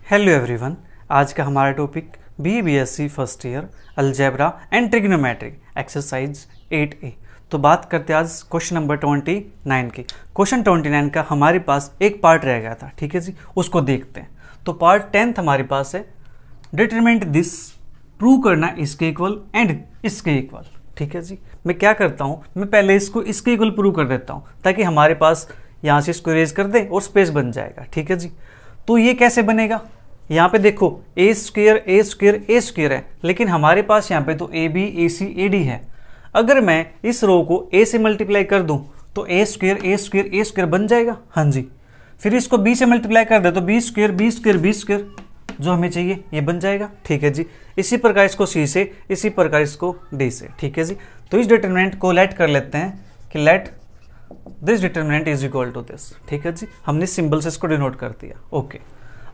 Hello everyone, आज का हमारा topic BBSc first year algebra and trigonometric exercise 8A। तो बात करते हैं आज क्वेश्चन नंबर 29 की। क्वेश्चन 29 का हमारे पास एक पार्ट रह गया था, ठीक है जी, उसको देखते हैं। तो पार्ट 10 हमारे पास है डिटरमिनेट दिस, प्रूव करना इसके इक्वल एंड इसके इक्वल, ठीक है जी। मैं क्या करता हूँ, मैं पहले इसको इसके इक्वल प्रूव कर देता हूँ ताकि हमारे पास यहाँ से इसको इरेज कर दें और स्पेस बन जाएगा, ठीक है जी। तो ये कैसे बनेगा, यहाँ पे देखो ए स्क्वायर है, लेकिन हमारे पास यहाँ पे तो AB AC AD है। अगर मैं इस रो को A से मल्टीप्लाई कर दूं तो A स्क्वायर बन जाएगा, हाँ जी। फिर इसको B से मल्टीप्लाई कर दे तो B स्क्वायर जो हमें चाहिए ये बन जाएगा, ठीक है जी। इसी प्रकार इसको C से, इसी प्रकार इसको D से, ठीक है जी। तो इस डिटरमिनेंट को लेट कर लेते हैं कि let this determinant is equal to this, ठीक है जी। हमने सिंबल से इसको डिनोट कर दिया, ओके।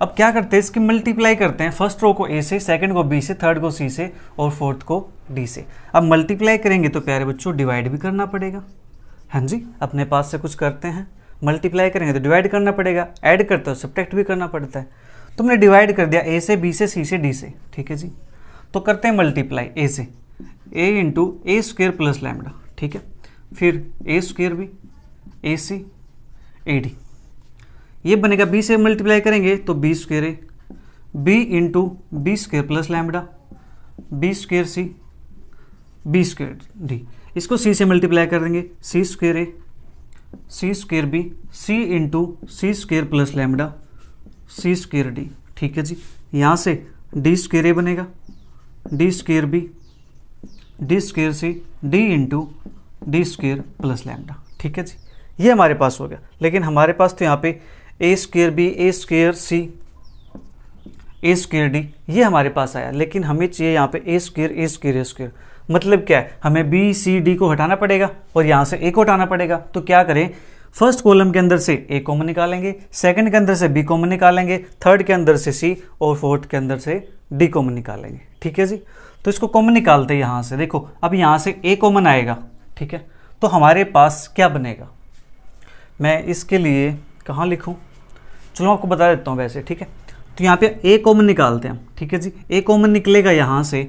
अब क्या करते हैं, इसकी मल्टीप्लाई करते हैं, फर्स्ट रो को A से, सेकंड को B से, थर्ड को C से और फोर्थ को D से। अब मल्टीप्लाई करेंगे तो प्यारे बच्चों डिवाइड भी करना पड़ेगा, हाँ जी। अपने पास से कुछ करते हैं, मल्टीप्लाई करेंगे तो डिवाइड करना पड़ेगा, ऐड करते हो सब्ट्रैक्ट भी करना पड़ता है। तुमने डिवाइड कर दिया A से, B से, C से, D से, ठीक है जी। तो करते हैं मल्टीप्लाई A से, A into A square plus lambda, ठीक है। फिर A स्क्वायर भी, AC AD, ये बनेगा। B से मल्टीप्लाई करेंगे तो B स्क्वायर है, B into B square plus lambda, B square C, B square D। इसको C से मल्टीप्लाई कर देंगे, C स्क्वायर है, C square B, C into C square plus lambda, C square D, ठीक है जी। यहाँ से D स्क्वायर A बनेगा, D square B, D square C, D into D square plus lambda, ठीक है जी। ये हमारे पास हो गया। लेकिन हमारे पास तो यहाँ पे A square B, A square C, A square D ये हमारे पास आया, लेकिन हमें चाहिए यहाँ पे A स्क्वायर। मतलब क्या है, हमें B C D को हटाना पड़ेगा और यहाँ से A को हटाना पड़ेगा। तो क्या करें, फर्स्ट कॉलम के अंदर से A कॉमन निकालेंगे, सेकंड के अंदर से B कॉमन निकालेंगे, थर्ड के अंदर से C और फोर्थ के अंदर से D कॉमन निकालेंगे, ठीक है जी। तो इसको कॉमन निकालते हैं यहाँ से। देखो अब यहाँ से A कॉमन आएगा, ठीक है। तो हमारे पास क्या बनेगा, मैं इसके लिए कहाँ लिखूँ, चलो आपको बता देता हूँ वैसे, ठीक है। तो यहाँ पे A कॉमन निकालते हैं हम, ठीक है जी। A कॉमन निकलेगा यहाँ से,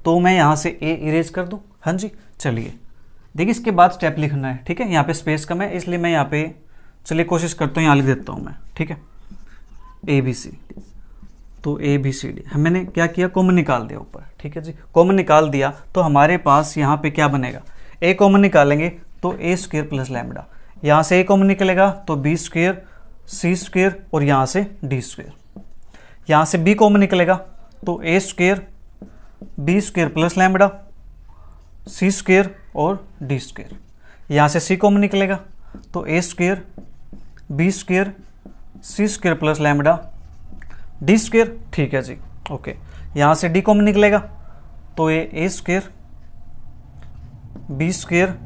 तो मैं यहाँ से A इरेज कर दूँ, हाँ जी। चलिए देखिए, इसके बाद स्टेप लिखना है, ठीक है। यहाँ पे स्पेस कम है इसलिए मैं यहाँ पे, चलिए कोशिश करता हूँ, यहाँ लिख देता हूँ मैं, ठीक है। ABC, तो ABCD मैंने क्या किया, कॉमन निकाल दिया ऊपर, ठीक है जी। कॉमन निकाल दिया तो हमारे पास यहाँ पे क्या बनेगा, A कॉमन निकालेंगे तो A स्क्वायर प्लस लैम्बडा, यहाँ से A कॉमन निकलेगा तो B स्क्वायर C स्क्वायर और यहाँ से D स्क्वायर। यहाँ से B कॉमन निकलेगा तो A square B square plus lambda, C square और D स्क्वायर। यहाँ से C कॉमन निकलेगा तो A square B square C square plus lambda, D square, ठीक है जी, ओके। यहाँ से D कॉमन निकलेगा तो A square B square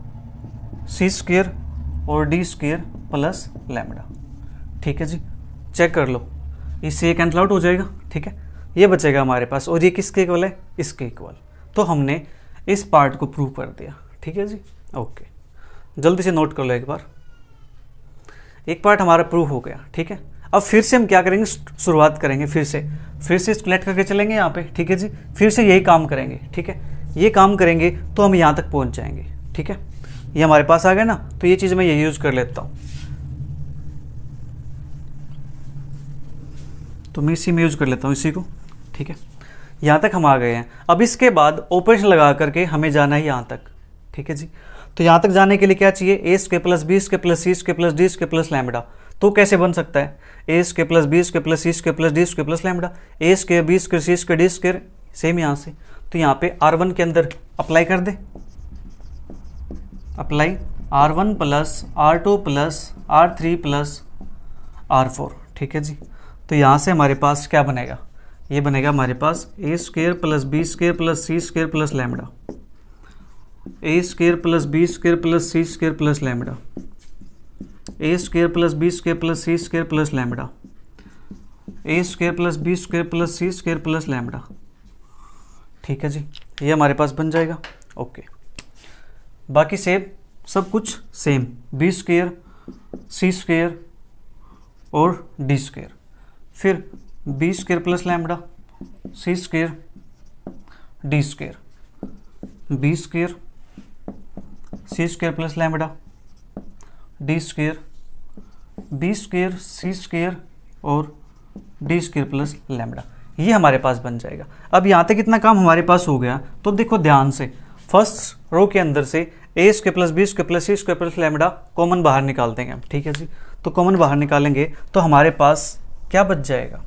C square और D स्क्वायर प्लस लैम्बडा, ठीक है जी। चेक कर लो, इससे ये कैंसल आउट हो जाएगा, ठीक है। ये बचेगा हमारे पास, और ये किसके इक्वल है, इसके इक्वल। तो हमने इस पार्ट को प्रूव कर दिया, ठीक है जी, ओके। जल्दी से नोट कर लो एक बार, एक पार्ट हमारा प्रूव हो गया, ठीक है। अब फिर से हम क्या करेंगे, शुरुआत करेंगे फिर से इसको लेट करके चलेंगे यहाँ पे, ठीक है जी। फिर से यही काम करेंगे, ठीक है। ये काम करेंगे तो हम यहाँ तक पहुँच जाएंगे, ठीक है। ये हमारे पास आ गया ना, तो ये चीज़ मैं ये यूज़ कर लेता हूँ, तो मैं इसी में यूज़ कर लेता हूँ इसी को, ठीक है। यहाँ तक हम आ गए हैं। अब इसके बाद ऑपरेशन लगा करके हमें जाना है यहाँ तक, ठीक है जी। तो यहाँ तक जाने के लिए क्या चाहिए, A square plus B square plus C square plus D square plus lambda. तो कैसे बन सकता है, A square plus B square plus C square plus D square plus lambda, A square B square C square D square, same यहाँ से। तो यहाँ पे R1 के अंदर अप्लाई कर दे, apply R1 plus R2 plus R3 plus R4, ठीक है जी। तो यहाँ से हमारे पास क्या बनेगा, ये बनेगा हमारे पास A square plus B square plus C square plus lambda, A square plus B square plus C square plus lambda, A square plus B square plus C square plus lambda, A square plus B square plus C square plus lambda, ठीक है जी। ये हमारे पास बन जाएगा, okay. बाकी सब कुछ same, B square C square और D स्क्वायर। फिर b square plus lambda c square D square, B square सी square plus lambda d square, B square सी स्क्वायर और डी स्क्वायर प्लस लैम्बडा, ये हमारे पास बन जाएगा। अब यहाँ तक कितना काम हमारे पास हो गया, तो देखो ध्यान से, फर्स्ट रो के अंदर से ए square plus B square plus सी स्क्वायर प्लस लैम्बडा कॉमन बाहर निकाल देंगे हम, ठीक है जी। तो कॉमन बाहर निकालेंगे तो हमारे पास क्या बच जाएगा,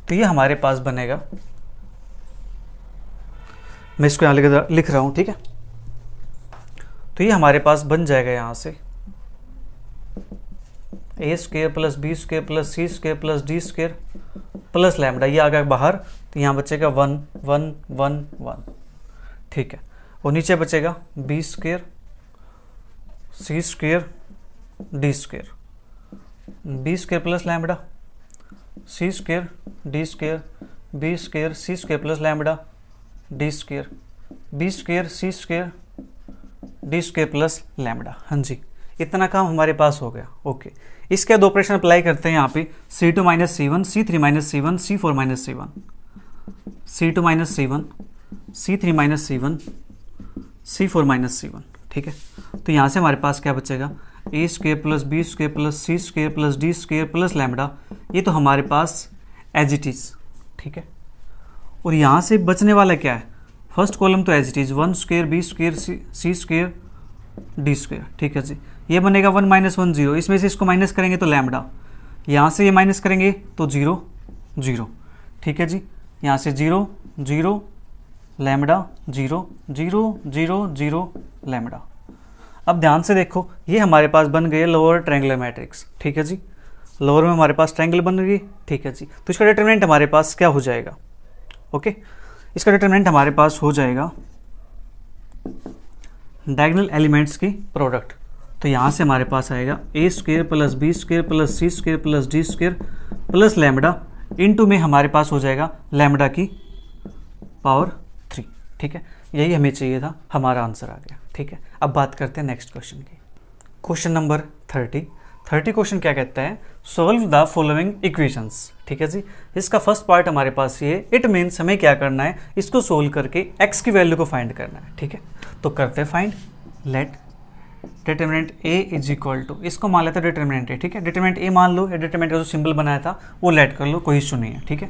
तो ये हमारे पास बनेगा, मैं इसको यहाँ लिख रहा हूँ, ठीक है। तो ये हमारे पास बन जाएगा यहाँ से ए square plus B square plus सी square plus d square plus lambda, ये आ गया बाहर, तो यहाँ बचेगा 1 1 1 1, ठीक है। और नीचे बचेगा बी स्क्वायर सी square D square, B square plus lambda c square D square, B square सी square plus lambda d square, B square सी square D square plus lambda. हाँ जी, इतना काम हमारे पास हो गया। ओके, इसके बाद ऑपरेशन अप्लाई करते हैं यहाँ पे, C2 minus C1 C3 minus C1 C4 minus C1, C2 minus C1 C3 minus C1 C4 minus C1, ठीक है। तो यहाँ से हमारे पास क्या बचेगा, a square plus B square plus C square plus d square plus lambda, ये तो हमारे पास एज इट इज, ठीक है। और यहाँ से बचने वाला क्या है, फर्स्ट कॉलम तो as it is 1 square B square C square D square, ठीक है जी। ये बनेगा 1 माइनस 1 0, इसमें से इसको माइनस करेंगे तो लैम्बडा, यहाँ से ये माइनस करेंगे तो 0 0, ठीक है जी। यहाँ से 0 0 लैम्बडा 0 0 0 0 लैम्बडा। अब ध्यान से देखो, ये हमारे पास बन गई है लोअर ट्रायंगुलर मैट्रिक्स, ठीक है जी। लोअर में हमारे पास ट्रायंगल बन गई, ठीक है जी। तो इसका डिटरमिनेंट हमारे पास क्या हो जाएगा, ओके, इसका डिटरमिनेंट हमारे पास हो जाएगा डायगोनल एलिमेंट्स की प्रोडक्ट। तो यहाँ से हमारे पास आएगा a square plus B square plus C square plus d square plus lambda, into में हमारे पास हो जाएगा लैम्बडा की पावर 3, ठीक है। यही हमें चाहिए था, हमारा आंसर आ गया, ठीक है। अब बात करते हैं नेक्स्ट क्वेश्चन की। क्वेश्चन नंबर 30 क्वेश्चन क्या कहता है, सॉल्व द फॉलोइंग इक्वेशंस, ठीक है जी। इसका फर्स्ट पार्ट हमारे पास ये है, इट मीन्स हमें क्या करना है, इसको सोल्व करके x की वैल्यू को फाइंड करना है, ठीक है। तो करते हैं find, let determinant a is equal to, इसको मान लेते हैं डिटरमिनेंट a, ठीक है। डिटरमिनेंट a मान लो, या डिटरमिनेंट का जो सिंबल बनाया था वो लेट कर लो, कोई इशू नहीं है, ठीक है।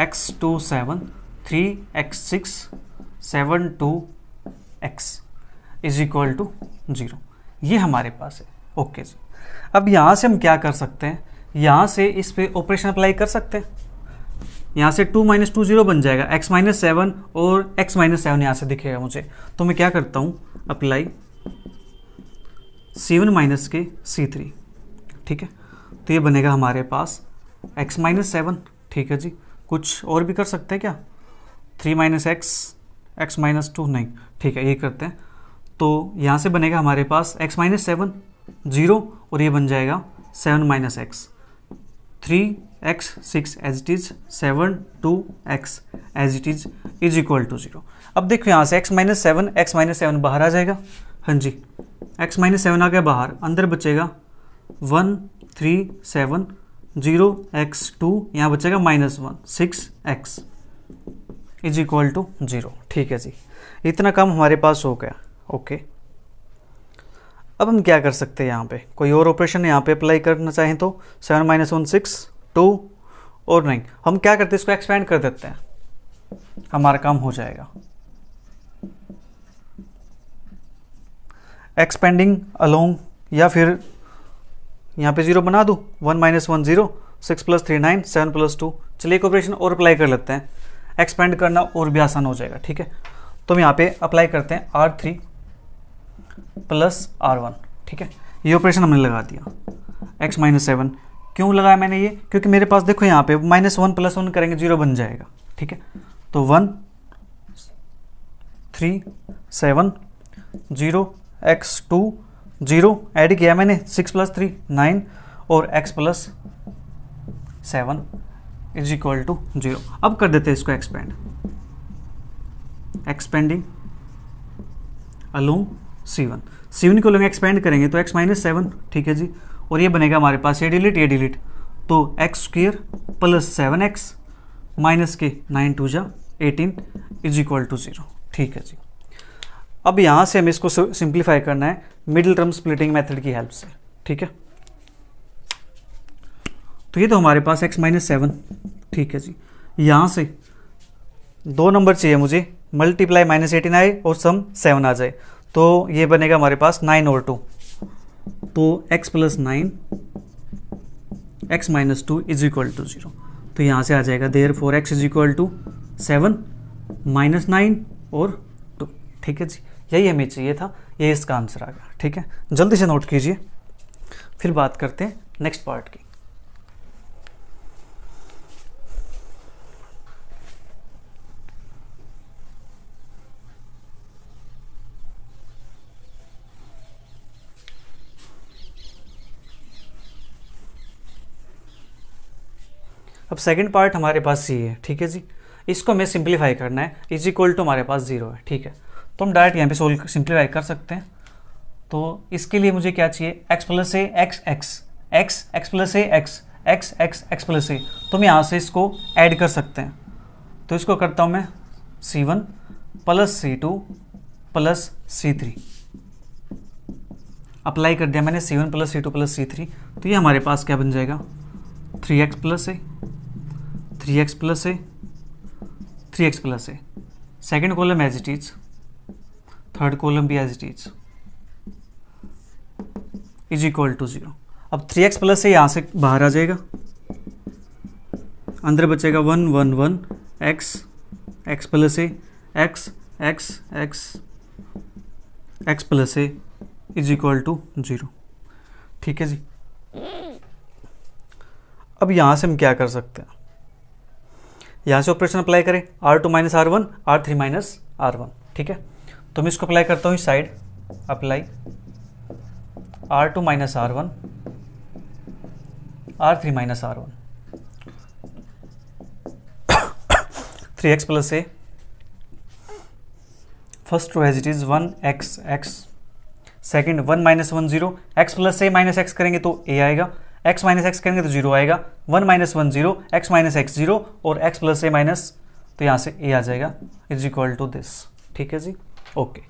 x2 7 3 x6 7 2 x is equal to 0, ये हमारे पास है, ओके जी। अब यहाँ से हम क्या कर सकते हैं, यहाँ से इस पे ऑपरेशन अप्लाई कर सकते हैं। यहाँ से 2 माइनस 2 0 बन जाएगा, x माइनस 7 और x माइनस 7 यहाँ से दिखेगा मुझे। तो मैं क्या करता हूँ, अप्लाई C1 माइनस के C3, ठीक है। तो ये बनेगा हमारे पास x माइनस 7, ठीक है जी। कुछ और भी कर सकते हैं क्या, 3 माइनस x माइनस 2, नहीं, ठीक है, ये करते हैं। तो यहाँ से बनेगा हमारे पास x माइनस 7 0, और ये बन जाएगा 7 minus x, 3x 6 as it is 7 2x as it is equal to 0। अब देखो यहाँ से x माइनस 7 बाहर आ जाएगा, हाँ जी, x माइनस 7 आ गया बाहर, अंदर बचेगा 1 3 7 0 x 2, यहाँ बचेगा minus 1 6x is equal to 0, ठीक है जी। इतना काम हमारे पास हो गया, ओके। अब हम क्या कर सकते हैं, यहाँ पे कोई और ऑपरेशन यहाँ पे अप्लाई करना चाहें तो 7 माइनस 1 6 2, और नहीं, हम क्या करते हैं, इसको एक्सपेंड कर देते हैं, हमारा काम हो जाएगा। एक्सपेंडिंग अलोंग, या फिर यहाँ पे 0 बना दूँ, 1 माइनस 1 0 6 प्लस 3 9 7 प्लस 2। चलिए एक ऑपरेशन और अप्लाई कर लेते हैं, एक्सपेंड करना और भी आसान हो जाएगा, ठीक है। तो हम यहाँ पे अप्लाई करते हैं R3 प्लस R1, ठीक है। ये ऑपरेशन हमने लगा दिया, x माइनस 7, क्यों लगाया मैंने ये, क्योंकि मेरे पास देखो यहाँ पे माइनस 1 प्लस 1 करेंगे 0 बन जाएगा, ठीक है। तो 1 3 7 0 x 2 0 ऐड किया मैंने, 6 प्लस 3 9 और x plus 7 is equal to 0। अब कर देते हैं इसको एक्सपेंड, एक्सपेंडिंग अलोंग C1, 7 को लेंगे एक्सपेंड करेंगे तो x माइनस 7, ठीक है जी। और ये बनेगा हमारे पास ये डिलीट तो x square plus 7x minus के 9 2 जा 18 इज इक्वल टू 0, ठीक है जी। अब यहाँ से हमें इसको सिंप्लीफाई करना है मिडिल टर्म स्प्लिटिंग मेथड की हेल्प से, ठीक है। तो ये तो हमारे पास x माइनस 7, ठीक है जी। यहाँ से 2 नंबर चाहिए मुझे, मल्टीप्लाई माइनस 18 आए और सम 7 आ जाए, तो ये बनेगा हमारे पास 9 और 2, तो x plus 9 x minus 2 is equal to 0। तो यहाँ से आ जाएगा therefore x is equal to 7 minus 9 और 2, ठीक है जी। यही हमें चाहिए था, ये इसका आंसर आ गया, ठीक है। जल्दी से नोट कीजिए, फिर बात करते हैं नेक्स्ट पार्ट की। अब सेकंड पार्ट हमारे पास ये है, ठीक है जी। इसको हमें सिंप्लीफाई करना है, इज इक्वल टू हमारे पास 0 है, ठीक है। तो हम डायरेक्ट यहाँ पे सोल्व सिंप्लीफाई कर सकते हैं। तो इसके लिए मुझे क्या चाहिए, x plus A X plus A X plus A. तो हम यहाँ से इसको ऐड कर सकते हैं, तो इसको करता हूँ मैं C1 plus C2 plus C3। Apply कर दिया मैंने C1 plus C2 plus C3, तो ये हमारे पास क्या बन जाएगा 3x plus a 3x plus a 3x plus a. Second column as it is, third column भी as it is equal to 0। अब 3x प्लस ए यहाँ से बाहर आ जाएगा, अंदर बचेगा 1 1 1 x plus A x plus A is equal to 0, ठीक है जी। अब यहाँ से हम क्या कर सकते हैं, यहाँ से ऑपरेशन अप्लाई करें R2 minus R1 R3 minus R1, ठीक है। तो मैं इसको अप्लाई करता हूँ इस side, apply R2 minus R1 R3 minus R1 3x plus A, first row as it is 1x, second 1 minus 1 0, x plus A minus X करेंगे तो a आएगा, x माइनस एक्स करेंगे तो 0 आएगा, 1 माइनस 1 0, x माइनस एक्स 0 और x plus A minus, तो यहाँ से a आ जाएगा इज इक्वल टू दिस, ठीक है जी, ओके।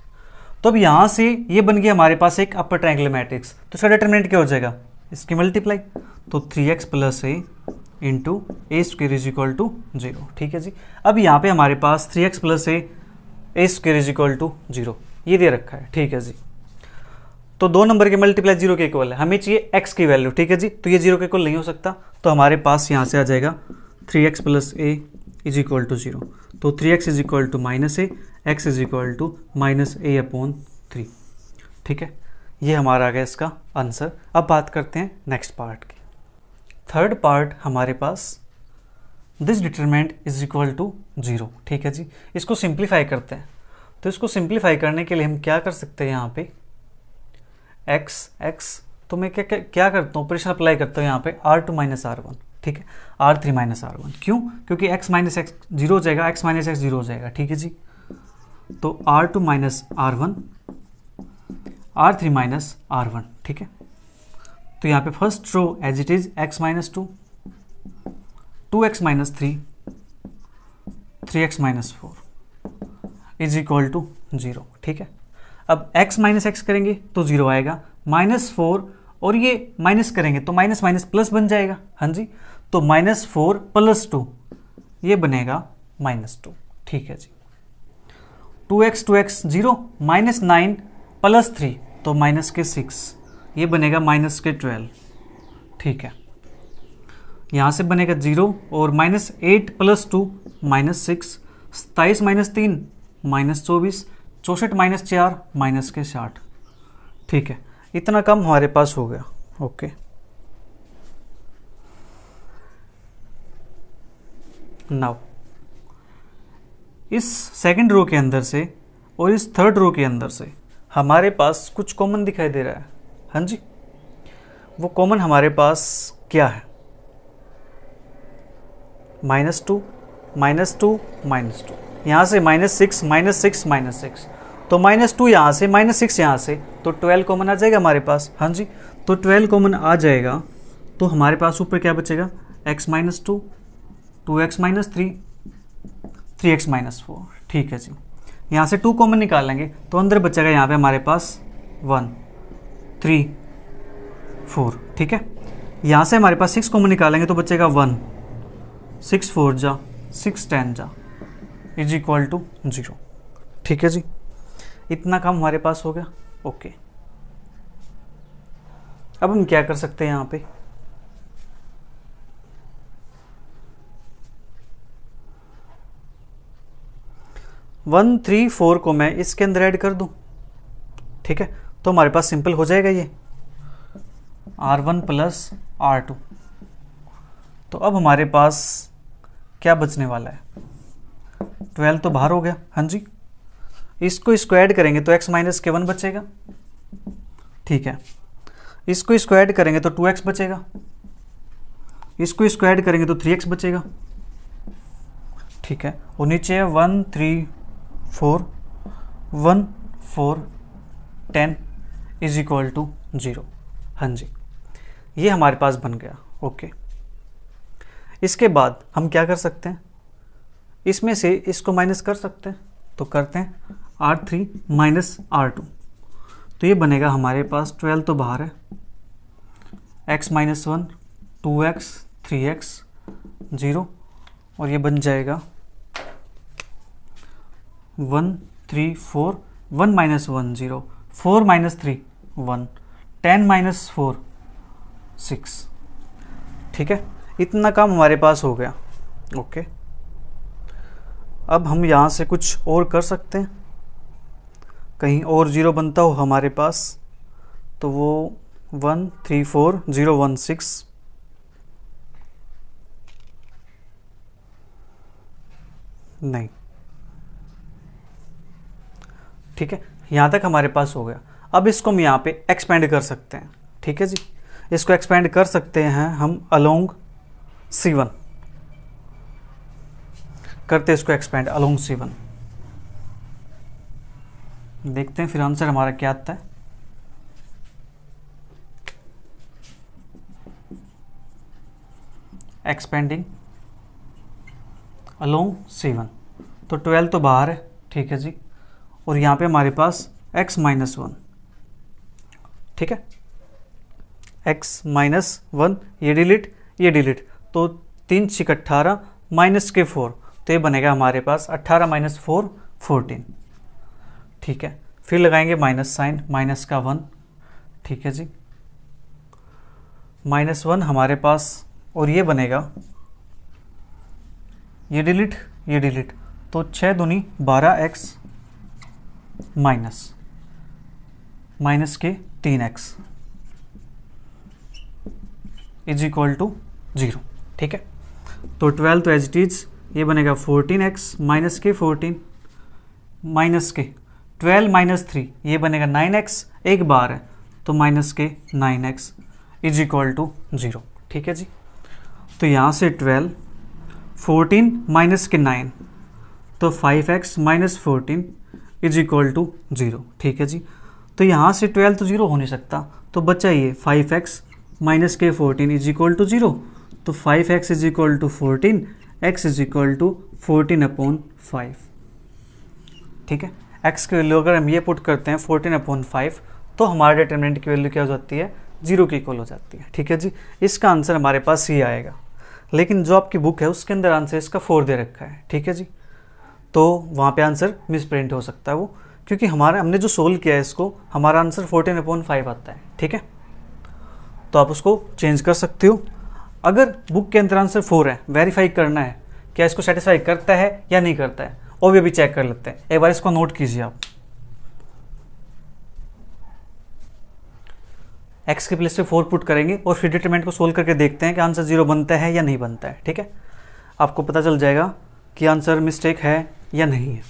तो अब यहाँ से ये बन गया हमारे पास एक अपर ट्रायंगुलर मैट्रिक्स, तो इसका डिटरमिनेंट क्या हो जाएगा, इसकी मल्टीप्लाई, तो 3x plus A into A square is equal to 0, ठीक है जी। अब यहाँ पे हमारे पास 3x plus A square is equal to 0 ये दे रखा है, ठीक है जी। तो 2 नंबर के मल्टीप्लाई 0 के इक्वल है, हमें चाहिए x की वैल्यू, ठीक है जी। तो ये 0 के इक्वल नहीं हो सकता, तो हमारे पास यहाँ से आ जाएगा 3x plus A is equal to 0, तो 3x is equal to minus A, X is equal to minus A upon 3, ठीक है। ये हमारा आ गया इसका आंसर। अब बात करते हैं नेक्स्ट पार्ट की। थर्ड पार्ट हमारे पास this determinant is equal to 0, ठीक है जी। इसको सिंप्लीफाई करते हैं, तो इसको सिंप्लीफाई करने के लिए हम क्या कर सकते हैं, यहाँ पे x, तो मैं क्या करता हूँ, ऑपरेशन अप्लाई करता हूँ यहाँ पे R2 माइनस R1, ठीक है, R3 माइनस R1, क्यों, क्योंकि x माइनस एक्स 0 हो जाएगा, x माइनस एक्स 0 हो जाएगा, ठीक है जी। तो R2 minus R1 R3 minus R1, ठीक है। तो यहाँ पे first row as it is x minus 2 2x minus 3 3x minus 4 is equal to 0, ठीक है। अब x माइनस एक्स करेंगे तो 0 आएगा, -4 और ये माइनस करेंगे तो माइनस माइनस प्लस बन जाएगा, हाँ जी। तो -4 प्लस 2 ये बनेगा -2, ठीक है जी। 2x 0 -9 प्लस 3 तो माइनस के 6 ये बनेगा माइनस के 12, ठीक है। यहाँ से बनेगा 0 और -8 प्लस 2 -6, 27 माइनस 3 -24, 64 माइनस 4 माइनस के 60, ठीक है। इतना कम हमारे पास हो गया, ओके। नाउ इस सेकंड रो के अंदर से और इस थर्ड रो के अंदर से हमारे पास कुछ कॉमन दिखाई दे रहा है, हाँ जी। वो कॉमन हमारे पास क्या है, -2 -2 -2, यहाँ से -6 -6 -6, तो -2 यहाँ से, -6 यहाँ से, तो 12 कॉमन आ जाएगा हमारे पास। हाँ जी, तो 12 कॉमन आ जाएगा तो हमारे पास ऊपर क्या बचेगा, x-2, 2x - 3, 3x - 4। ठीक है जी, यहाँ से 2 कॉमन निकालेंगे तो अंदर बचेगा यहाँ पे हमारे पास 1, 3, 4। ठीक है, यहाँ से हमारे पास 6 कॉमन निकालेंगे तो बचेगा 1, 6 4 जा 6 10 जा = 0। ठीक है जी, इतना काम हमारे पास हो गया। ओके, अब हम क्या कर सकते हैं यहाँ पे, वन 3 4 को मैं इसके अंदर ऐड कर दूं। ठीक है, तो हमारे पास सिंपल हो जाएगा ये R1 + R2। तो अब हमारे पास क्या बचने वाला है, 12 तो बाहर हो गया। हाँ जी, इसको इसको ऐड करेंगे तो x - के 1 बचेगा। ठीक है, इसको इसको ऐड करेंगे तो 2x बचेगा, इसको इसको ऐड करेंगे तो 3x बचेगा। ठीक है, और नीचे है 1 3 4 1 4 10 = 0। हाँ जी, ये हमारे पास बन गया। ओके, इसके बाद हम क्या कर सकते हैं, इसमें से इसको माइनस कर सकते हैं, तो करते हैं R3 - R2। तो ये बनेगा हमारे पास 12 तो बाहर है, x - 1 2x 3x 0, और ये बन जाएगा 1 3 4 1 - 1 0 4 - 3 1 10 - 4 6। ठीक है, इतना काम हमारे पास हो गया। ओके, अब हम यहाँ से कुछ और कर सकते हैं, कहीं और 0 बनता हो हमारे पास, तो वो 1 3 4 0 1 6 नहीं। ठीक है, यहाँ तक हमारे पास हो गया। अब इसको हम यहाँ पे एक्सपेंड कर सकते हैं। ठीक है जी, इसको एक्सपेंड कर सकते हैं हम अलोंग C1, करते इसको एक्सपेंड अलोंग C1, देखते हैं फिर आंसर हमारा क्या आता है। एक्सपेंडिंग अलोंग C1, तो 12 तो बाहर है। ठीक है जी, और यहाँ पे हमारे पास x - 1। ठीक है, x - 1, ये डिलीट, तो 3 6 18 -4, तो ये बनेगा हमारे पास 18 - 4 14। ठीक है, फिर लगाएंगे माइनस साइन, माइनस का 1। ठीक है जी, -1 हमारे पास, और ये बनेगा, ये डिलीट, तो 6 दूनी 12x माइनस के 3x = 0। ठीक है, तो 12 तो एज इट इज, ये बनेगा 14x माइनस के 14 माइनस के 12 - 3, ये बनेगा 9x, एक बार है तो माइनस के 9x = 0। ठीक है जी, तो यहाँ से 12 14 माइनस के 9, तो 5x - 14 = 0। ठीक है जी, तो यहाँ से 12 तो 0 हो नहीं सकता, तो बचा ये 5x - के 14 = 0, तो 5x = 14, x = 14/5। ठीक है, x की वैल्यू अगर हम ये पुट करते हैं 14/5, तो हमारे डिटरमिनेंट की वैल्यू क्या हो जाती है, 0 के इक्वल हो जाती है। ठीक है जी, इसका आंसर हमारे पास ये आएगा, लेकिन जो आपकी बुक है उसके अंदर आंसर इसका 4 दे रखा है। ठीक है जी, तो वहाँ पे आंसर मिसप्रिंट हो सकता है वो, क्योंकि हमने जो सोल्व किया है इसको, हमारा आंसर 14/5 आता है। ठीक है, तो आप उसको चेंज कर सकते हो। अगर बुक के अंदर आंसर 4 है, वेरीफाई करना है क्या इसको सेटिस्फाई करता है या नहीं करता है, और भी चेक कर लेते हैं। एक बार इसको नोट कीजिए आप, x के प्लेस पे 4 पुट करेंगे और फिर डिटरमिनेंट को सोल्व करके देखते हैं कि आंसर 0 बनता है या नहीं बनता है। ठीक है, आपको पता चल जाएगा कि आंसर मिस्टेक है या नहीं है।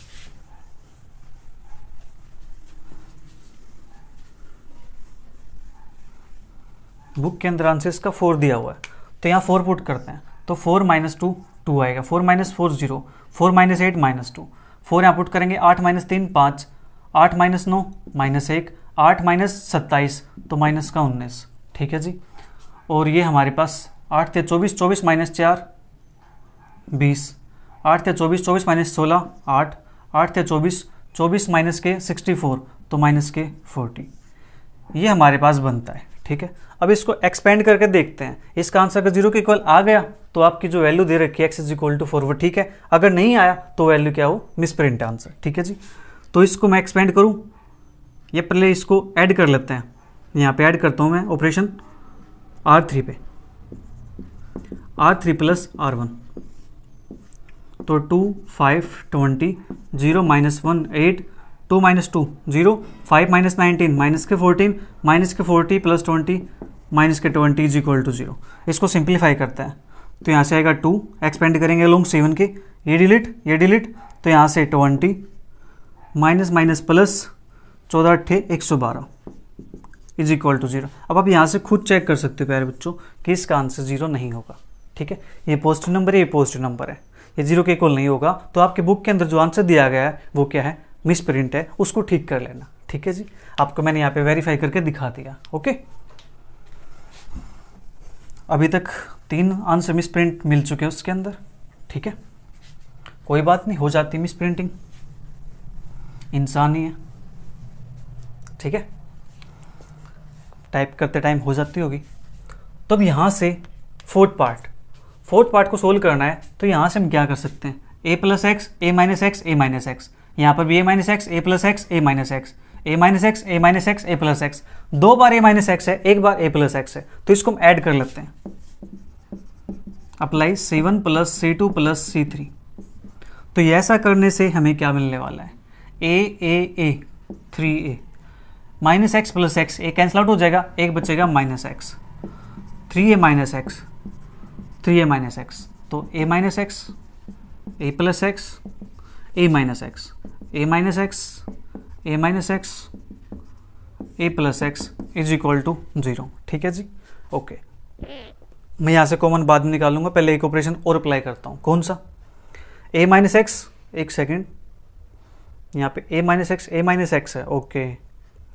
बुक के अंदर आंसर इसका 4 दिया हुआ है, तो यहाँ 4 पुट करते हैं, तो 4 - 2 2 आएगा, 4 - 4 0, 4 - 8 -2, 4 यहाँ पुट करेंगे, 8 - 3 5, 8 माइनस 9 माइनस 1, 8 माइनस 27 तो माइनस का 19, ठीक है जी। और ये हमारे पास 8 × 24, 24 माइनस 4 20, 8 × 24, 24 माइनस 16 8, 8 × 24, 24 माइनस के 64 तो माइनस के 40, ये हमारे पास बनता है, ठीक है। अब इसको एक्सपेंड करके देखते हैं, इसका आंसर अगर 0 के इक्वल आ गया तो आपकी जो वैल्यू दे रखी है x = 4 वो ठीक है, अगर नहीं आया तो वैल्यू क्या हो, मिसप्रिंट आंसर, ठीक है जी। तो इसको मैं एक्सपेंड करूं, ये पहले इसको ऐड कर लेते हैं, यहाँ पे ऐड करता हूँ मैं ऑपरेशन R3 पे, R3 + R1 तो 2 5 20 0 - 1 8 2 - 2 0 5 - 19 माइनस के 14 माइनस के 40 + 20 माइनस के 20 = 0। इसको सिंप्लीफाई करते हैं तो यहाँ से आएगा 2, एक्सपेंड करेंगे लॉन्ग 7 के, ये डिलीट तो यहाँ से 20 माइनस माइनस प्लस 14 × 112 = 0। अब आप यहाँ से खुद चेक कर सकते हो प्यारे बच्चों कि इसका आंसर 0 नहीं होगा, ठीक है। ये पॉजिटिव नंबर है, ये पॉजिटिव नंबर है, ये 0 के इक्वल नहीं होगा। तो आपके बुक के अंदर जो आंसर दिया गया है वो क्या है, मिसप्रिंट है, उसको ठीक कर लेना, ठीक है जी। आपको मैंने यहाँ पे वेरीफाई करके दिखा दिया, ओके। अभी तक 3 आंसर मिसप्रिंट मिल चुके हैं उसके अंदर, ठीक है, कोई बात नहीं, हो जाती मिसप्रिंटिंग, इंसान ही है, ठीक है, टाइप करते टाइम हो जाती होगी। तो अब यहाँ से फोर्थ पार्ट को सोल्व करना है, तो यहाँ से हम क्या कर सकते हैं, a + x a - x a - x, यहाँ पर भी a - x a + x a - x a - x a - x a + x, 2 bar a - x है, 1 बार a + x है, तो इसको हम ऐड कर लेते हैं। अप्लाई C1 + C2 + C3, तो ये ऐसा करने से हमें क्या मिलने वाला है, a 3a minus x plus x, A cancel out हो जाएगा, एक बचेगा minus x, 3a minus x, 3a minus x, तो a minus x, A plus x, A minus x, A minus x, A minus x, A plus x = 0, ठीक है जी, okay. मैं यहाँ से कॉमन बाद में निकालूंगा, पहले एक ऑपरेशन और अप्लाई करता हूँ, कौन सा, a माइनस एक्स, एक सेकेंड, यहाँ पे a minus x, a minus x है, ओके,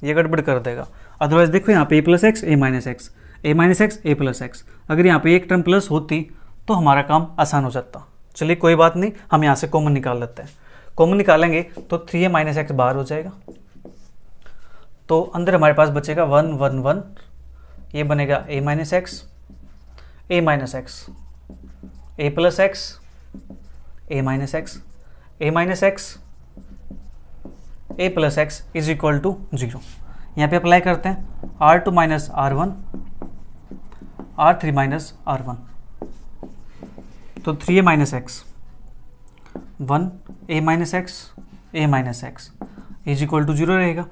ये गड़बड़ कर देगा। अदरवाइज देखो यहाँ पे a plus x, a minus x, a minus x, a plus x, अगर यहाँ पे एक टर्म प्लस होती तो हमारा काम आसान हो जाता। चलिए कोई बात नहीं, हम यहाँ से कॉमन निकाल लेते हैं। कॉमन निकालेंगे तो 3a माइनस एक्स बाहर हो जाएगा, तो अंदर हमारे पास बचेगा 1 1 1, ये बनेगा a minus x, a minus x, a plus x, a minus x, a minus x, a plus x = 0। यहाँ पे अप्लाई करते हैं R2 minus R1, R3 minus R1, तो 3a minus x 1, a minus x, a minus x = 0 रहेगा,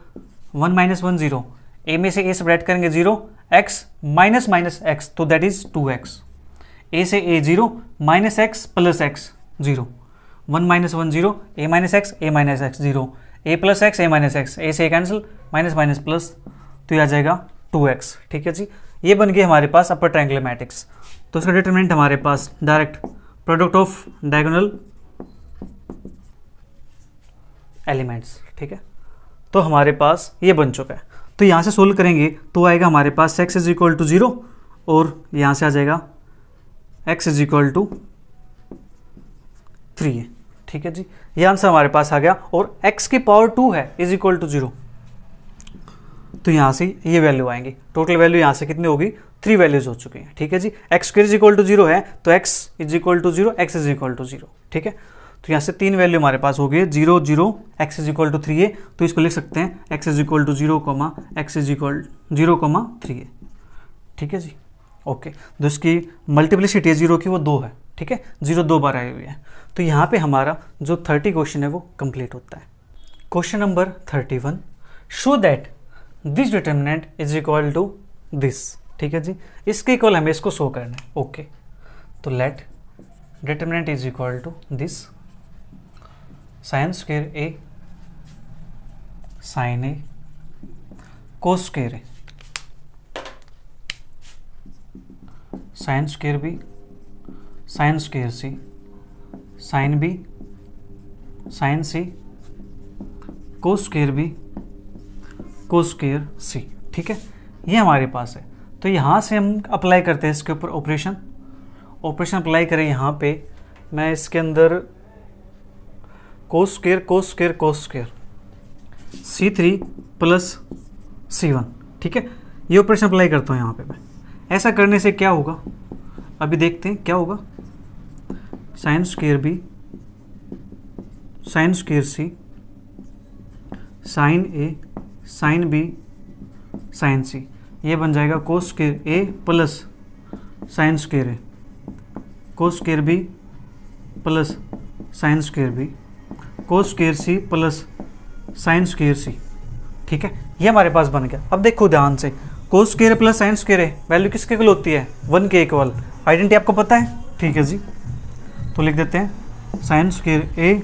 1 minus 1 0, a में से a subtract करेंगे 0, x minus minus x तो दैट इज 2x, a से a 0 minus x plus x 0, 1 minus 1 0, a minus x, a minus x 0, a plus x, a minus x, a से cancel, minus minus plus, तो ये आ जाएगा 2x, ठीक है जी। ये बन गई हमारे पास अपर ट्रायंगुलर मैट्रिक्स। तो इसका डिटरमिनेंट हमारे पास direct product of diagonal elements, ठीक है, तो हमारे पास ये बन चुका है। तो यहाँ से सोल्व करेंगे तो आएगा हमारे पास x = 0 और यहाँ से आ जाएगा x = 3a, ठीक है जी, ये आंसर हमारे पास आ गया। और x की पावर 2 है = 0, तो यहाँ से ये वैल्यू आएंगी, टोटल वैल्यू यहाँ से कितनी होगी, 3 वैल्यूज हो चुकी हैं, ठीक है जी। x² = 0 है तो x = 0, x = 0, ठीक है, तो यहाँ से 3 वैल्यू हमारे पास हो गई 0 0, x = 3a, तो इसको लिख सकते हैं x = 0, x = 0, 3a, ठीक है जी, ओके। तो इसकी मल्टीप्लिसिटी है 0 की वो 2 है, ठीक है, 0 2 बार आई हुई है। तो यहाँ पे हमारा जो 30 क्वेश्चन है वो कंप्लीट होता है। Question number 31, show that this determinant = this, ठीक है जी, इसके इक्वल हमें इसको शो करना है, ओके। तो let determinant = this sin square a sin a cos square a sin square b sin square c sin b sin c cos square b cos square c. ठीक है, ये हमारे पास है। तो यहाँ से हम अप्लाई करते हैं इसके ऊपर ऑपरेशन अप्लाई करें। यहाँ पे मैं इसके अंदर cos square C3 plus C1। ठीक है, ये ऑपरेशन अप्लाई करता हूँ यहाँ पे मैं। ऐसा करने से क्या होगा, अभी देखते हैं क्या होगा। Sine square b sine square c sine a sine B sine c, ये बन जाएगा cos square a plus sine square a cos square B plus sine square b cos square c plus sine square c. ठीक है, ये हमारे पास बन गया। अब देखो ध्यान से, cos square plus sine square a value किसके इक्वल होती है, 1 के इक्वल। आइडेंटिटी आपको पता है, ठीक है जी। तो लिख देते हैं sine square a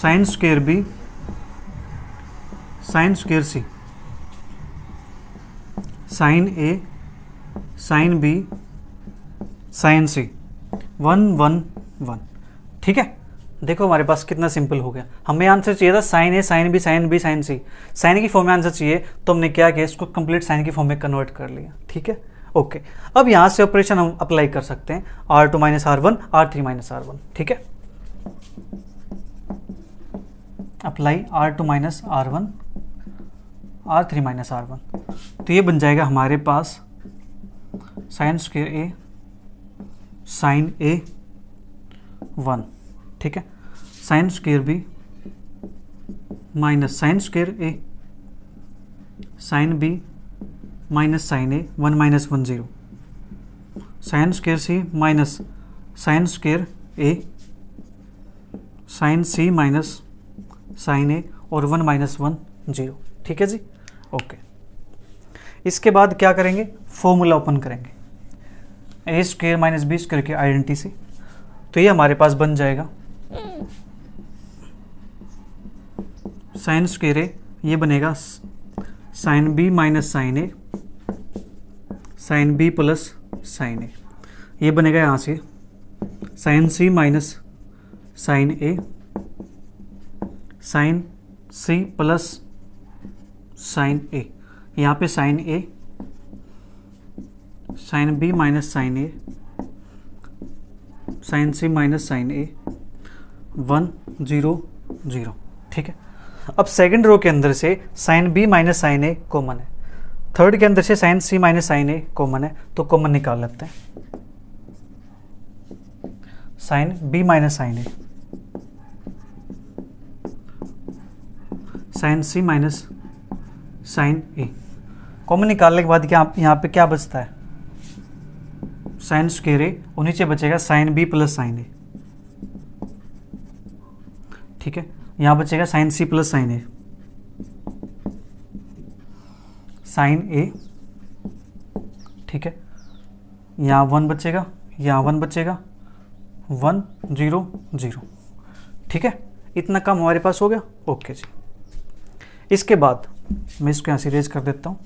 sine square b sine square c sine a sine B sine c 1 1 1। ठीक है, देखो हमारे पास कितना सिंपल हो गया। हमें आंसर चाहिए था sine a sine B sine B sine c, sine की फॉर्म में आंसर चाहिए, तो हमने क्या किया, इसको कंप्लीट साइन की फॉर्म में कन्वर्ट कर लिया। ठीक है, ओके। अब यहाँ से ऑपरेशन हम अप्लाई कर सकते हैं R2 minus R1 R3 minus R1। ठीक है, apply R2 minus R1 R3 minus R1। तो ये बन जाएगा हमारे पास साइन स्क्वायर ए साइन ए 1। ठीक है, sine square b minus sine square a sine b minus sine A 1 minus 1 0 sine square c minus sine square a sine c minus sine a और 1 minus 1 0। ठीक है जी, ओके। इसके बाद क्या करेंगे, फॉर्मूला ओपन करेंगे ए स्क्वायर माइनस बी स्क्वायर की आइडेंटिटी से। तो ये हमारे पास बन जाएगा साइन स्क्वायर ए, ये बनेगा sine b minus sine a sine B plus sine a, ये बनेगा यहाँ से sine c minus sine a sine C plus sine a, यहाँ पे sine a sine b minus sine a sine c minus sine ए 1 0 0। ठीक है, अब second row के अंदर से sine b minus sine a common है, थर्ड के अंदर से sine c minus sine a common है, तो कॉमन निकाल लेते हैं। Sine b minus sine a sine c minus sine a, common निकालने के बाद क्या यहाँ पे क्या बचता है, साइन स्क्वायर ए और नीचे बचेगा sine B plus sine a. ठीक है, यहाँ बचेगा sign C plus sine a sine a. ठीक है, यहाँ 1 बचेगा, यहाँ 1 बचेगा 1 0 0। ठीक है, इतना काम हमारे पास हो गया। ओके जी, इसके बाद मैं इसको यहाँ से इरेज कर देता हूँ।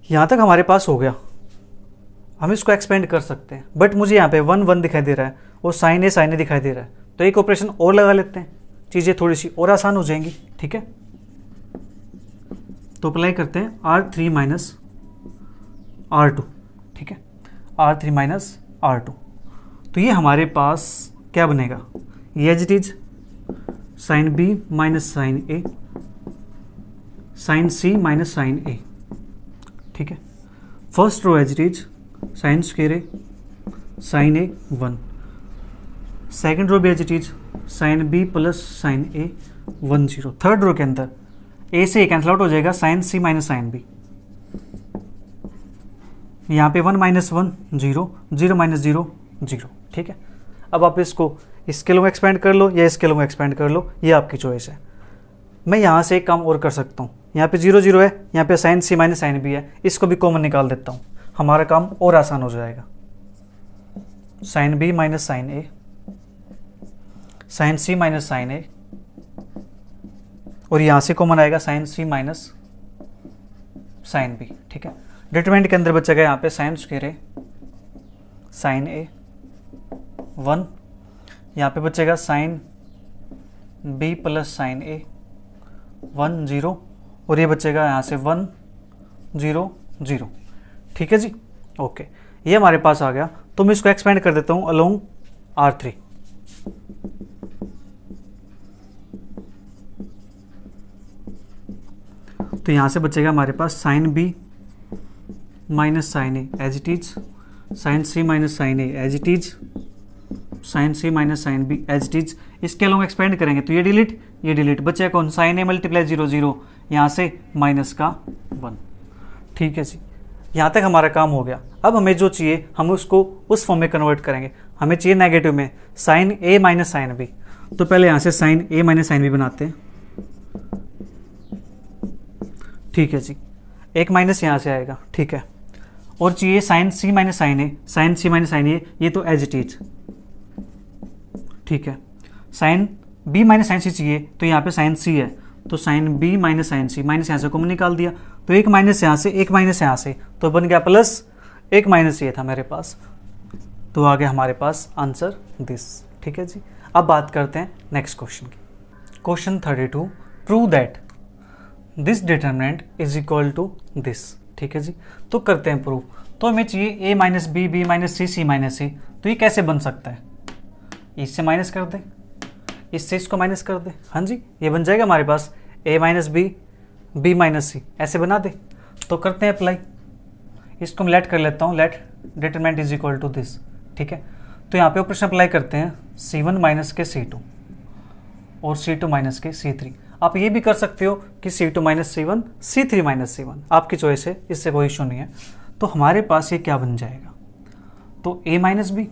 यहाँ तक हमारे पास हो गया, हम इसको एक्सपेंड कर सकते हैं, बट मुझे यहाँ पे 1 1 दिखाई दे रहा है और साइन ए दिखाई दे रहा है, तो एक ऑपरेशन और लगा लेते हैं, चीज़ें थोड़ी सी और आसान हो जाएंगी। ठीक है, तो अप्लाई करते हैं R3 माइनस R2। ठीक है, R3 माइनस R2, तो ये हमारे पास क्या बनेगा, ये as it is sine b minus sine a sine c minus sine a. ठीक है, first row as it is sine square a sine A 1, second row भी as it is sine B plus sine A 1 0, third row के अंदर a से cancel out हो जाएगा sine c minus sine b, यहाँ पे 1 माइनस 1 0 0 माइनस 0 0। ठीक है, अब आप इसको स्केलों में एक्सपेंड कर लो या स्केलों में एक्सपेंड कर लो, ये आपकी चॉइस है। मैं यहाँ से एक काम और कर सकता हूँ, यहाँ पे 0 0 है, यहाँ पे sign c minus sine B है, इसको भी कॉमन निकाल देता हूँ, हमारा काम और आसान हो जाएगा। Sine b minus sine a sine c minus sine a, और यहाँ से कॉमन आएगा sign c minus sine B. ठीक है, डिटरमिनेंट के अंदर बचेगा यहाँ पे साइन स्क्वायर ए साइन ए 1, यहाँ पे बचेगा साइन बी प्लस साइन ए 1 0, और ये बचेगा यहाँ से 1 0 0। ठीक है जी, ओके, ये हमारे पास आ गया। तो मैं इसको एक्सपेंड कर देता हूँ अलोंग R3। तो यहाँ से बचेगा हमारे पास sine b minus sine a as it is, sine c minus sine a as it is, sine c minus sine b as it is. इसके अलोंग एक्सपेंड करेंगे तो ये डिलीट, बचेगा कौन, साइन ए मल्टीप्लाई 0 0, यहाँ से माइनस का 1। ठीक है जी, यहाँ तक हमारा काम हो गया। अब हमें जो चाहिए हम उसको उस फॉर्म में कन्वर्ट करेंगे। हमें चाहिए नेगेटिव में साइन ए माइनस साइन बी। तो पहले यहाँ से साइन ए माइनस साइन बी बनाते हैं। ठीक है जी, एक माइनस यहाँ से आएगा। ठीक है, और चाहिए sign c minus sine a, sine c minus sine a, ये तो एज इट इज। ठीक है, साइन बी माइनस साइन सी चाहिए, तो यहाँ पे साइन सी है, तो sine b minus sign c, minus यहाँ से कॉमन निकाल दिया, तो एक माइनस यहाँ से, एक माइनस यहाँ से, तो बन गया प्लस, एक माइनस ये था मेरे पास, तो आ गया हमारे पास आंसर दिस। ठीक है जी, अब बात करते हैं नेक्स्ट क्वेश्चन की। Question 32, prove that this determinant is equal to this. ठीक है जी, तो करते हैं प्रूव। तो हमें चाहिए a minus B, B minus C, C minus c. तो ये कैसे बन सकता है, इससे माइनस कर दे, इससे इसको माइनस कर दे। हाँ जी, ये बन जाएगा हमारे पास a minus B, B minus c, ऐसे बना दे। तो करते हैं अप्लाई, इसको मैं लेट कर लेता हूँ, let determinant is equal to this. ठीक है, तो यहाँ पे ऑपरेशन अप्लाई करते हैं, C1 माइनस के C2 और C2 माइनस के C3। आप ये भी कर सकते हो कि C2 minus C1, C3 minus C1, आपकी चॉइस है, इससे कोई इशू नहीं है। तो हमारे पास ये क्या बन जाएगा, तो a minus B,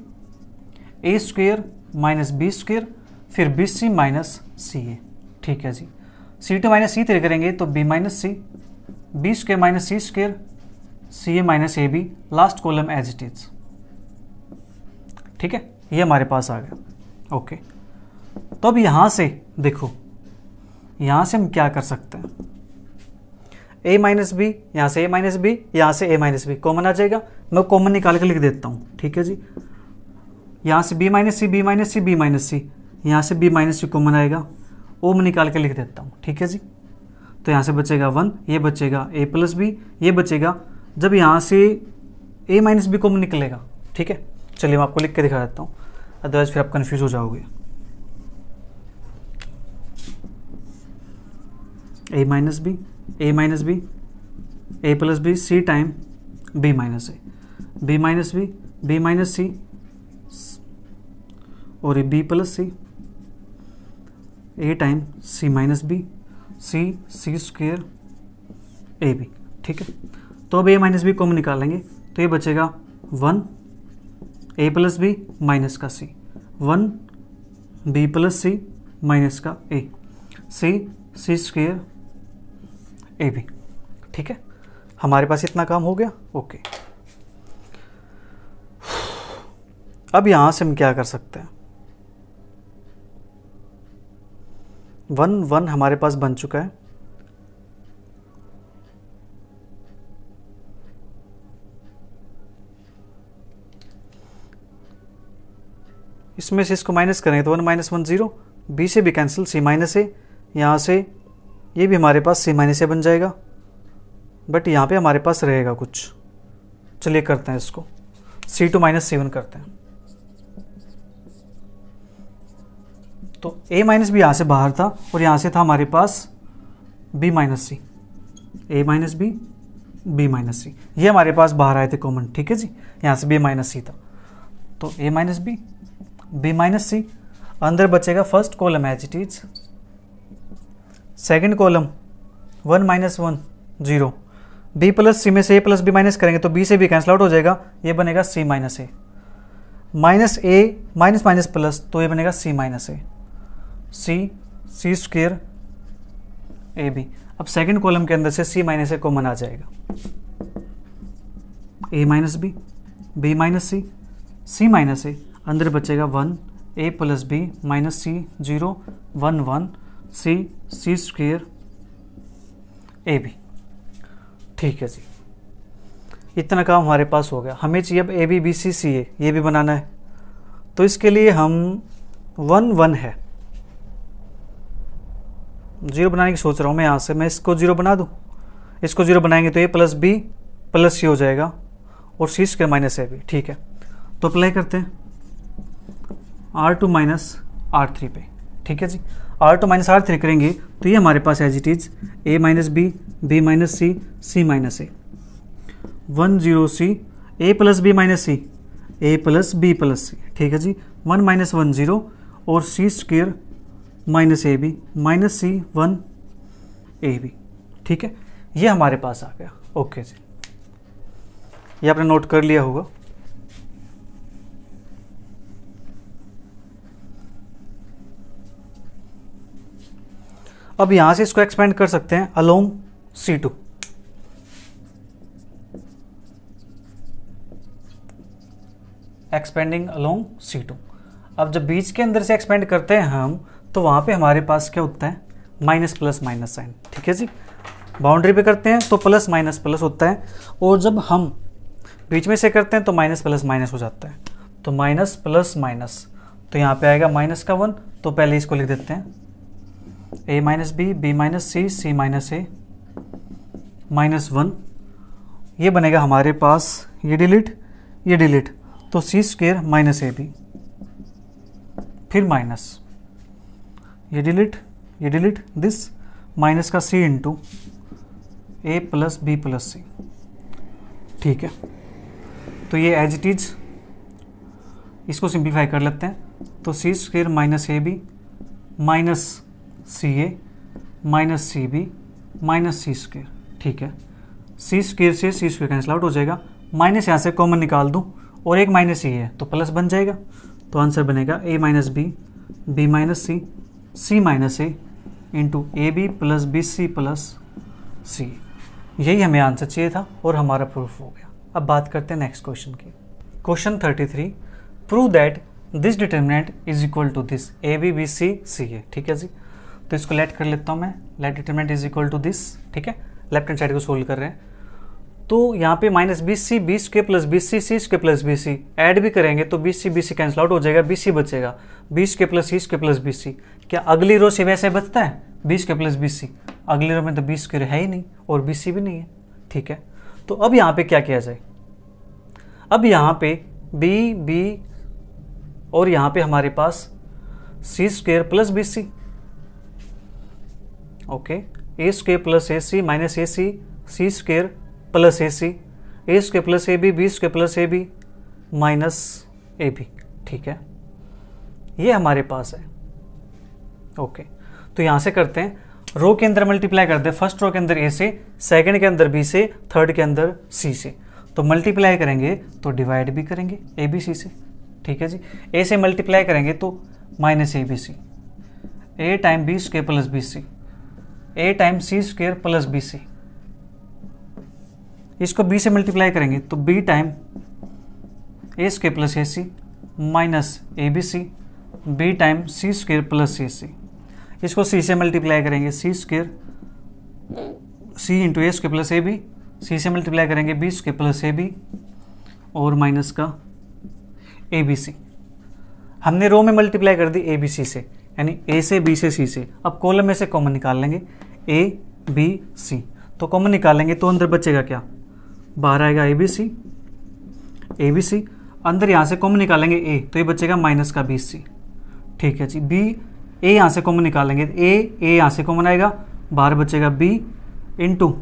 A square minus B square, फिर बी सी माइनस सी ए। ठीक है जी, C2 माइनस C3 करेंगे तो b minus C, B square minus C square, C A minus A B, last column as it is. ठीक है, ये हमारे पास आ गया। ओके, तो अब यहाँ से देखो, यहाँ से हम क्या कर सकते हैं, a माइनस बी, यहाँ से a माइनस बी, यहाँ से a माइनस बी कॉमन आ जाएगा। मैं कॉमन निकाल के लिख देता हूँ। ठीक है जी, यहाँ से b माइनस सी, बी माइनस सी, बी माइनस सी, यहाँ से b माइनस सी कॉमन आएगा, ओ मैं निकाल के लिख देता हूँ। ठीक है जी, तो यहाँ से बचेगा 1, ये बचेगा a प्लस बी, ये बचेगा, जब यहाँ से a माइनस बी कॉमन निकलेगा। ठीक है, चलिए मैं आपको लिख के दिखा देता हूँ, अदरवाइज फिर आप कन्फ्यूज हो जाओगे। a minus b, a minus b, a plus B, c time b minus a, b minus b, b minus c, और ये b plus c, a time c minus B, C, C square A B. ठीक है, तो अब a minus B common निकालेंगे, तो ये बचेगा 1 a प्लस बी माइनस का c, 1 b plus C minus का a, C, C square A B. ठीक है, हमारे पास इतना काम हो गया। ओके, अब यहाँ से हम क्या कर सकते हैं, 1 1 हमारे पास बन चुका है। इसमें से इसको माइनस करेंगे तो 1 माइनस 1 0, बी से भी कैंसिल, सी माइनस ए, यहाँ से ये भी हमारे पास सी माइनस ए बन जाएगा, बट यहाँ पे हमारे पास रहेगा कुछ। चलिए करते हैं इसको, C2 माइनस C1 करते हैं। तो a माइनस बी यहाँ से बाहर था और यहाँ से था हमारे पास b minus C, a minus b, b minus c, ये हमारे पास बाहर आए थे कॉमन। ठीक है जी, यहाँ से b माइनस सी था, तो a minus b, b minus c, अंदर बचेगा first column as it is, second column 1 minus 1 0, b plus c में से a प्लस बी माइनस करेंगे तो b से b कैंसिल आउट हो जाएगा, ये बनेगा c minus a, minus a minus minus plus, तो ये बनेगा c माइनस ए, सी, सी स्क्वेयर ए बी। अब सेकेंड कॉलम के अंदर से c माइनस ए कॉमन आ जाएगा, a minus B, B minus C, C minus a, अंदर बचेगा 1 a plus B minus c 0 1 1 c, C square A B. ठीक है जी, इतना काम हमारे पास हो गया। हमें चाहिए अब A B B C C a, ये भी बनाना है। तो इसके लिए हम 1 1 है, 0 बनाने की सोच रहा हूँ मैं। यहाँ से मैं इसको 0 बना दूँ, इसको 0 बनाएंगे तो a प्लस बी प्लस सी हो जाएगा और c square minus A B. ठीक है, तो अप्लाई करते हैं R2 माइनस R3 पे। ठीक है जी, R2 माइनस R3 करेंगे तो ये हमारे पास as it is a minus B, B minus C, C minus a, 1 0 c, a plus B minus C, a plus B plus सी। ठीक है जी, 1 माइनस 1 0 और c square minus A B minus c 1 a B. ठीक है, ये हमारे पास आ गया। ओके जी, ये आपने नोट कर लिया होगा। अब यहां से इसको एक्सपेंड कर सकते हैं along C2। Expanding along C2। अब जब बीच के अंदर से एक्सपेंड करते हैं हम, तो वहां पे हमारे पास क्या होता है, माइनस प्लस माइनस साइन। ठीक है जी, बाउंड्री पे करते हैं तो प्लस माइनस प्लस होता है, और जब हम बीच में से करते हैं तो माइनस प्लस माइनस हो जाता है। तो माइनस प्लस माइनस, तो यहाँ पे आएगा माइनस का 1, तो पहले इसको लिख देते हैं a minus B, B minus C, C minus a minus 1। ये बनेगा हमारे पास, ये डिलीट, तो सी स्क्वायर माइनस ए बी, फिर माइनस, ये डिलीट दिस, माइनस का c into a plus B plus सी। ठीक है, तो ये एज इट इज, इसको सिंप्लीफाई कर लेते हैं, तो c square minus A B minus C A minus C b minus C square. ठीक है, सी स्क्वायर से सी स्क्वायर कैंसिल आउट हो जाएगा, माइनस यहाँ से कॉमन निकाल दूँ और एक माइनस ही है तो प्लस बन जाएगा। तो आंसर बनेगा a minus B, B minus C, C minus A into a B plus B C plus c. यही हमें आंसर चाहिए था और हमारा प्रूफ हो गया। अब बात करते हैं नेक्स्ट क्वेश्चन की। Question 33, prove that this determinant is equal to this a B B C सी ए। ठीक है जी, तो इसको लेट कर लेता हूँ मैं, let determinant is equal to this. ठीक है, लेफ्ट हैंड साइड को सोल्व कर रहे हैं, तो यहाँ पे minus B C, b square plus B C, c square plus B c, add भी करेंगे तो बी सी कैंसिल आउट हो जाएगा, बी सी बचेगा, बी स्क्वायर प्लस सी स्क्वायर प्लस बी सी। क्या अगली रो से वैसे बचता है, B square plus B C, अगली रो में तो बी स्क्वायर है ही नहीं और बी सी भी नहीं है। ठीक है, तो अब यहाँ पे क्या किया जाए, अब यहाँ पे बी बी और यहाँ पे हमारे पास c square plus B c, okay, a square plus A C minus A c, c square plus A C, A square plus A B, b square plus A B minus A B. ठीक है, ये हमारे पास है। Okay, तो यहाँ से करते हैं, रो के अंदर मल्टीप्लाई करते हैं, फर्स्ट रो के अंदर ए से, सेकंड के अंदर बी से, थर्ड के अंदर सी से। तो मल्टीप्लाई करेंगे तो डिवाइड भी करेंगे ए बी सी से। ठीक है जी, ए से मल्टीप्लाई करेंगे तो minus A B C, a time B square plus B C, a time c square plus B c. इसको b से मल्टीप्लाई करेंगे तो b time a square plus A C minus A B C, b time c square plus A c. इसको c से multiply करेंगे, c square c into A square plus A B, सी से multiply करेंगे b square plus A B और minus का a B C. हमने रो में multiply कर दी ए बी सी से, यानी ए से बी से सी से। अब कॉलम में से कॉमन निकाल लेंगे, ए बी सी, तो कॉमन निकालेंगे तो अंदर बचेगा क्या, बाहर आएगा ए बी सी, अंदर यहाँ से कॉमन निकालेंगे ए, तो ये बचेगा माइनस का बी सी। ठीक है जी, बी ए यहाँ से कॉमन निकालेंगे, ए यहाँ से कॉमन आएगा, बाहर बचेगा बी इंटू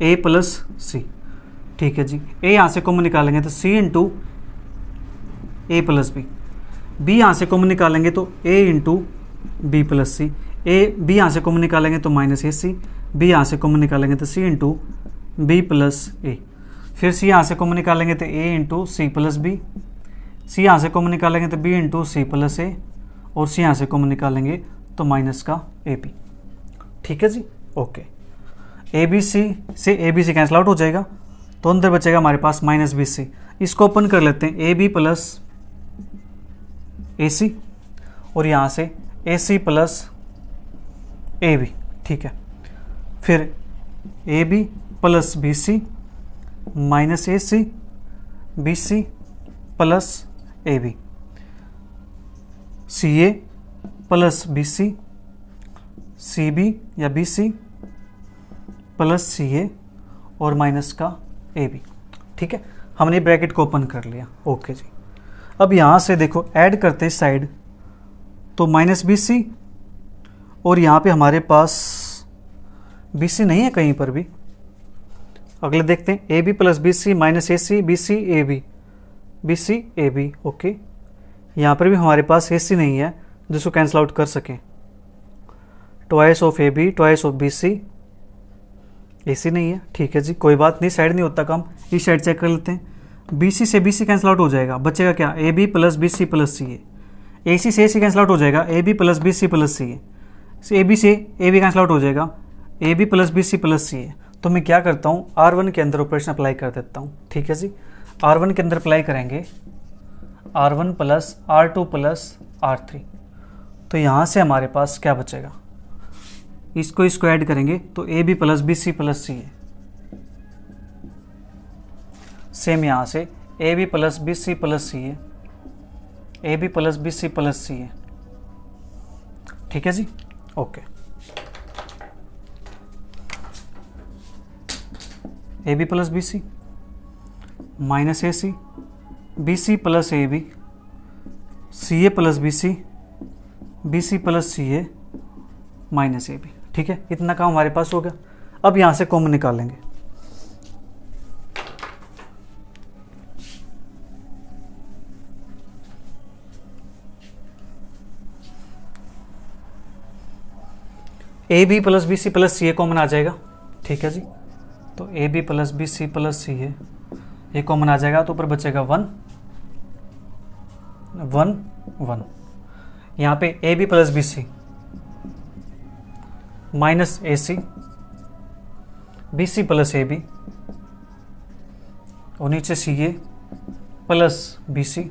ए प्लस सी। ठीक है जी, ए यहाँ से कॉमन निकालेंगे तो c into a plus b, b यहाँ से कॉमन निकालेंगे तो a into b plus C, A b यहाँ से कॉमन निकालेंगे तो माइनस ए सी, बी यहाँ से कॉमन निकालेंगे तो सी इंटू बी प्लस ए, फिर सी यहाँ से कॉमन निकालेंगे तो a into C plus B, सी यहाँ से कॉमन निकालेंगे तो बी इंटू सी प्लस ए, और सी यहाँ से कॉमन निकालेंगे तो माइनस का ए बी। ठीक है जी, ओके, ए बी सी से A B C cancel out हो जाएगा, तो अंदर बचेगा हमारे पास माइनस बी सी। इसको ओपन कर लेते हैं, ए बी प्लस ए सी और यहाँ से a C plus A B. ठीक है, फिर A B plus B C minus A C B C plus A B, C A plus B C, C B या B C plus C A और minus का a B. ठीक है, हमने bracket को ओपन कर लिया। ओके जी, अब यहाँ से देखो ऐड करते हैं साइड, तो माइनस बी सी और यहाँ पे हमारे पास बी सी नहीं है कहीं पर भी। अगले देखते हैं A B plus B C minus A C B C A B, B C A B. Okay, यहाँ पर भी हमारे पास ए सी नहीं है जिसको कैंसिल आउट कर सकें। Twice of a b twice of b C, a c नहीं है। ठीक है जी, कोई बात नहीं, साइड नहीं होता काम, इस साइड चेक कर लेते हैं। बी सी से बी सी कैंसिल आउट हो जाएगा, बचेगा क्या, a B plus B C plus C a c से ए सी कैंसिल आउट हो जाएगा, a B plus B C plus C A b से ए बी कैंसिल आउट हो जाएगा, a B plus B C plus C a. तो मैं क्या करता हूँ, R1 के अंदर ऑपरेशन अप्लाई कर देता हूँ। ठीक है जी, R1 के अंदर अप्लाई करेंगे R1 plus R2 plus R3, तो यहाँ से हमारे पास क्या बचेगा, इसको ऐड करेंगे तो a B plus B C plus C a. Same यहाँ से A B plus B C plus C A B plus B C plus सी ए। ठीक है जी, okay. A B plus B C minus A C B C plus A B C A plus B C plus C A minus A B. ठीक है, इतना काम हमारे पास हो गया। अब यहाँ से कॉमन निकालेंगे, a B plus B C plus C a common आ जाएगा। ठीक है जी, तो a B plus B C plus C a ये कॉमन आ जाएगा, तो ऊपर बचेगा 1 1 1। यहाँ पे A B plus B C minus A C B C plus A B और नीचे सी ए प्लस बी सी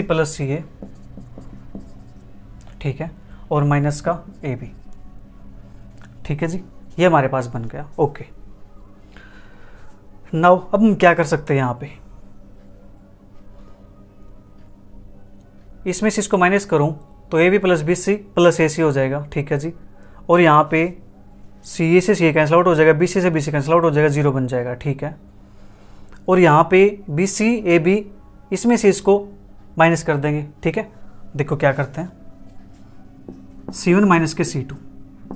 प्लस सी ए। ठीक है, और माइनस का ए बी। ठीक है जी, ये हमारे पास बन गया। ओके, नाउ अब हम क्या कर सकते हैं, यहाँ पे इसमें से इसको माइनस करूं तो a B plus B C plus A c हो जाएगा। ठीक है जी, और यहाँ पे सी ए से सी ए कैंसिल आउट हो जाएगा, बी सी से बी सी कैंसिल आउट हो जाएगा, 0 बन जाएगा। ठीक है, और यहाँ पे बी सी ए बी इसमें से इसको माइनस कर देंगे। ठीक है, देखो क्या करते हैं, C1 माइनस के C2।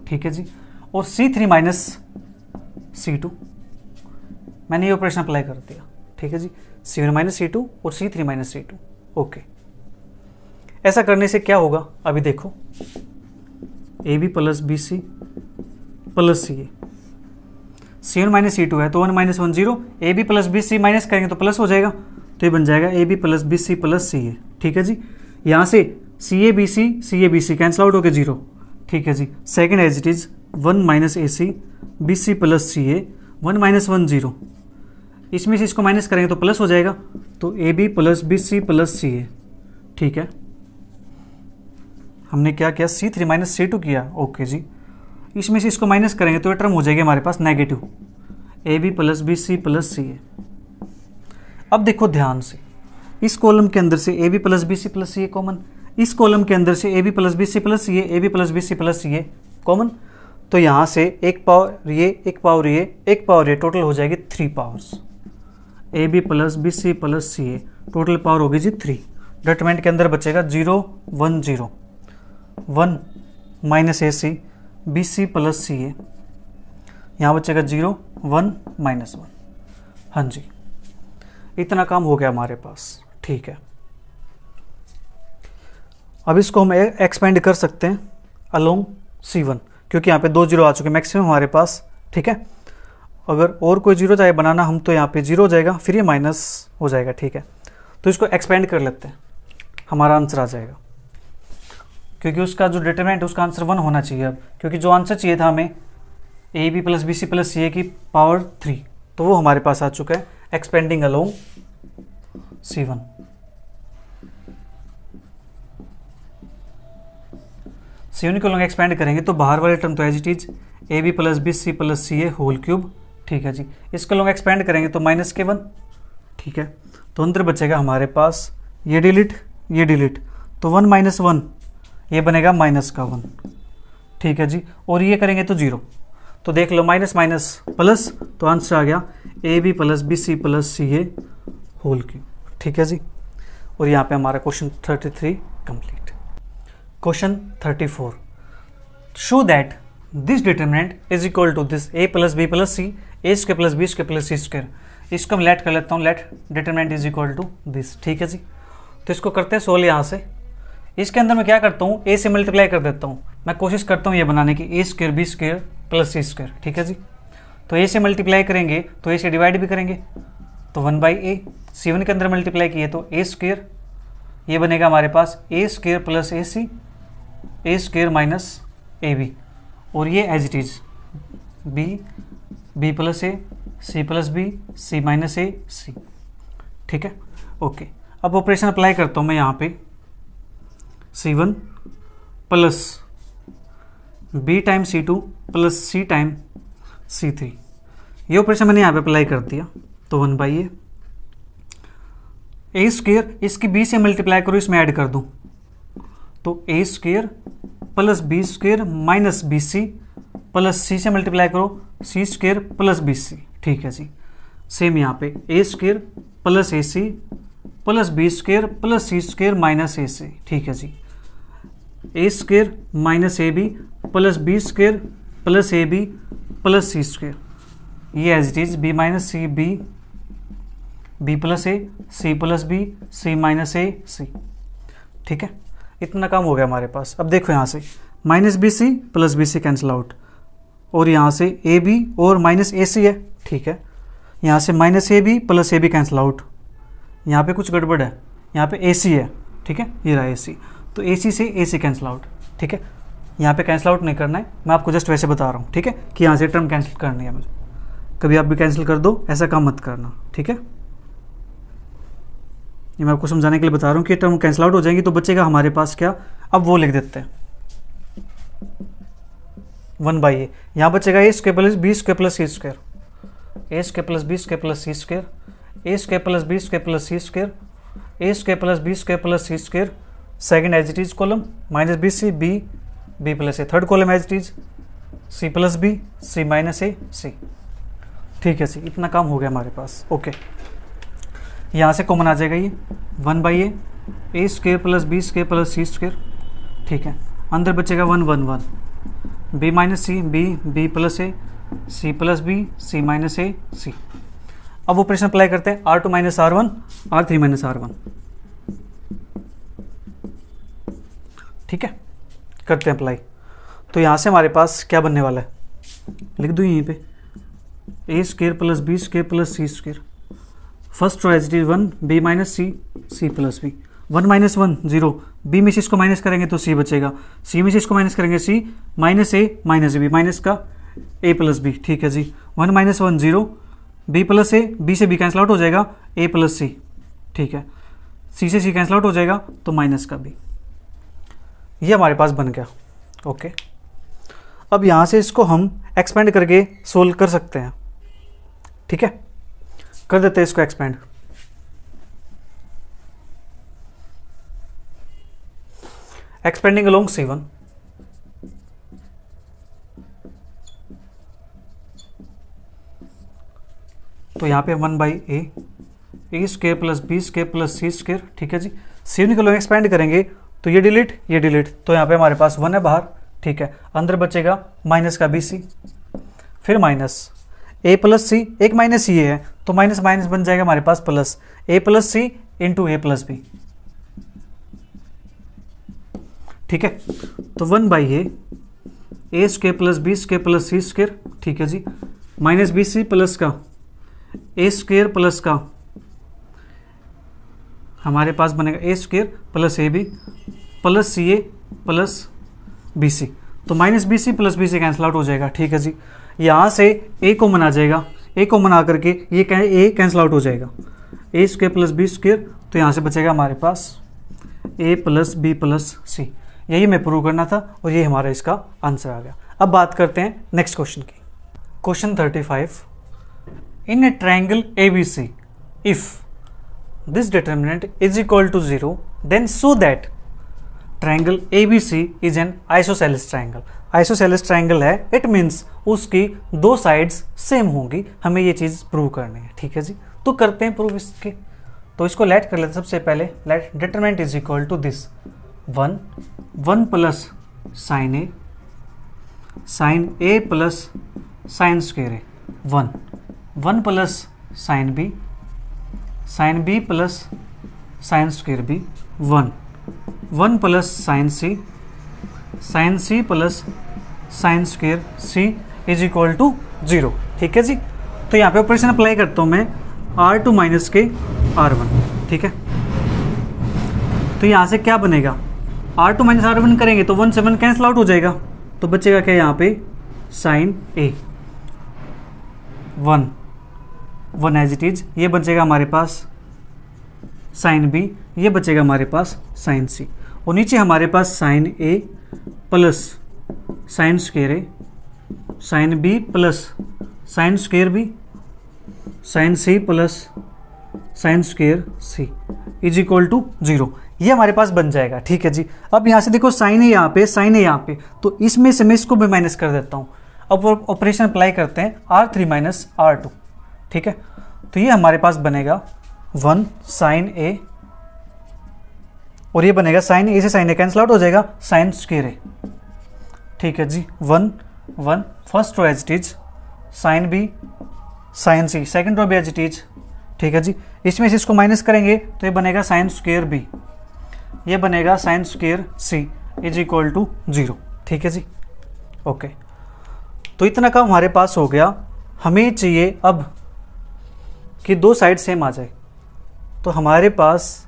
ठीक है जी, और C3 माइनस C2, मैंने ये ऑपरेशन अप्लाई कर दिया। ठीक है जी, C1 माइनस C2 और C3 माइनस C2। ओके, ऐसा करने से क्या होगा, अभी देखो a B plus B C plus C a, C1 minus C2 है तो 1 minus 1 0, a B plus B C minus करेंगे तो प्लस हो जाएगा, तो ये बन जाएगा a B plus B C plus सी ए। ठीक है जी, यहाँ से c A B C cancel out हो गया 0। ठीक है जी, second as it is 1 minus A C B C plus C A, 1 minus 1 0, इसमें से इसको माइनस करेंगे तो प्लस हो जाएगा, तो a B plus B C plus सी ए। ठीक है, हमने क्या किया, C3 माइनस C2 किया। ओके जी, इसमें से इसको माइनस करेंगे तो ये टर्म हो जाएगी हमारे पास negative, a B plus B C plus C a. अब देखो ध्यान से, इस कॉलम के अंदर से A B plus B C plus C a common, इस कॉलम के अंदर से A B plus B C plus C A B plus B C plus C a common, तो यहाँ से एक पावर ये एक पावर ये एक पावर ये, टोटल हो जाएगी 3 powers, A B plus B C plus C A, total power होगी जी 3। डिटरमिनेंट के अंदर बचेगा 0 1 0, 1 माइनस ए सी बी सी प्लस सी ए, यहाँ बचेगा 0 1 माइनस 1। हाँ जी, इतना काम हो गया हमारे पास। ठीक है, अब इसको हम एक्सपेंड कर सकते हैं अलोंग C1, क्योंकि यहाँ पे 2 0 आ चुके मैक्सिमम हमारे पास। ठीक है, अगर और कोई 0 चाहे बनाना हम, तो यहाँ पे 0 हो जाएगा, फिर ये माइनस हो जाएगा। ठीक है, तो इसको एक्सपेंड कर लेते हैं, हमारा आंसर आ जाएगा, क्योंकि उसका जो डिटरमिनेंट है उसका आंसर 1 होना चाहिए अब, क्योंकि जो आंसर चाहिए था हमें a B plus B C plus C a की पावर 3, तो वो हमारे पास आ चुका है एक्सपेंडिंग अलोंग C1। C1 को लोग एक्सपेंड करेंगे तो बाहर वाले टर्म तो as it is A B plus B C plus C A whole cube. ठीक है जी, इसको लोग एक्सपेंड करेंगे तो माइनस के 1। ठीक है, तो अंदर बचेगा हमारे पास ये डिलीट, तो 1 माइनस 1 ये बनेगा माइनस का 1, ठीक है जी। और ये करेंगे तो 0, तो देख लो माइनस माइनस प्लस, तो आंसर आ गया A B plus B C plus C A whole cube, ठीक है जी। और यहाँ पे हमारा question 33 complete. Question 34, show that this determinant is equal to this A plus B plus C A square plus B square plus C square. इसको मैं let कर लेता हूँ, let determinant is equal to this, ठीक है जी। तो इसको करते हैं सोल्व यहाँ से। इसके अंदर मैं क्या करता हूँ, ए से मल्टीप्लाई कर देता हूँ। मैं कोशिश करता हूँ ये बनाने की, ए स्क्वायर बी स्क्वायर प्लस सी स्क्वायर, ठीक है जी। तो ए से मल्टीप्लाई करेंगे तो ए से डिवाइड भी करेंगे, तो 1/a। C1 के अंदर मल्टीप्लाई किए तो ए स्क्वायर, ये बनेगा हमारे पास ए square plus A C A square minus A B, और ये as it is b b plus A C plus B C minus ए सी, ठीक है ओके। अब ऑपरेशन अप्लाई करता हूँ मैं यहाँ पे, C1 plus B time C2 plus C time C3, ये ऑपरेशन मैंने यहाँ पे अप्लाई कर दिया। तो 1/a ए स्क्वायर, इसकी B से मल्टीप्लाई करो, इसमें ऐड कर दूँ, तो a square plus B square minus B C plus c से मल्टीप्लाई करो c square plus B C, ठीक है जी। सेम यहाँ पे a square plus A C plus B square plus C square minus ए सी, ठीक है जी। A square minus A B plus B square plus A B plus C square, ये as it is b minus C b b plus A C plus B C minus ए सी, ठीक है। इतना काम हो गया हमारे पास। अब देखो यहाँ से minus B C plus B C cancel out, और यहाँ से ए बी और माइनस ए सी है, ठीक है। यहाँ से minus A B plus A B cancel out, यहाँ पे कुछ गड़बड़ है, यहाँ पे ए सी है, ठीक है, ये रहा ए सी, तो ए सी से ए सी कैंसिल आउट, ठीक है। यहाँ पे कैंसिल आउट नहीं करना है, मैं आपको जस्ट वैसे बता रहा हूँ, ठीक है, कि यहाँ से टर्म कैंसिल करनी है मुझे। कभी आप भी कैंसिल कर दो, ऐसा काम मत करना, ठीक है। ये मैं आपको समझाने के लिए बता रहा हूँ कि टर्म कैंसिल आउट हो जाएंगी तो बचेगा हमारे पास क्या, अब वो लिख देते हैं 1/a, यहाँ बचेगा a square plus B square plus C square, A square plus B square plus C square, A square plus B square plus C square, A square plus B square plus C square, second as it is column minus B C b b plus a, third column as it is c plus B C minus ए सी, ठीक है जी। इतना काम हो गया हमारे पास, okay. यहाँ से common आ जाएगा ये 1/a a square plus B square plus C square, ठीक है। अंदर बचेगा 1 1 1 बी माइनस सी बी बी प्लस ए सी प्लस बी सी माइनस ए सी। अब ऑपरेशन अप्लाई करते हैं, R2 minus R1 R3 minus R1, ठीक है, करते हैं अप्लाई। तो यहाँ से हमारे पास क्या बनने वाला है, लिख दूँ यहीं पे, a square plus B square plus C square, first row as it is 1 b minus C c plus b, 1 minus 1 0, b में से इसको माइनस करेंगे तो सी बचेगा, सी में से इसको माइनस करेंगे सी minus a minus B, minus का ए प्लस बी, ठीक है जी। 1 माइनस 1 0, बी प्लस ए, बी से बी कैंसिल आउट हो जाएगा, ए प्लस सी, ठीक है, सी से सी कैंसिल आउट हो जाएगा तो माइनस का बी, ये हमारे पास बन गया, ओके। अब यहाँ से इसको हम एक्सपेंड करके सोल्व कर सकते हैं, ठीक है, कर देते हैं इसको एक्सपेंड। एक्सपेंडिंग अलोंग C1, तो यहाँ पे 1/a a square plus B square plus C square, ठीक है जी। C1 के अलोंग एक्सपेंड करेंगे तो ये डिलीट ये डिलीट, तो यहाँ पे हमारे पास 1 है बाहर, ठीक है। अंदर बचेगा माइनस का BC, फिर माइनस ए प्लस सी, एक माइनस ये है तो माइनस माइनस बन जाएगा हमारे पास plus, A plus c into a plus b, ठीक है। तो 1/a a square plus B square plus C square, ठीक है जी, माइनस बी सी प्लस का ए स्क्वायर प्लस का हमारे पास बनेगा ए square plus A B plus C A plus B c, तो minus B C plus B C cancel out हो जाएगा, ठीक है जी। यहाँ से ए कॉमन आ जाएगा, ए कॉमन आकर के ये ए कैंसिल आउट हो जाएगा, ए स्क्वायर प्लस बी स्क्वायर, तो यहाँ से बचेगा हमारे पास ए प्लस बी प्लस सी, यही मैं प्रूव करना था और ये हमारा इसका आंसर आ गया। अब बात करते हैं नेक्स्ट क्वेश्चन की। Question 35, in A triangle ABC if this determinant is equal to 0 then show that triangle ABC is an isosceles triangle. Isosceles triangle है, इट मीन्स उसकी दो साइड्स सेम होंगी। हमें ये चीज़ प्रूव करनी है, ठीक है जी। तो करते हैं प्रूव इसके। तो इसको लेट कर लेते हैं। सबसे पहले let determinant is equal to this 1 plus sine A plus sine square A 1 plus sine B plus sine square B 1 plus sine C plus sine square C is equal to 0, ठीक है जी। तो यहाँ पे ऑपरेशन अप्लाई करता हूँ मैं R2 minus के R1, ठीक है। तो यहाँ से क्या बनेगा, R2 माइनस R1 करेंगे तो 1 से 1 कैंसिल आउट हो जाएगा, तो बचेगा क्या यहाँ पे sine A 1 as it is, ये बचेगा हमारे पास साइन बी, ये बचेगा हमारे पास साइन सी, और नीचे हमारे पास sine A plus sine square a, sine B plus sine square b, sine C plus sine square C is equal to 0। ये हमारे पास बन जाएगा, ठीक है जी। अब यहाँ से देखो साइन है यहाँ पे, साइन है यहाँ पे, तो इसमें से मैं इसको भी माइनस कर देता हूँ। अब ऑपरेशन अप्लाई करते हैं R3 माइनस R2, ठीक है। तो ये हमारे पास बनेगा 1 साइन ए, और ये बनेगा साइन ए से साइन ए कैंसिल आउट हो जाएगा, साइन स्क्वायर ए, ठीक है जी। 1 first row as it is, sine B sine C second row भी एज इट इज, ठीक है जी। इसमें से इसको माइनस करेंगे तो ये बनेगा साइन स्क्वायर बी, ये बनेगा sine square C is equal to 0, ठीक है जी। ओके, तो इतना काम हमारे पास हो गया। हमें चाहिए अब कि दो साइड सेम आ जाए, तो हमारे पास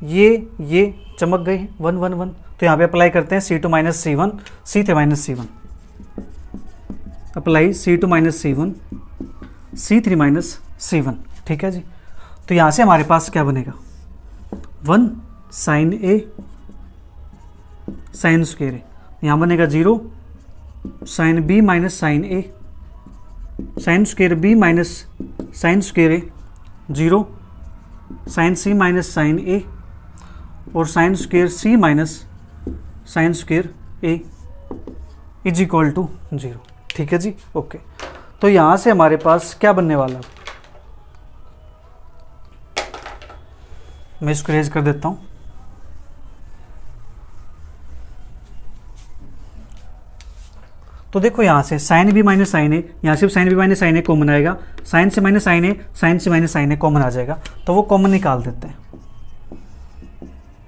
ये चमक गई 1 1 1, तो यहाँ पे अप्लाई करते हैं C2 minus C1 C3 minus C1, apply C2 minus C1 C3 minus C1, ठीक है जी। तो यहाँ से हमारे पास क्या बनेगा 1 sine a sine square a, यहाँ बनेगा 0 sine b minus sine a, sine square b minus sine square a, 0 sine c minus sine a, और sine square c minus sine square a is equal to 0, ठीक है जी। Okay, तो यहाँ से हमारे पास क्या बनने वाला है, मैं इसको रेज कर देता हूँ। तो देखो यहाँ से sine b minus sine a, यहाँ से sine b minus sine a common आएगा, साइन से माइनस साइन ए, साइन से माइनस साइन ए कॉमन आ जाएगा, तो वो कॉमन निकाल देते हैं।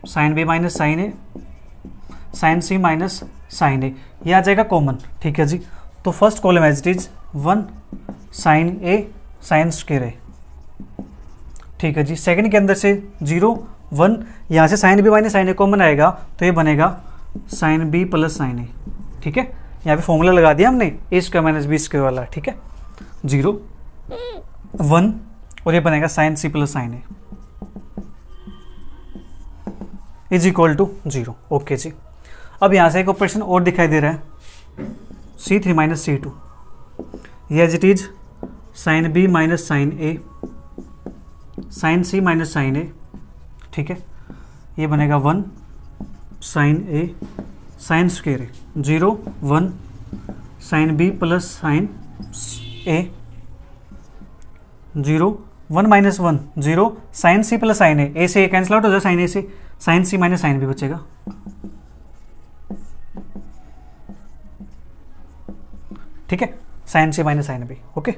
Sine b minus sine a, sine c minus sine a, ये आ जाएगा कॉमन, ठीक है जी। तो first column as it is 1 sine a sine square ए, ठीक है जी। सेकंड के अंदर से 0 1, यहाँ से sine b minus sine a common आएगा, तो ये बनेगा sine B plus sine a, ठीक है। यहाँ पे फॉर्मूला लगा दिया हमने a square minus B square वाला, ठीक है। 0 1, और ये बनेगा sine C plus sine a is equal to 0, okay जी। अब यहाँ से एक ऑपरेशन और दिखाई दे रहा है C3 माइनस C2, ये as it is sine b minus sine a, sine c minus sine a, ठीक है। ये बनेगा 1 sine a sine square a, 0 1 sine B plus sine a, 0 1 minus 1 0 sine C plus sine a से cancel out हो जाए, sine a से sine c minus sine b बचेगा, ठीक है। Sine c minus sine b, okay.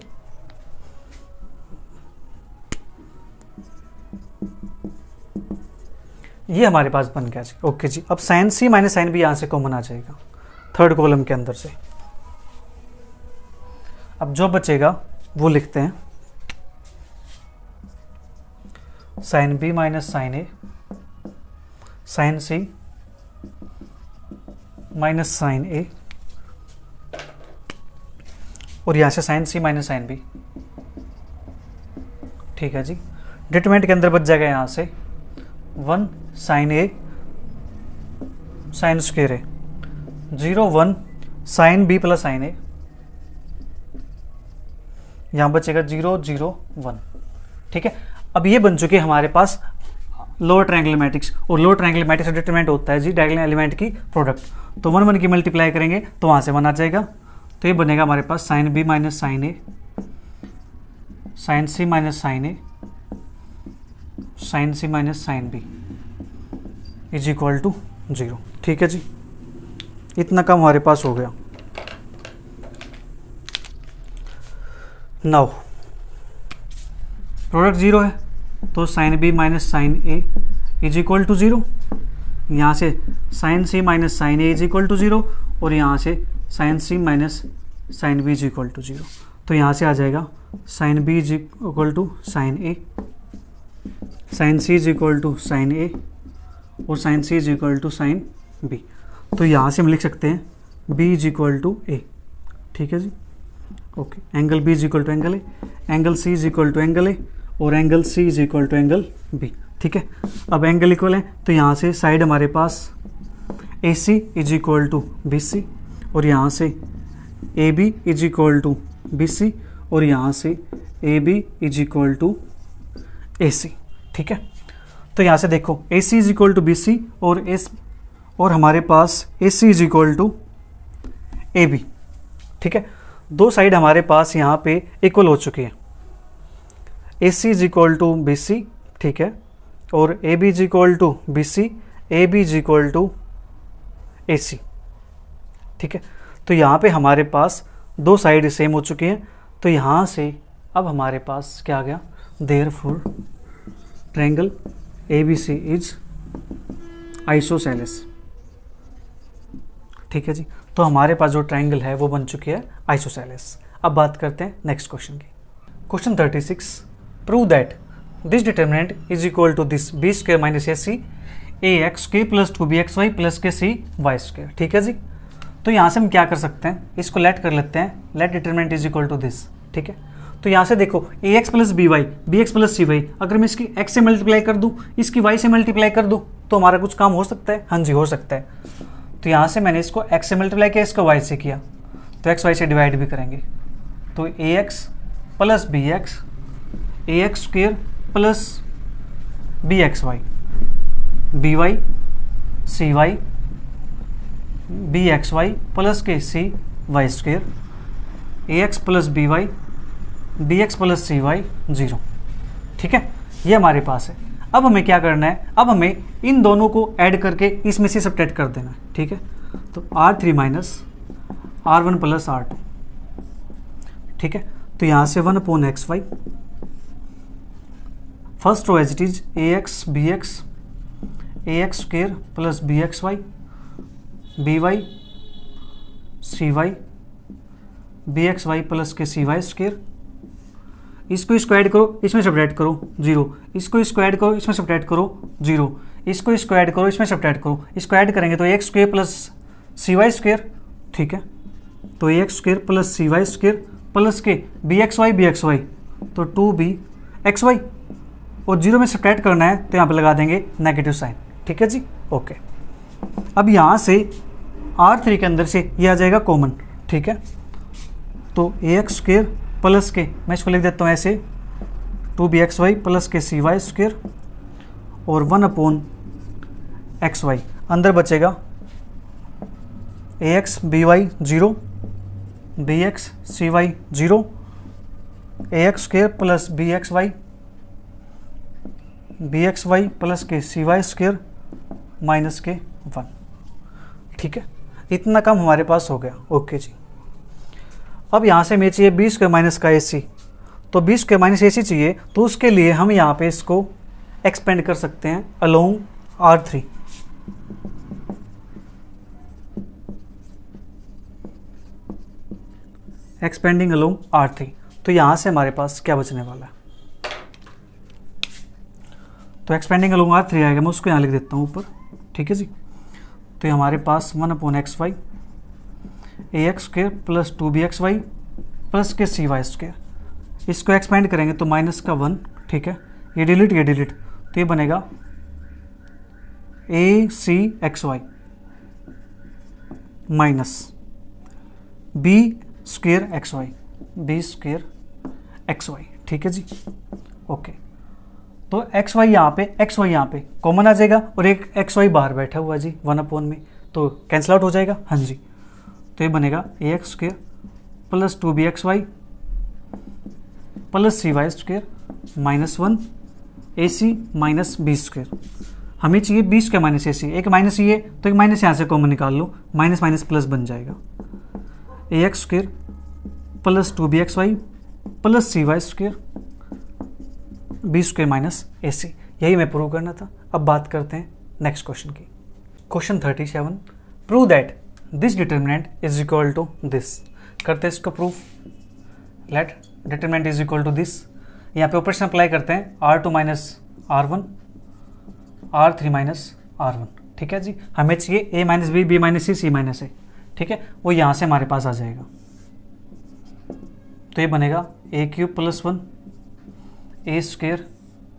ये हमारे पास बन गया जी, ओके जी। अब sign c minus sine b यहाँ से कॉमन आ जाएगा थर्ड कॉलम के अंदर से। अब जो बचेगा वो लिखते हैं sine b minus sine a, sine c minus sine a, और यहाँ से sine c minus sine B, ठीक है जी। डिटरमिनेंट के अंदर बच जाएगा यहाँ से 1 sine a sine square a, 0 1 sine B plus sine a, यहाँ बचेगा 0 0 1, ठीक है। अब ये बन चुके हमारे पास लोअर ट्रायंगल मैट्रिक्स, और लोअर ट्रायंगल मैट्रिक्स का डिटरमिनेंट होता है जी डायगोनल एलिमेंट की प्रोडक्ट। तो 1 1 की मल्टीप्लाई करेंगे तो वहाँ से 1 आ जाएगा, तो ये बनेगा हमारे पास sine b minus sine a, sine c minus sine a, sine c minus sine b is equal to 0। ठीक है जी, इतना कम हमारे पास हो गया। नाउ प्रोडक्ट 0 है तो sine b minus sine a is equal to 0, यहाँ से sine c minus sine a is equal to 0, और यहाँ से sine c minus sine b is equal to 0। तो यहाँ से आ जाएगा sine b is equal to sine a, sine c is equal to sine a, और sine c is equal to sine b. तो यहाँ से हम लिख सकते हैं B is equal to A. ठीक है जी, okay. Angle B is equal to angle A, angle C is equal to angle A, और angle C is equal to angle B. ठीक है, अब एंगल इक्वल है तो यहाँ से साइड हमारे पास A C is equal to B C, और यहाँ से ए B is equal to B C, और यहाँ से ए B is equal to A सी। ठीक है, तो यहाँ से देखो A C is equal to B C, और हमारे पास A C is equal to A B. ठीक है, दो साइड हमारे पास यहाँ पे इक्वल हो चुकी है। A C is equal to B सी, ठीक है, और A B is equal to B C, A B is equal to A सी। ठीक है, तो यहाँ पे हमारे पास दो साइड सेम हो चुकी हैं, तो यहाँ से अब हमारे पास क्या आ गया, therefore triangle A B C is isosceles. ठीक है जी, तो हमारे पास जो ट्रायंगल है वो बन चुकी है आइसोसेलेस। अब बात करते हैं नेक्स्ट क्वेश्चन की। Question 36, prove that this determinant is equal to this B square minus A C A X के प्लस 2bxy प्लस के सी वाई स्क्वायर। ठीक है जी, तो यहाँ से हम क्या कर सकते हैं, इसको लेट कर लेते हैं, let determinant is equal to this. ठीक है, तो यहाँ से देखो A X plus B Y, B X plus C Y, अगर मैं इसकी एक्स से मल्टीप्लाई कर दूँ, इसकी वाई से मल्टीप्लाई कर दूँ, तो हमारा कुछ काम हो सकता है। हाँ जी, हो सकता है। तो यहाँ से मैंने इसको एक्स से मल्टीप्लाई किया, इसको वाई से किया, तो एक्स वाई से डिवाइड भी करेंगे, तो A X plus B x, A x square plus B x Y, B Y C Y, B x Y plus के सी Y square, A X plus B Y, B X plus C Y 0। ठीक है, ये हमारे पास है। अब हमें क्या करना है, अब हमें इन दोनों को ऐड करके इसमें से सब्ट्रैक्ट कर देना है। ठीक है, तो R3 minus R1 plus R2। ठीक है, तो यहाँ से 1/xy, first row as it is a x b x, A x square plus B x Y, B Y C Y, B x Y plus के सी वाई स्क्वेयर। इसको square करो, इसमें subtract करो 0, इसको स्क्वायर करो, इसमें सब्ट्रैक्ट करो 0, इसको स्क्वायर करो, इसमें सब्ट्रैक्ट करो, इसको ऐड करेंगे तो x square plus C Y square. ठीक है, तो x square plus C Y square plus के बी एक्स वाई, तो 2bxy, और 0 में सब्ट्रैक्ट करना है तो यहाँ पे लगा देंगे नेगेटिव साइन। ठीक है जी, ओके। अब यहाँ से R3 के अंदर से ये आ जाएगा कॉमन। ठीक है, तो ए एक्स स्क्वेयर प्लस के, मैं इसको लिख देता हूँ ऐसे, 2bxy प्लस के सी वाई स्क्वेयर, और 1/xy, अंदर बचेगा A x B Y 0, B X C Y 0, A x square plus B x Y, B x Y plus के सी वाई स्क्वेयर माइनस के 1। ठीक है, इतना कम हमारे पास हो गया। ओके जी, अब यहाँ से हमें चाहिए बी स्क्वायर माइनस का ए सी, तो बी स्क्वायर माइनस ए सी चाहिए, तो उसके लिए हम यहाँ पे इसको एक्सपेंड कर सकते हैं along R3। Expanding along R3, तो यहाँ से हमारे पास क्या बचने वाला है, तो एक्सपेंडिंग अलोंग R3 आएगा, मैं उसको यहाँ लिख देता हूँ ऊपर। ठीक है जी, तो हमारे पास 1/xy, A x square plus 2bxy plus के सी वाई स्क्वेयर, इसको एक्सपेंड करेंगे तो माइनस का 1। ठीक है, ये डिलीट, तो ये बनेगा A C X Y minus B square X Y, B square X Y. ठीक है जी, ओके। तो एक्स वाई यहाँ पे, एक्स वाई यहाँ पे कॉमन आ जाएगा और एक एक्स वाई बाहर बैठा हुआ जी 1 में, तो कैंसिल आउट हो जाएगा। हाँ जी, तो ये बनेगा A x square plus 2bxy plus cy² -1 ac minus B square. हमें चाहिए बी स्क्वेयर माइनस ए सी, एक माइनस ये तो एक माइनस यहाँ से कॉमन निकाल लो, माइनस माइनस प्लस बन जाएगा। A x square plus 2bxy plus cy² B square minus A C, यही मैं प्रूव करना था। अब बात करते हैं नेक्स्ट क्वेश्चन की। Question 37, prove that this determinant is equal to this. करते हैं इसको proof. Let determinant is equal to this, यहाँ पे ऑपरेशन अप्लाई करते हैं R2 minus R1 R3 minus R1। ठीक है जी, हमें चाहिए a minus B, B minus C, C minus ए। ठीक है, वो यहाँ से हमारे पास आ जाएगा, तो ये बनेगा a³ + 1 a²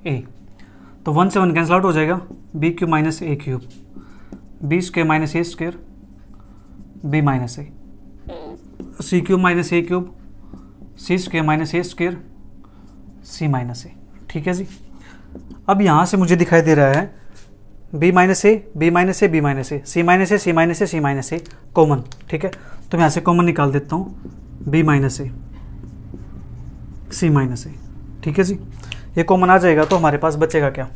a, तो 1 से 1 कैंसिल आउट हो जाएगा, b³ minus a³ b² minus a² b minus A, c³ minus a³ c² minus a² c minus ए। ठीक है जी, अब यहाँ से मुझे दिखाई दे रहा है b माइनस ए, बी माइनस ए, बी माइनस ए, सी माइनस ए, सी माइनस ए, सी माइनस ए कॉमन। ठीक है, तो मैं यहाँ से कॉमन निकाल देता हूँ, b माइनस ए, सी माइनस ए। ठीक है जी, ये कॉमन आ जाएगा तो हमारे पास बचेगा क्या,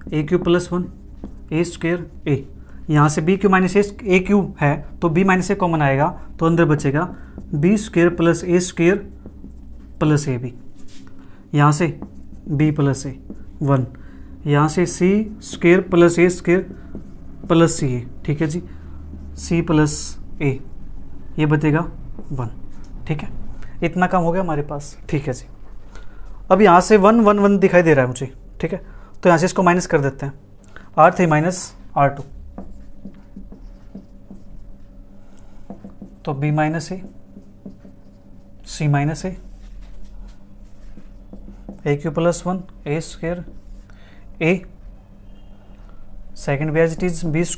a³ + 1 a² a, यहाँ से b³ माइनस a³ है तो b माइनस ए कॉमन आएगा, तो अंदर बचेगा b² + a² + ab, यहाँ से b + a 1, यहाँ से c² + a² + ca। ठीक है जी, c + a, ये बचेगा 1। ठीक है, इतना काम हो गया हमारे पास। ठीक है जी, अब यहाँ से 1 1 1 दिखाई दे रहा है मुझे। ठीक है, तो यहाँ से इसको माइनस कर देते हैं, R3 माइनस R2, तो b minus A, c minus A, a³ + 1 a² a, second भी as it is b² +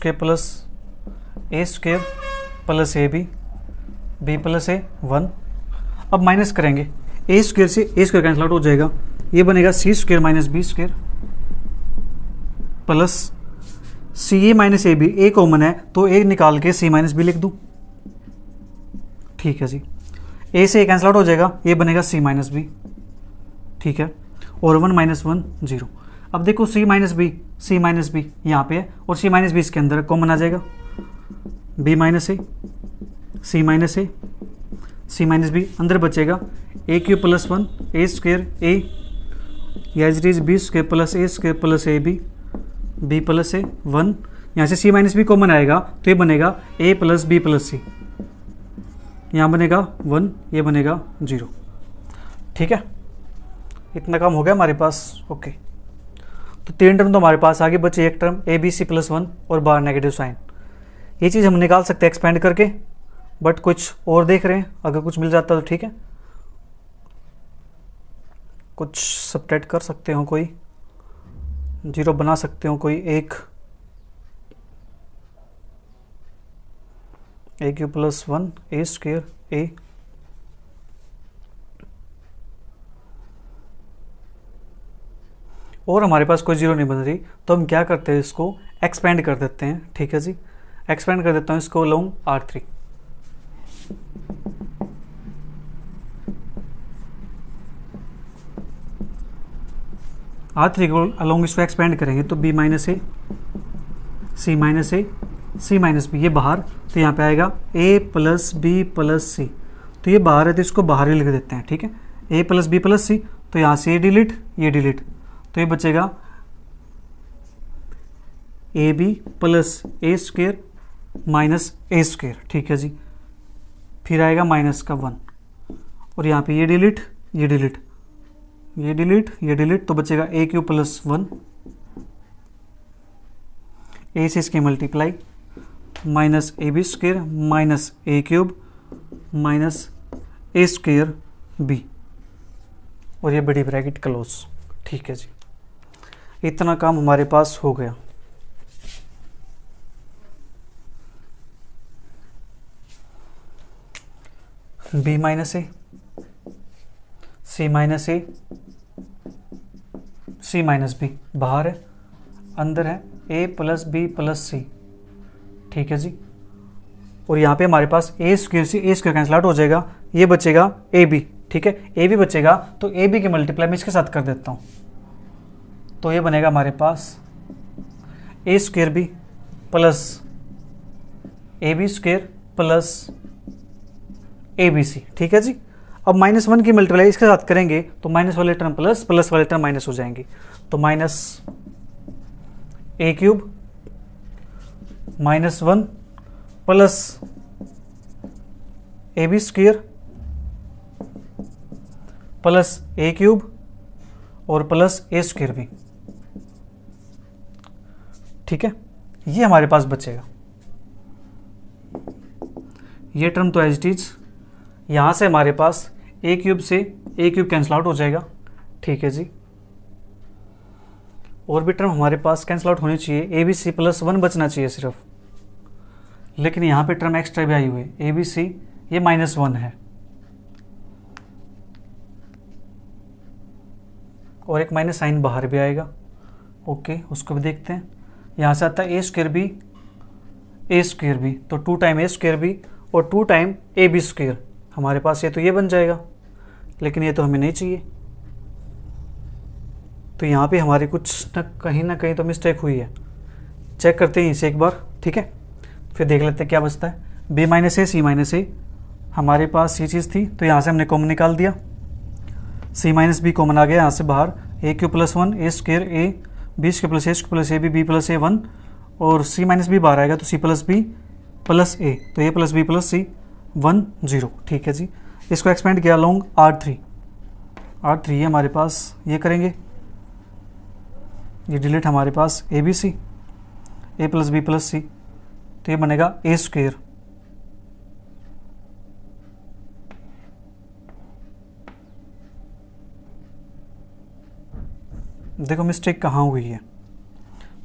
a² + ab, b + a 1। अब माइनस करेंगे, a² से a² कैंसिल आउट हो जाएगा, ये बनेगा c² minus b² plus ca minus ab, a common है तो a निकाल के c माइनस b लिख दूँ। ठीक है जी, a से a कैंसिल आउट हो जाएगा, ये बनेगा c माइनस b। ठीक है, और 1 - 1 0। अब देखो c माइनस b यहाँ पे है और c माइनस b इसके अंदर कॉमन आ जाएगा, b माइनस ए, c माइनस ए, c माइनस b अंदर बचेगा a³ + 1 a² a, या as it is b² + a² + ab b + a 1, यहाँ से c माइनस b कॉमन आएगा तो ये बनेगा a + b + c, यहाँ बनेगा 1, ये बनेगा 0। ठीक है, इतना काम हो गया हमारे पास। ओके, तो 3 टर्म तो हमारे पास आगे बचे, एक टर्म abc + 1 और बाहर नेगेटिव साइन। ये चीज़ हम निकाल सकते हैं एक्सपेंड करके, बट कुछ और देख रहे हैं, अगर कुछ मिल जाता तो ठीक है, कुछ सब्ट्रैक्ट कर सकते हो, कोई 0 बना सकते हो, कोई एक a³ + 1 a² a, और हमारे पास कोई 0 नहीं बन रही, तो हम क्या करते हैं, इसको एक्सपेंड कर देते हैं। ठीक है जी, एक्सपेंड कर देता हूँ इसको अलोंग R3। R3 को अलोंग इसको एक्सपेंड करेंगे तो b माइनस ए, c माइनस ए, c माइनस b, ये बाहर, तो यहाँ पे आएगा a + b + c, तो ये बाहर है तो इसको बाहर ही लिख देते हैं। ठीक है, a + b + c, तो यहाँ से ये डिलीट, ये डिलीट, तो ये बचेगा ab + a² - a²। ठीक है जी, फिर आएगा माइनस का 1, और यहाँ पे ये डिलीट, ये डिलीट, ये डिलीट, ये डिलीट, तो बचेगा a³ + 1 a से इसके multiply minus ab² - a³ - a² b, और ये बड़ी ब्रैकेट क्लोज। ठीक है जी, इतना काम हमारे पास हो गया। b - a, c - a, c minus B, बाहर है, अंदर है ए प्लस बी प्लस सी, ठीक है जी। और यहाँ पे हमारे पास ए स्क्वायर से ए स्क्वायर कैंसिल आउट हो जाएगा, ये बचेगा ए बी, ठीक है। ए बी बचेगा तो ए बी के मल्टीप्लाई मैं इसके साथ कर देता हूँ, तो ये बनेगा हमारे पास ए square B plus A B square plus A B C, ठीक है जी। अब -1 की मल्टीप्लाई इसके साथ करेंगे तो माइनस वाले टर्म प्लस, प्लस वाले टर्म माइनस हो जाएंगे, तो minus a cube -1 plus A B square plus a cube और प्लस ए स्क्वायर भी, ठीक है। ये हमारे पास बचेगा, ये टर्म तो एज इट इज, यहाँ से हमारे पास ए क्यूब से ए क्यूब कैंसिल आउट हो जाएगा, ठीक है जी। और भी टर्म हमारे पास कैंसिल आउट होनी चाहिए, ए बी सी प्लस 1 बचना चाहिए सिर्फ, लेकिन यहाँ पे टर्म एक्स्ट्रा भी आई हुई है, ए बी सी ये -1 है, और एक माइनस साइन बाहर भी आएगा, ओके उसको भी देखते हैं। यहाँ से आता है ए स्क्वायर बी, तो 2 टाइम ए स्क्वायर बी और 2 टाइम ए बी स्क्वायर, हमारे पास ये तो ये बन जाएगा, लेकिन ये तो हमें नहीं चाहिए, तो यहाँ पे हमारी कुछ ना कहीं तो मिस्टेक हुई है। चेक करते हैं इसे एक बार, ठीक है, फिर देख लेते हैं क्या बचता है। बी माइनस ए सी माइनस ए, हमारे पास ये चीज़ थी तो यहाँ से हमने कॉमन निकाल दिया, सी माइनस बी कॉमन आ गया यहाँ से बाहर, A Q plus 1 A square A B square plus A square plus A B plus A 1, और सी माइनस बी बाहर आएगा तो C plus B plus A, तो A plus B plus C 1 0, ठीक है जी। इसको एक्सपेंड किया लॉन्ग R3 है हमारे पास, ये करेंगे, ये डिलीट हमारे पास A B C A plus B plus C, तो ये बनेगा ए स्क्वायर, देखो मिस्टेक कहाँ हुई है,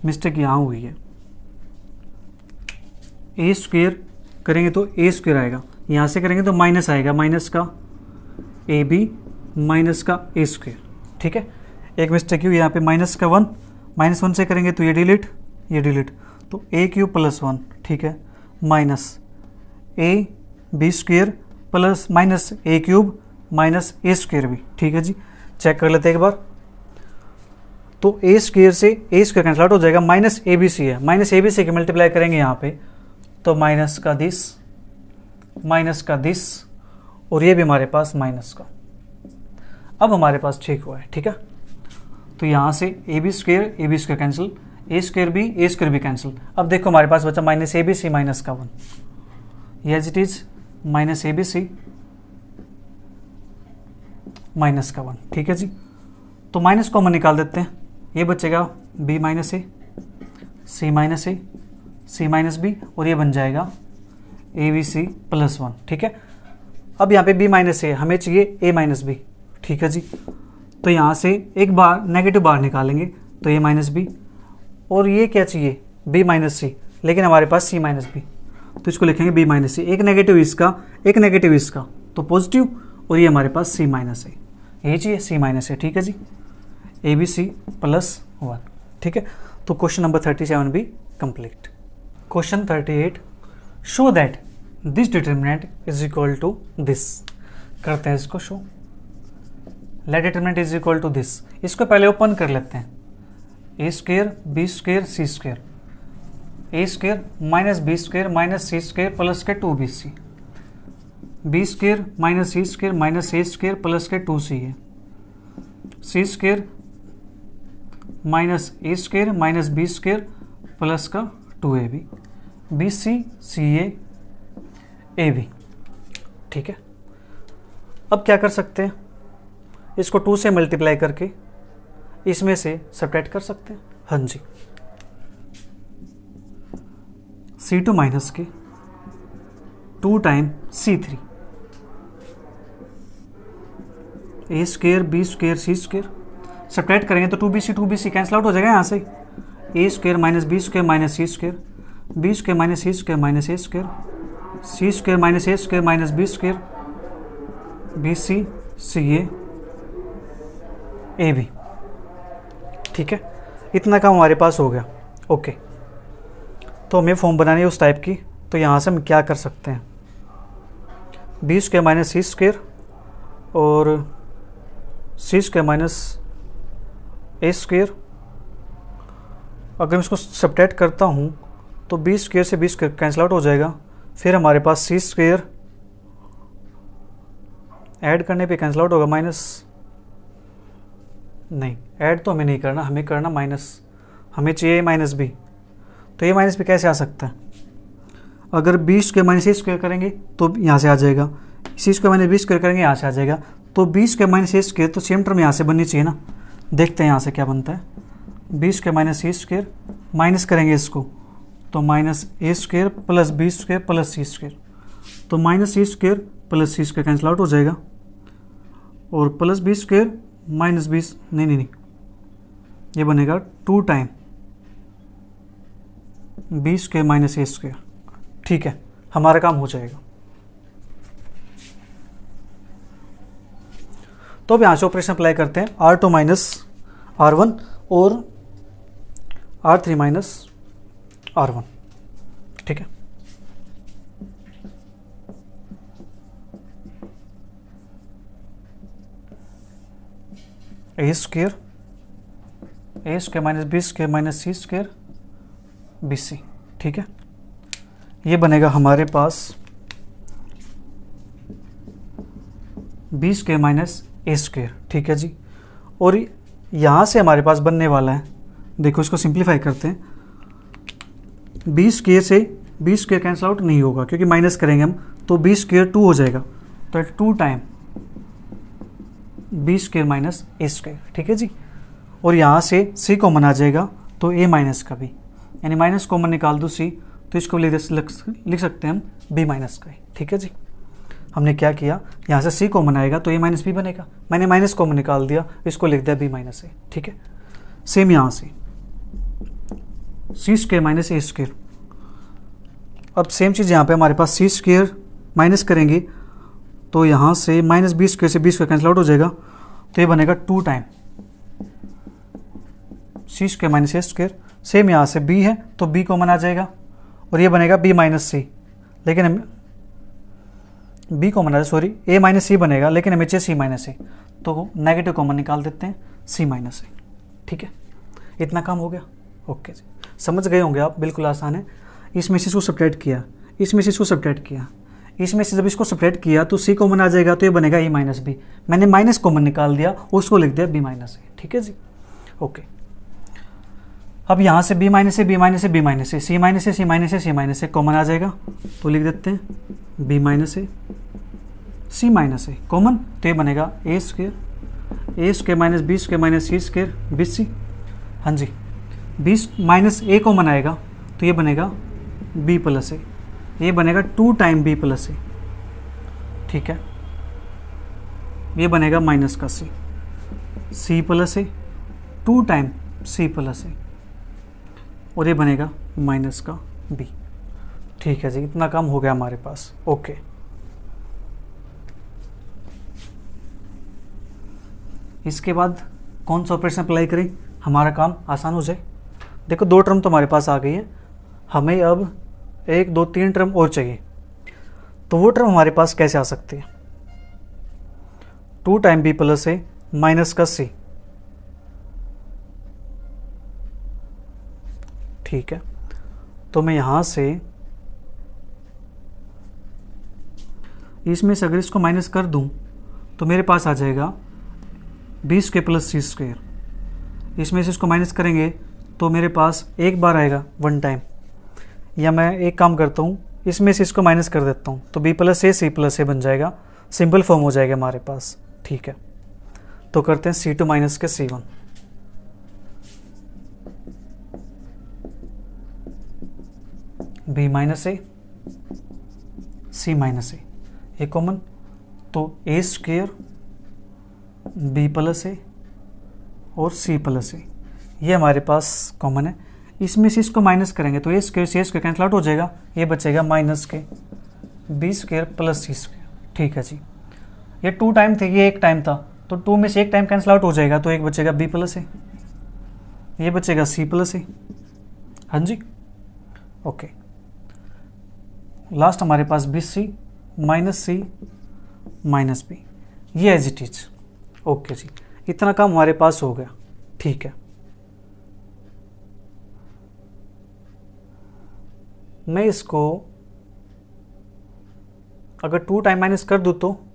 मिस्टेक यहाँ हुई है, ए स्क्वायर करेंगे तो ए स्क्वायर आएगा, यहाँ से करेंगे तो माइनस आएगा, माइनस का ए बी माइनस का ए स्क्वायर, ठीक है। एक मिस्टेक हुई यहाँ पे, -1 से करेंगे तो ये डिलीट तो ए क्यूब प्लस 1, ठीक है, minus A B square plus minus a cube minus A square भी, ठीक है जी। चेक कर लेते हैं एक बार, तो ए स्क्वायर से ए स्क्वायर कैंसिल आउट हो जाएगा, माइनस ए बी सी है, माइनस ए बी सी के मल्टीप्लाई करेंगे यहाँ पे तो माइनस का दिस और ये भी हमारे पास माइनस का, अब हमारे पास ठीक हुआ है, ठीक है। तो यहाँ से A B square cancel, a square भी कैंसिल, अब देखो हमारे पास बचा minus A B C minus का 1, ये as it is minus A B C minus का 1, ठीक है जी। तो माइनस कॉमन निकाल देते हैं, ये बचेगा बी माइनस ए सी माइनस बी और ये बन जाएगा ए बी सी प्लस 1, ठीक है। अब यहाँ पे बी माइनस ए, हमें चाहिए ए माइनस बी, ठीक है जी। तो यहाँ से एक बार नेगेटिव बाहर निकालेंगे तो ये माइनस बी, और ये क्या चाहिए बी माइनस सी, लेकिन हमारे पास सी माइनस बी, तो इसको लिखेंगे बी माइनस सी, एक नेगेटिव इसका तो पॉजिटिव, और ये हमारे पास सी माइनस है, यही चाहिए सी माइनस है, ठीक है जी, ए बी सी प्लस 1, ठीक है। तो क्वेश्चन नंबर 37 भी complete. Question 38, show that this determinant is equal to this, करते हैं इसको show, let determinant is equal to this, इसको पहले ओपन कर लेते हैं, A square B square C square, A square minus B square minus C square plus के 2bc, B square minus सी square minus ए square plus के 2c है, C square minus ए square minus B square plus का 2ab, B C C A B, ठीक है। अब क्या कर सकते हैं, इसको 2 से मल्टीप्लाई करके इसमें से सब्ट्रैक्ट कर सकते हैं, हाँ जी। C2 माइनस के 2 time C3, A square B square C square, subtract करेंगे तो 2bc कैंसिल आउट हो जाएगा यहाँ से, ए square minus B square minus C square, B square minus C square minus A square, C square minus A square minus B square, B C C A B, ठीक है, इतना काम हमारे पास हो गया। ओके, तो हमें फॉर्म बनानी है उस टाइप की, तो यहाँ से हम क्या कर सकते हैं, बी स्क्वायर माइनस सी स्क्वायर और सी स्क्वायर माइनस ए स्क्वायर। अगर मैं इसको सब्ट्रैक्ट करता हूँ तो बी स्क्वायर से बी स्क्वायर कैंसिल आउट हो जाएगा, फिर हमारे पास सी स्क्वायर ऐड करने पे कैंसिल आउट होगा, माइनस नहीं, ऐड तो हमें नहीं करना, हमें करना माइनस, हमें चाहिए ए माइनस बी। तो ए माइनस बी कैसे आ सकता है, अगर बी स्क्वायर माइनस ए स्क्वायर करेंगे तो यहाँ से आ जाएगा, सी स्क्वायर माइनस बी स्क्वायर करेंगे यहाँ से आ जाएगा, तो बी स्क्वायर माइनस ए स्क्वायर तो सेम टर्म यहाँ से बननी चाहिए ना। देखते हैं यहाँ से क्या बनता है, बी स्क्वायर माइनस सी स्क्वायर, माइनस करेंगे इसको तो माइनस ए square plus B square plus सी स्क्वायर, तो माइनस सी स्क्वायर प्लस सी स्क्वायर कैंसिल आउट हो जाएगा, और plus B square minus B, नहीं, ये बनेगा 2 टाइम बी स्क्वायर माइनस ए स्क्वायर। ठीक है, हमारा काम हो जाएगा। तो अब यहाँ से ऑपरेशन अप्लाई करते हैं, R2 माइनस R1 और R3 माइनस R1। ठीक है, A square minus B square minus C square B सी। ठीक है, ये बनेगा हमारे पास बी स्क्वायर माइनस ए स्क्वायर। ठीक है जी, और यहाँ से हमारे पास बनने वाला है, देखो इसको सिंप्लीफाई करते हैं, बी स्क्वायर से बी स्क्वायर कैंसिल आउट नहीं होगा क्योंकि माइनस करेंगे हम, तो बी स्क्वायर 2 हो जाएगा, तो 2 टाइम बी स्क्वायर माइनस ए स्क्वायर। ठीक है जी, और यहाँ से सी कॉमन आ जाएगा तो ए माइनस का भी, यानी माइनस कॉमन निकाल दो सी, तो इसको लिख सकते हैं हम बी माइनस का। ठीक है जी, हमने क्या किया, यहाँ से सी कॉमन आएगा तो ए माइनस बी बनेगा, मैंने माइनस कॉमन निकाल दिया, इसको लिख दिया बी माइनस ए। ठीक है, सेम यहाँ से सी स्क्वायर माइनस ए स्क्वायर, अब सेम चीज़ यहाँ पे हमारे पास सी स्क्वायर माइनस करेंगे तो यहाँ से माइनस बी स्क्वायर से बी स्क्वायर कैंसिल आउट हो जाएगा, तो ये बनेगा 2 टाइम सी स्क्वायर माइनस ए स्क्वायर। सेम यहाँ से बी है तो बी कॉमन आ जाएगा और ये बनेगा बी माइनस सी, लेकिन हमें बी कॉमन आ, सॉरी ए माइनस सी बनेगा, लेकिन हमें चाहिए सी माइनस ए, तो नेगेटिव कॉमन निकाल देते हैं सी माइनस ए। ठीक है, इतना काम हो गया। ओके जी, समझ गए होंगे आप, बिल्कुल आसान है। इसमें से इसको सब्ट्रैक्ट किया, इसमें से इसको सब्ट्रैक्ट किया, इसमें से जब इसको सब्ट्रैक्ट किया तो सी कॉमन आ जाएगा, तो ये बनेगा ए माइनस बी, मैंने माइनस कॉमन निकाल दिया, उसको लिख दिया बी माइनस ए। ठीक है जी, ओके। अब यहाँ से B minus A B minus A B minus A, C minus A C minus A C minus A common आ जाएगा, तो लिख देते हैं बी माइनस ए सी माइनस ए कॉमन, तो ये बनेगा ए square minus B square minus सी स्क्वायर बी सी। हाँ जी, बी माइनस ए कॉमन आएगा तो ये बनेगा बी प्लस ए, ये बनेगा 2 टाइम बी प्लस ए। ठीक है, ये बनेगा माइनस का सी प्लस ए 2 टाइम सी प्लस ए, और ये बनेगा माइनस का बी। ठीक है जी, इतना काम हो गया हमारे पास। ओके, इसके बाद कौन सा ऑपरेशन अप्लाई करें, हमारा काम आसान हो जाए। देखो 2 टर्म तो हमारे पास आ गई है, हमें अब 1 2 3 टर्म और चाहिए, तो वो टर्म हमारे पास कैसे आ सकती है, 2 time B plus A minus का सी। ठीक है, तो मैं यहाँ से इसमें से अगर इसको माइनस कर दूं तो मेरे पास आ जाएगा बी स्क्वायर प्लस सी स्क्वायर। इसमें से इसको माइनस करेंगे तो मेरे पास एक बार आएगा 1 टाइम, या मैं एक काम करता हूँ, इसमें से इसको माइनस कर देता हूँ, तो बी प्लस ए सी प्लस ए बन जाएगा, सिंपल फॉर्म हो जाएगा हमारे पास। ठीक है, तो करते हैं C2 माइनस के C1। बी माइनस ए सी माइनस ए, ये कॉमन, तो ए स्क्वायर बी प्लस ए और सी प्लस ए, ये हमारे पास कॉमन है। इसमें से इसको माइनस करेंगे तो ए स्क्वायर से ए स्क्वायर कैंसिल आउट हो जाएगा, ये बचेगा माइनस के बी स्क्वायर प्लस सी स्क्वायर। ठीक है जी, ये 2 टाइम थे, ये 1 टाइम था, तो 2 में से 1 टाइम कैंसिल आउट हो जाएगा, तो एक बचेगा बी प्लस ए। ये बचेगा सी प्लस ए। हाँ जी, ओके। लास्ट हमारे पास बी सी माइनस बी, ये एज इट इज। ओके जी, इतना काम हमारे पास हो गया। ठीक है, मैं इसको अगर 2 टाइम माइनस कर दूँ तो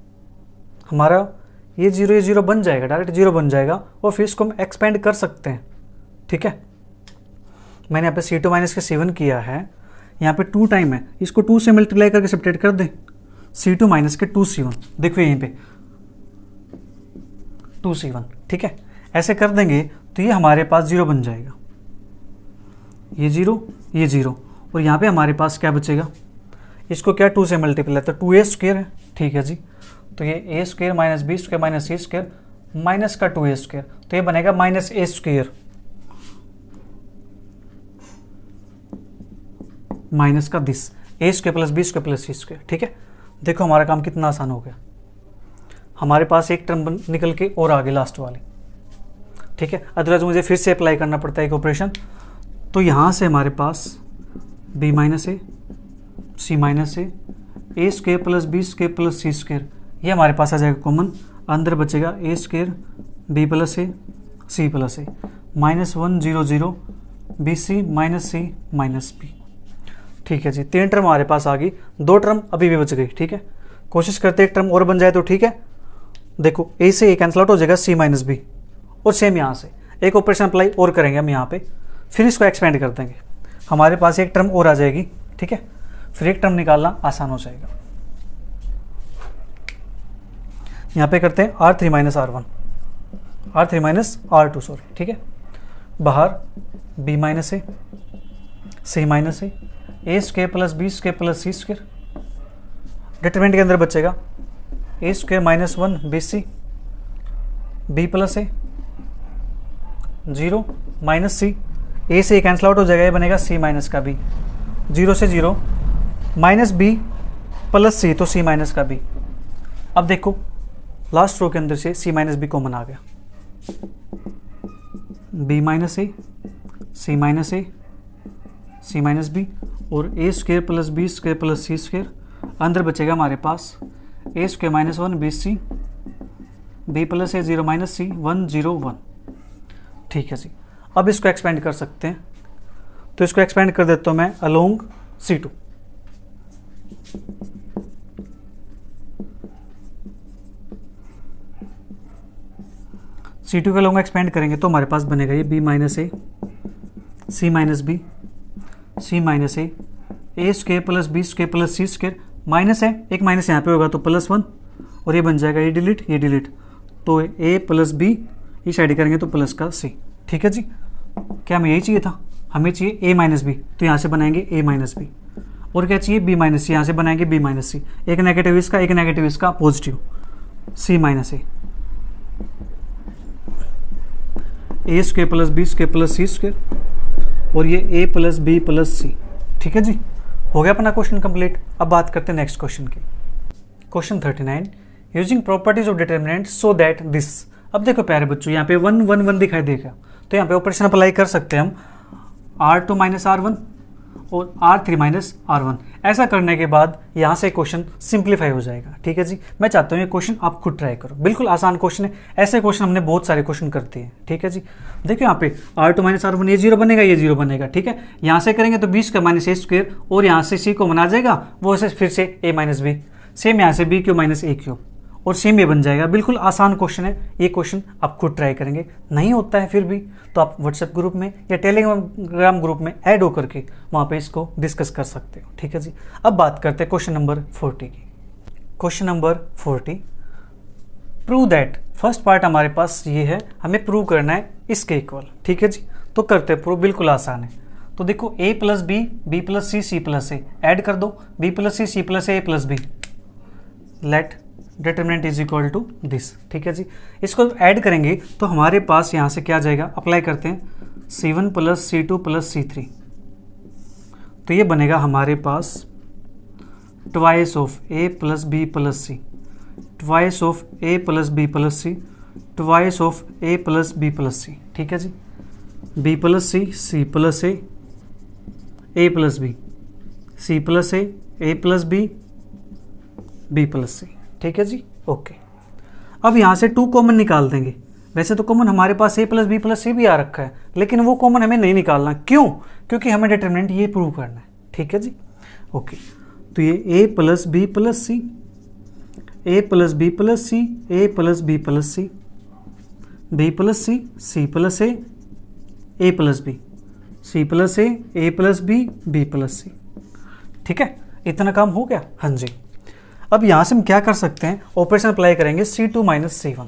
हमारा ये जीरो बन जाएगा, डायरेक्ट जीरो बन जाएगा, और फिर इसको हम एक्सपेंड कर सकते हैं। ठीक है, मैंने यहाँ पे C2 माइनस के C1 किया है, यहाँ पे 2 टाइम है, इसको 2 से मल्टीप्लाई करके सब्ट्रैक्ट कर दें। C2 माइनस के 2C1, देखो यहीं पे 2C1। ठीक है, ऐसे कर देंगे तो ये हमारे पास जीरो बन जाएगा, ये जीरो, और यहाँ पे हमारे पास क्या बचेगा, इसको क्या 2 से मल्टीप्लाई, तो 2a स्क्वायर है। ठीक है जी, तो ये a square minus B square minus C square minus का 2a स्क्वायर, तो ये बनेगा माइनस a स्क्वायर माइनस का this a square plus B square plus C square. ठीक है, देखो हमारा काम कितना आसान हो गया, हमारे पास एक टर्म निकल के और आगे लास्ट वाली। ठीक है, अदरवाइज मुझे फिर से अप्लाई करना पड़ता है एक ऑपरेशन, तो यहाँ से हमारे पास b माइनस ए सी माइनस ए square plus B square plus सी स्क्वायर, ये हमारे पास आ जाएगा कॉमन, अंदर बचेगा a square B plus A C plus A -1 0 0 B C minus B. ठीक है जी, 3 टर्म हमारे पास आ गई, 2 टर्म अभी भी बच गई। ठीक है, कोशिश करते 1 टर्म और बन जाए तो ठीक है। देखो a से a कैंसिल आउट हो जाएगा c माइनस बी, और सेम यहाँ से एक ऑपरेशन अप्लाई और करेंगे हम यहाँ पे, फिर इसको एक्सपेंड कर देंगे, हमारे पास एक टर्म और आ जाएगी। ठीक है, फिर एक टर्म निकालना आसान हो जाएगा। यहाँ पे करते हैं R3 माइनस R2 सॉरी। ठीक है, बाहर b माइनस ए सी माइनस ए square plus B square plus सी स्क्वायर, डिटरमिनेंट के अंदर बचेगा a square minus 1 B C B plus A 0 minus C, a से कैंसिल आउट हो जाएगा, ये बनेगा c माइनस का b, 0 से 0 माइनस बी प्लस सी, तो c माइनस का b। अब देखो लास्ट रो के अंदर से c माइनस बी कॉमन आ गया, b माइनस ए सी माइनस बी, और a square plus B square plus C square, अंदर बचेगा हमारे पास a square minus 1 B C B plus A 0 minus c 1 0 1। ठीक है जी, अब इसको एक्सपेंड कर सकते हैं, तो इसको एक्सपेंड कर देता हूँ मैं अलोंग C2। C2 का अलोंग एक्सपेंड करेंगे तो हमारे पास बनेगा ये b माइनस ए सी माइनस बी सी माइनस ए square plus B square plus सी स्क्वायर, माइनस है, एक माइनस यहाँ पे होगा तो +1, और ये बन जाएगा ये डिलीट, तो a प्लस बी इस साइड करेंगे तो प्लस का c। ठीक है जी, क्या हमें यही चाहिए था, हमें चाहिए a माइनस बी, तो यहाँ से बनाएंगे a माइनस बी, और क्या चाहिए b माइनस सी, यहाँ से बनाएंगे b माइनस सी, एक नेगेटिव इसका एक नेगेटिव इसका पॉजिटिव, c माइनस ए square plus B square plus सी स्क्वायर, और ये a प्लस बी प्लस सी। ठीक है जी, हो गया अपना क्वेश्चन कंप्लीट। अब बात करते हैं नेक्स्ट क्वेश्चन की। Question 39, using properties of determinant so that this. अब देखो प्यारे बच्चों, यहाँ पे 1 1 1 दिखाई देगा, तो यहाँ पे ऑपरेशन अप्लाई कर सकते हैं हम R2 माइनस R1 और R3 माइनस R1। ऐसा करने के बाद यहाँ से क्वेश्चन सिंप्लीफाई हो जाएगा। ठीक है जी, मैं चाहता हूँ ये क्वेश्चन आप खुद ट्राई करो, बिल्कुल आसान क्वेश्चन है, ऐसे क्वेश्चन हमने बहुत सारे क्वेश्चन करते हैं। ठीक है जी, देखिए यहाँ पे R2 माइनस R1 ये 0 बनेगा, ये 0 बनेगा। ठीक है, यहाँ से करेंगे तो 20 का माइनस ए स्क्वायर, और यहाँ से c को बना जाएगा वो से फिर से a माइनस बी, सेम यहाँ से b cube minus a cube, और सेम ये बन जाएगा। बिल्कुल आसान क्वेश्चन है, ये क्वेश्चन आप खुद ट्राई करेंगे, नहीं होता है फिर भी तो आप व्हाट्सएप ग्रुप में या टेलीग्राम ग्रुप में ऐड होकर के वहाँ पे इसको डिस्कस कर सकते हो। ठीक है जी, अब बात करते हैं क्वेश्चन नंबर 40 की। Question number 40, prove that. First part हमारे पास ये है, हमें प्रूव करना है इसके इक्वल। ठीक है जी, तो करते हैं प्रूव, बिल्कुल आसान है। तो देखो a plus b b plus c c plus a, add कर दो b plus C plus A plus b, let determinant is equal to this. ठीक है जी, इसको ऐड करेंगे तो हमारे पास यहाँ से क्या आ जाएगा, अप्लाई करते हैं C1 plus C2 plus C3, तो ये बनेगा हमारे पास twice of a plus B plus C, twice of a plus B plus C, twice of a plus B plus सी। ठीक है जी, बी प्लस सी प्लस ए प्लस बी, सी प्लस ए plus B plus सी। ठीक है जी, ओके। अब यहाँ से 2 कॉमन निकाल देंगे। वैसे तो कॉमन हमारे पास ए प्लस सी भी आ रखा है, लेकिन वो कॉमन हमें नहीं निकालना। क्यों? क्योंकि हमें डिटरमिनेंट ये प्रूव करना है। ठीक है जी, ओके। तो ये ए प्लस बी प्लस सी, ए प्लस बी प्लस सी, ए प्लस बी प्लस सी, बी प्लस सी प्लस ए प्लस बी, सी प्लस ए प्लस बी प्लस सी। ठीक है, इतना काम हो गया। हाँ जी। अब यहाँ से हम क्या कर सकते हैं, ऑपरेशन अप्लाई करेंगे C2 minus C1,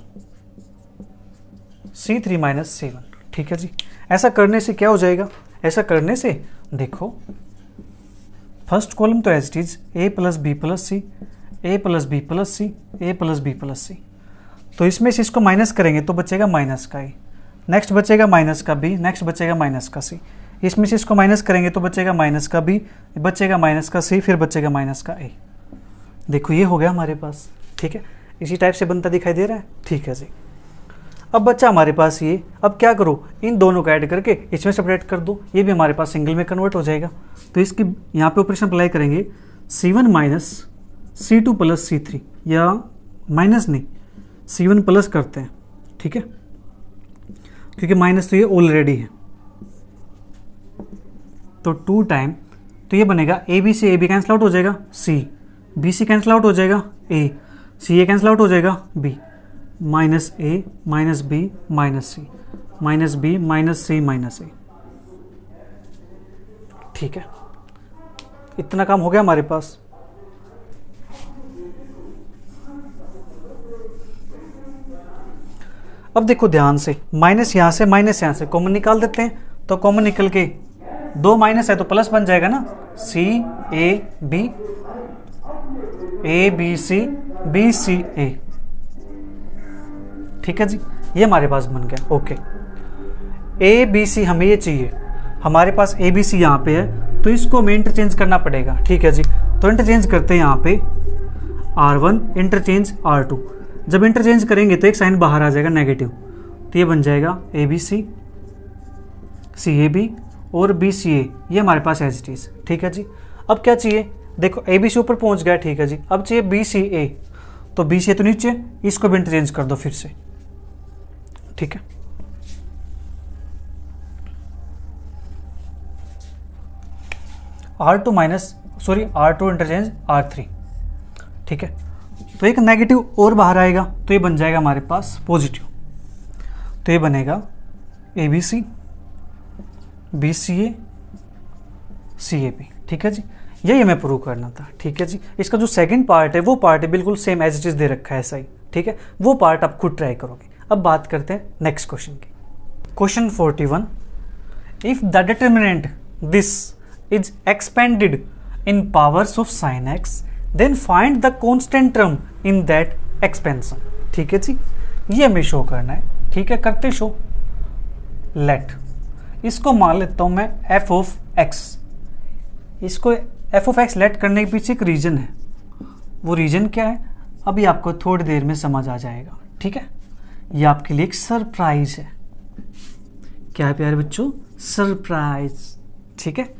C3 minus C1। ठीक है जी, ऐसा करने से क्या हो जाएगा? ऐसा करने से देखो, फर्स्ट कॉलम तो as it is A plus B plus C, A plus B plus C, A plus B plus C. तो इसमें से इसको माइनस करेंगे तो बचेगा माइनस का ए, नेक्स्ट बचेगा माइनस का बी, नेक्स्ट बचेगा माइनस का सी। इसमें से इसको माइनस करेंगे तो बचेगा माइनस का बी, बचेगा माइनस का सी, फिर बचेगा माइनस का ए। देखो ये हो गया हमारे पास। ठीक है, इसी टाइप से बनता दिखाई दे रहा है। ठीक है जी। अब बच्चा हमारे पास ये, अब क्या करो, इन दोनों को ऐड करके इसमें सेपरेट कर दो, ये भी हमारे पास सिंगल में कन्वर्ट हो जाएगा। तो इसकी यहाँ पे ऑपरेशन अप्लाई करेंगे, C1 minus C2 plus C3, या माइनस नहीं C1 प्लस करते हैं। ठीक है, क्योंकि माइनस तो ये ऑलरेडी है। तो 2 टाइम, तो ये बनेगा ए बी से ए बी कैंसिल आउट हो जाएगा, c B C cancel out हो जाएगा, a C a cancel out हो जाएगा, b minus a minus B minus c, minus B minus c minus ए। ठीक है, इतना काम हो गया हमारे पास। अब देखो ध्यान से, माइनस यहाँ से माइनस यहाँ से कॉमन निकाल देते हैं। तो कॉमन निकल के 2 माइनस है तो प्लस बन जाएगा ना, सी A B C B C ए। ठीक है जी, ये हमारे पास बन गया। ओके, ए बी सी हमें ये चाहिए, हमारे पास ए बी सी यहाँ पे है, तो इसको हमें इंटरचेंज करना पड़ेगा। ठीक है जी, तो इंटरचेंज करते हैं यहाँ पे R1 इंटरचेंज R2। जब इंटरचेंज करेंगे तो एक साइन बाहर आ जाएगा नेगेटिव, तो ये बन जाएगा a B C C A B और बी सी ए, ये हमारे पास एज इट इज। ठीक है जी, अब क्या चाहिए, देखो ए बी सी ऊपर पहुंच गया। ठीक है जी, अब चाहिए बी सी ए, तो बी सी ए तो नीचे, इसको भी इंटरचेंज कर दो फिर से। ठीक है, R2 minus sorry R2 interchange R3। ठीक है, तो एक नेगेटिव और बाहर आएगा, तो ये बन जाएगा हमारे पास पॉजिटिव। तो ये बनेगा a B C B C a C A B. ठीक है जी, यही हमें प्रूव करना था। ठीक है जी, इसका जो सेकंड पार्ट है वो पार्ट है बिल्कुल सेम एज इट इज दे रखा है ऐसा ही। ठीक है, वो पार्ट आप खुद ट्राई करोगे। अब बात करते हैं नेक्स्ट क्वेश्चन की। Question 41, if the determinant this is expanded in powers of sine x, then find the constant term in that expansion. ठीक है जी, ये हमें शो करना है। ठीक है, करते शो। लेट, इसको मान लेता हूं मैं एफ ऑफ एक्स। इसको एफ ऑफ एक्स लेट करने के पीछे एक रीजन है। वो रीजन क्या है, अभी आपको थोड़ी देर में समझ आ जाएगा। ठीक है, ये आपके लिए एक सरप्राइज है। क्या है प्यारे बच्चों, सरप्राइज। ठीक है,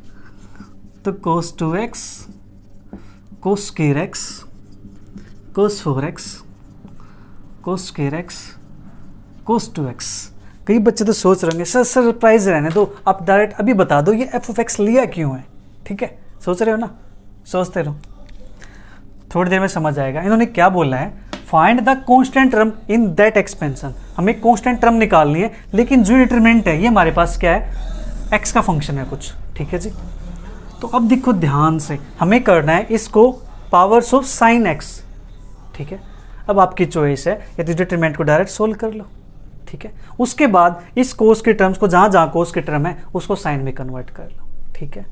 तो cos 2x cos square x cos 4x cos square x cos 2x। कई बच्चे तो सोच रहे होंगे सर सरप्राइज रहने दो, आप डायरेक्ट अभी बता दो ये एफ ऑफ एक्स लिया क्यों है। ठीक है, सोच रहे हो ना, सोचते रहो, थोड़ी देर में समझ आएगा। इन्होंने क्या बोला है, find the constant term in that expansion. हमें कांस्टेंट टर्म निकालनी है, लेकिन जो डिटरमिनेंट है ये हमारे पास क्या है, एक्स का फंक्शन है कुछ। ठीक है जी, तो अब देखो ध्यान से, हमें करना है इसको पावर्स ऑफ साइन एक्स। ठीक है, अब आपकी चॉइस है, यदि डिटरमिनेंट को डायरेक्ट सोल्व कर लो। ठीक है, उसके बाद इस कोस के टर्म्स को जहाँ जहाँ कोस के टर्म है उसको साइन में कन्वर्ट कर लो। ठीक है,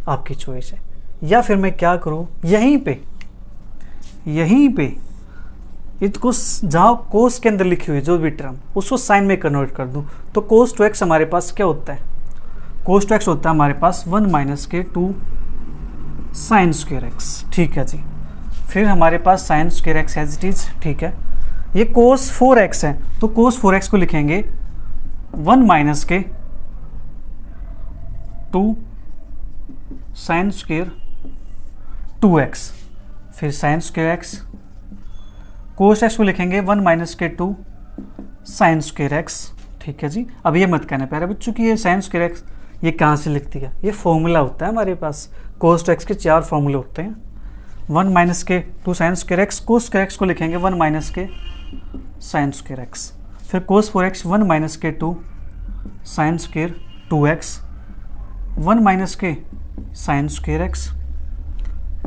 आपकी चॉइस है। या फिर मैं क्या करूँ, यहीं पे इसको जहाँ कोस के अंदर लिखी हुई जो भी टर्म उसको साइन में कन्वर्ट कर दूँ, तो कोस 2x हमारे पास क्या होता है, कोस 2x होता है हमारे पास 1 माइनस के 2 साइन स्क्वायर एक्स। ठीक है जी, फिर हमारे पास sine square X as it is. ठीक है, ये कोस 4x है, तो कोस 4x को लिखेंगे 1 माइनस के 2 साइन स्क्वायर 2x, फिर साइन स्क्वायर x, कोस x को लिखेंगे 1 माइनस के 2 साइन स्क्वायर x। ठीक है जी। अब ये मत कहना प्यारे बच्चों कि ये साइन स्क्वायर x ये कहाँ से लिख दिया, ये फॉर्मूला होता है हमारे पास, कोस टू एक्स के 4 फॉर्मूले होते हैं। 1 माइनस के 2 sign square x, cos square x को लिखेंगे 1 माइनस के साइन स्क्वायर एक्स, फिर कोस 4x 1 माइनस के 2 साइन स्क्वायर 2x, 1 माइनस के साइन स्क्वायर एक्स,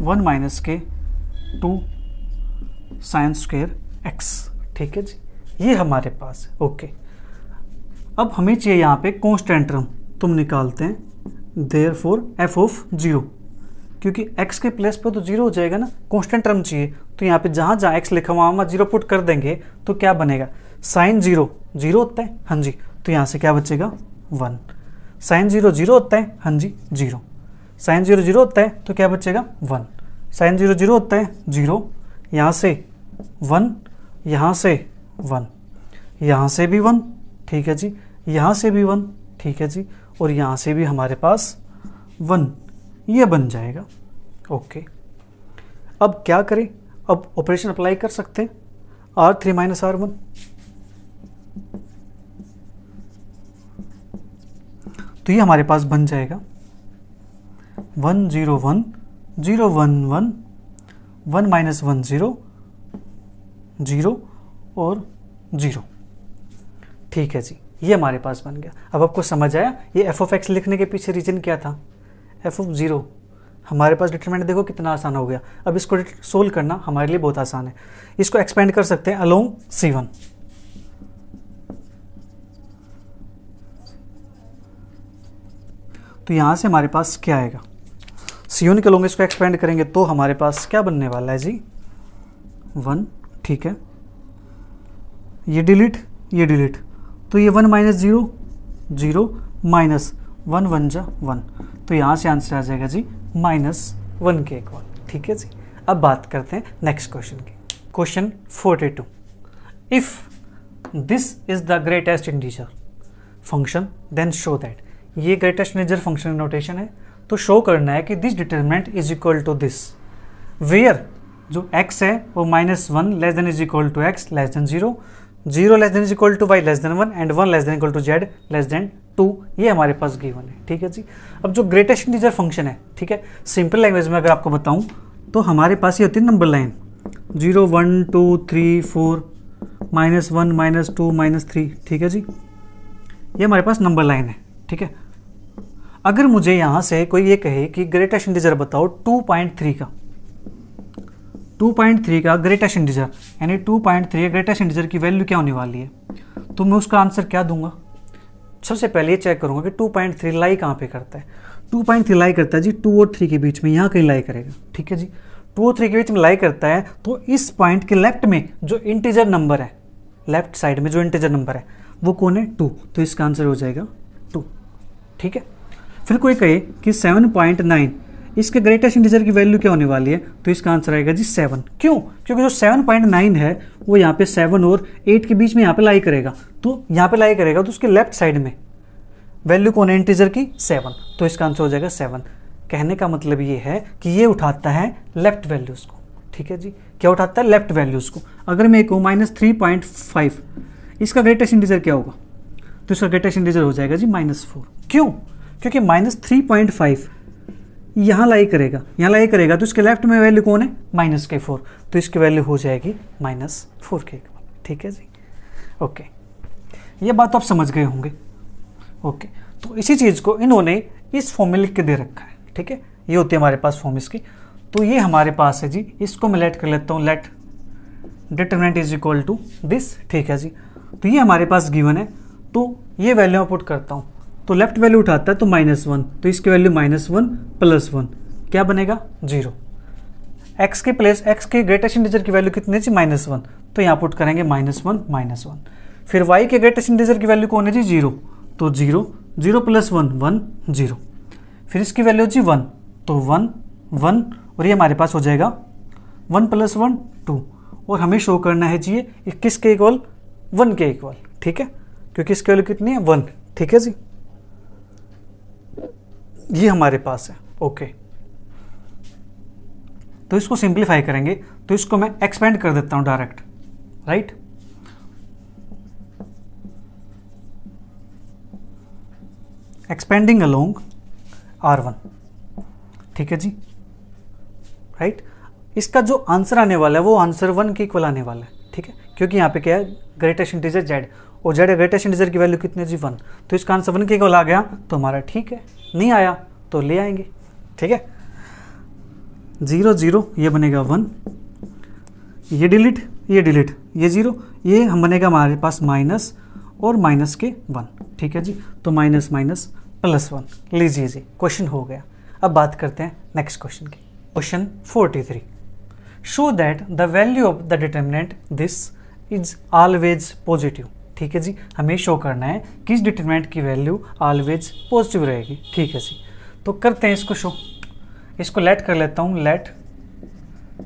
1 माइनस के 2 साइन स्क्वायर एक्स। ठीक है जी, ये हमारे पास है। ओके, अब हमें चाहिए यहाँ पे कांस्टेंट टर्म, तुम निकालते हैं देयरफॉर f ऑफ 0, क्योंकि x के प्लेस पर तो 0 हो जाएगा ना, कांस्टेंट टर्म चाहिए। तो यहाँ पे जहाँ जहाँ x लिखा हुआ वहाँ 0 पुट कर देंगे तो क्या बनेगा, साइन 0 0 होता है, हाँ जी, तो यहाँ से क्या बचेगा 1। साइन 0 0 होता है, हाँ जी 0। साइन 0 0 होता है तो क्या बचेगा 1। साइन 0 0 होता है 0, यहाँ से 1, यहाँ से 1, यहाँ से भी 1, ठीक है जी, यहाँ से भी 1, ठीक है जी, और यहाँ से भी हमारे पास 1, ये बन जाएगा। ओके, अब क्या करें, अब ऑपरेशन अप्लाई कर सकते हैं, R3 माइनस R1, तो ये हमारे पास बन जाएगा 1 0 1 0 1 1 1 माइनस 1 0 0 और 0। ठीक है जी, ये हमारे पास बन गया। अब आपको समझ आया ये f ऑफ x लिखने के पीछे रीजन क्या था, f ऑफ 0। हमारे पास डिटरमिनेंट देखो कितना आसान हो गया। अब इसको सोल्व करना हमारे लिए बहुत आसान है। इसको एक्सपेंड कर सकते हैं अलोंग C1, तो यहाँ से हमारे पास क्या आएगा, C1 के अलोंग इसको एक्सपेंड करेंगे तो हमारे पास क्या बनने वाला है जी 1। ठीक है, ये डिलीट, तो ये 1 माइनस 0 0 माइनस 1 1 जा 1, तो यहाँ से आंसर आ जाएगा जी -1 के इक्वल। ठीक है जी। अब बात करते हैं नेक्स्ट क्वेश्चन की। Question 42, if this is the greatest integer function then show that, ये ग्रेटेस्ट इंटीजर फंक्शन नोटेशन है, तो शो करना है कि this determinant is equal to this, where जो x है वो -1 less than is equal to x less than 0, 0 less than is equal to y less than 1 and 1 less than equal to z less then 2। ये हमारे पास given है। ठीक है जी। अब जो ग्रेटेस्ट इंटीजर फंक्शन है, ठीक है, सिंपल लैंग्वेज में अगर आपको बताऊं तो हमारे पास ये होती है नंबर लाइन 0 1 2 3 4 -1 -2 -3। ठीक है जी, ये हमारे पास नंबर लाइन है। ठीक है, अगर मुझे यहाँ से कोई ये कहे कि ग्रेटेस्ट इंटीजर बताओ 2.3 का ग्रेटेस्ट इंटीजर, यानी 2.3 ग्रेटेस्ट इंटीजर की वैल्यू क्या होने वाली है, तो मैं उसका आंसर क्या दूंगा। सबसे पहले ये चेक करूंगा कि 2.3 लाई कहाँ पे करता है। 2.3 लाई करता है जी 2 और 3 के बीच में, यहाँ कहीं लाई करेगा। ठीक है जी, 2 और 3 के बीच में लाई करता है, तो इस पॉइंट के लेफ्ट में जो इंटीजर नंबर है, लेफ्ट साइड में जो इंटीजर नंबर है वो कौन है 2, तो इसका आंसर हो जाएगा 2। ठीक है, फिर कोई कहे कि 7.9 इसके ग्रेटेस्ट इंटीजर की वैल्यू क्या होने वाली है, तो इसका आंसर आएगा जी 7। क्यों, क्योंकि जो 7.9 है वो यहाँ पे 7 और 8 के बीच में यहाँ पे लाई करेगा, तो यहाँ पे लाई करेगा तो उसके लेफ्ट साइड में वैल्यू कौन है इंटीजर की 7, तो इसका आंसर हो जाएगा 7। कहने का मतलब ये है कि ये उठाता है लेफ्ट वैल्यूज़ को। ठीक है जी, क्या उठाता है लेफ्ट वैल्यूज़ को। अगर मैं कहूँ -3.5 इसका ग्रेटेस्ट इंटीजर क्या होगा, तो इसका ग्रेटेस्ट इंटीजर हो जाएगा जी -4। क्यों, क्योंकि -3.5 यहाँ लाई करेगा, तो इसके लेफ्ट में वैल्यू कौन है -4, तो इसकी वैल्यू हो जाएगी -4 के इक्वल। ठीक है जी। ओके, ये बात तो आप समझ गए होंगे। ओके, तो इसी चीज़ को इन्होंने इस फॉर्म में लिख के दे रखा है। ठीक है, ये होती है हमारे पास फॉर्म इसकी, तो ये हमारे पास है जी, इसको मैं लेट कर लेता हूँ, let determinant is equal to this. ठीक है जी, तो ये हमारे पास गिवन है, तो ये वैल्यू मैं पुट करता हूँ, तो लेफ्ट वैल्यू उठाता है तो -1, तो इसकी वैल्यू -1 + 1 क्या बनेगा 0। x के प्लेस x के ग्रेटेस्ट इंटीजर की वैल्यू कितनी थी -1, तो यहाँ पुट करेंगे -1 फिर y के ग्रेटेस्ट इंटीजर की वैल्यू कौन है जी 0, तो 0 0 + 1 1 0, फिर इसकी वैल्यू जी 1, तो 1 1 और ये हमारे पास हो जाएगा 1 + 1 2, और हमें शो करना है जी ये किसके इक्वल 1 के इक्वल। ठीक है, क्योंकि इसकी वैल्यू कितनी है 1। ठीक है जी, ये हमारे पास है। ओके, तो इसको सिंप्लीफाई करेंगे, तो इसको मैं एक्सपेंड कर देता हूं direct, right. Expanding along R1, ठीक है जी, राइट। इसका जो आंसर आने वाला है वो आंसर 1 के इक्वल आने वाला है, ठीक है, क्योंकि यहाँ पे क्या है, ग्रेटेस्ट इंटीजर z, और z ग्रेटेस्ट इंटीजर की वैल्यू कितनी है जी 1, तो इसका आंसर 1 के इक्वल आ गया तो हमारा ठीक है, नहीं आया तो ले आएंगे, ठीक है। 0 0 ये बनेगा 1, ये डिलीट, ये 0, ये हम बनेगा हमारे पास माइनस और माइनस के 1, ठीक है जी। तो माइनस माइनस प्लस 1, लीजिए जी, क्वेश्चन हो गया। अब बात करते हैं नेक्स्ट क्वेश्चन की। Question 43, show that the value of the determinant this is always positive, ठीक है जी, हमें शो करना है कि इस डिटर्मिनेंट की वैल्यू ऑलवेज पॉजिटिव रहेगी, ठीक है जी। तो करते हैं इसको शो, इसको लेट कर लेता हूँ, let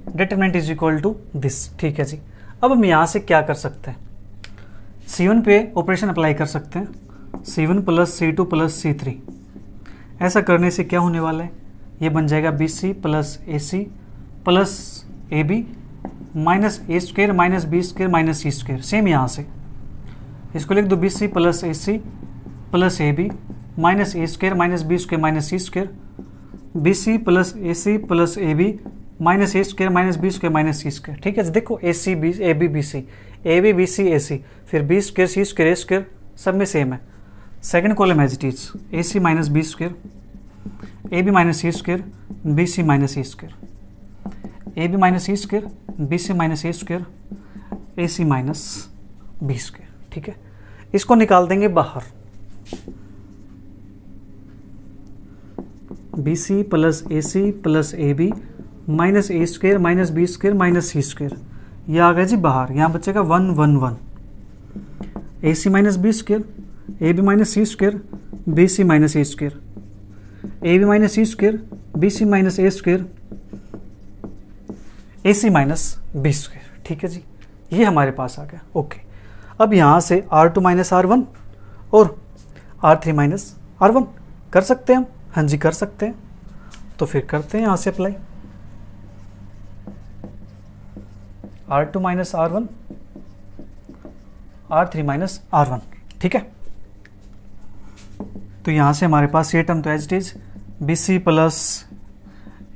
determinant is equal to this, ठीक है जी। अब हम यहाँ से क्या कर सकते हैं, C1 पे ऑपरेशन अप्लाई कर सकते हैं, C1 plus C2 plus C3। ऐसा करने से क्या होने वाला है, ये बन जाएगा BC plus AC plus AB minus A square minus B square minus C square. Same यहाँ से इसको लिख दो, BC plus AC plus AB minus A square minus B square minus C square, BC plus AC plus AB minus A square minus B square minus C square, ठीक है। देखो AC AB BC AB BC AC, फिर B square C square A square, सब में same है। Second column as it is, AC minus B square, AB minus C square, BC minus A square, AB minus C square, BC minus A square, AC minus B square, ठीक है। इसको निकाल देंगे बाहर, BC plus AC plus AB minus A square minus B square minus C square, ये आ गया जी बाहर। यहाँ बचेगा 1 1 1, AC minus B square, AB minus C square, BC minus A square, AB minus C square, BC minus A square, AC minus B square, ठीक है जी, ये हमारे पास आ गया। ओके, अब यहाँ से R2 माइनस R1 और R3 माइनस R1 कर सकते हैं हम, हाँ जी कर सकते हैं। तो फिर करते हैं यहाँ से apply, R2 minus R1, R3 minus R1, ठीक है। तो यहाँ से हमारे पास ये टर्म तो as it is, BC plus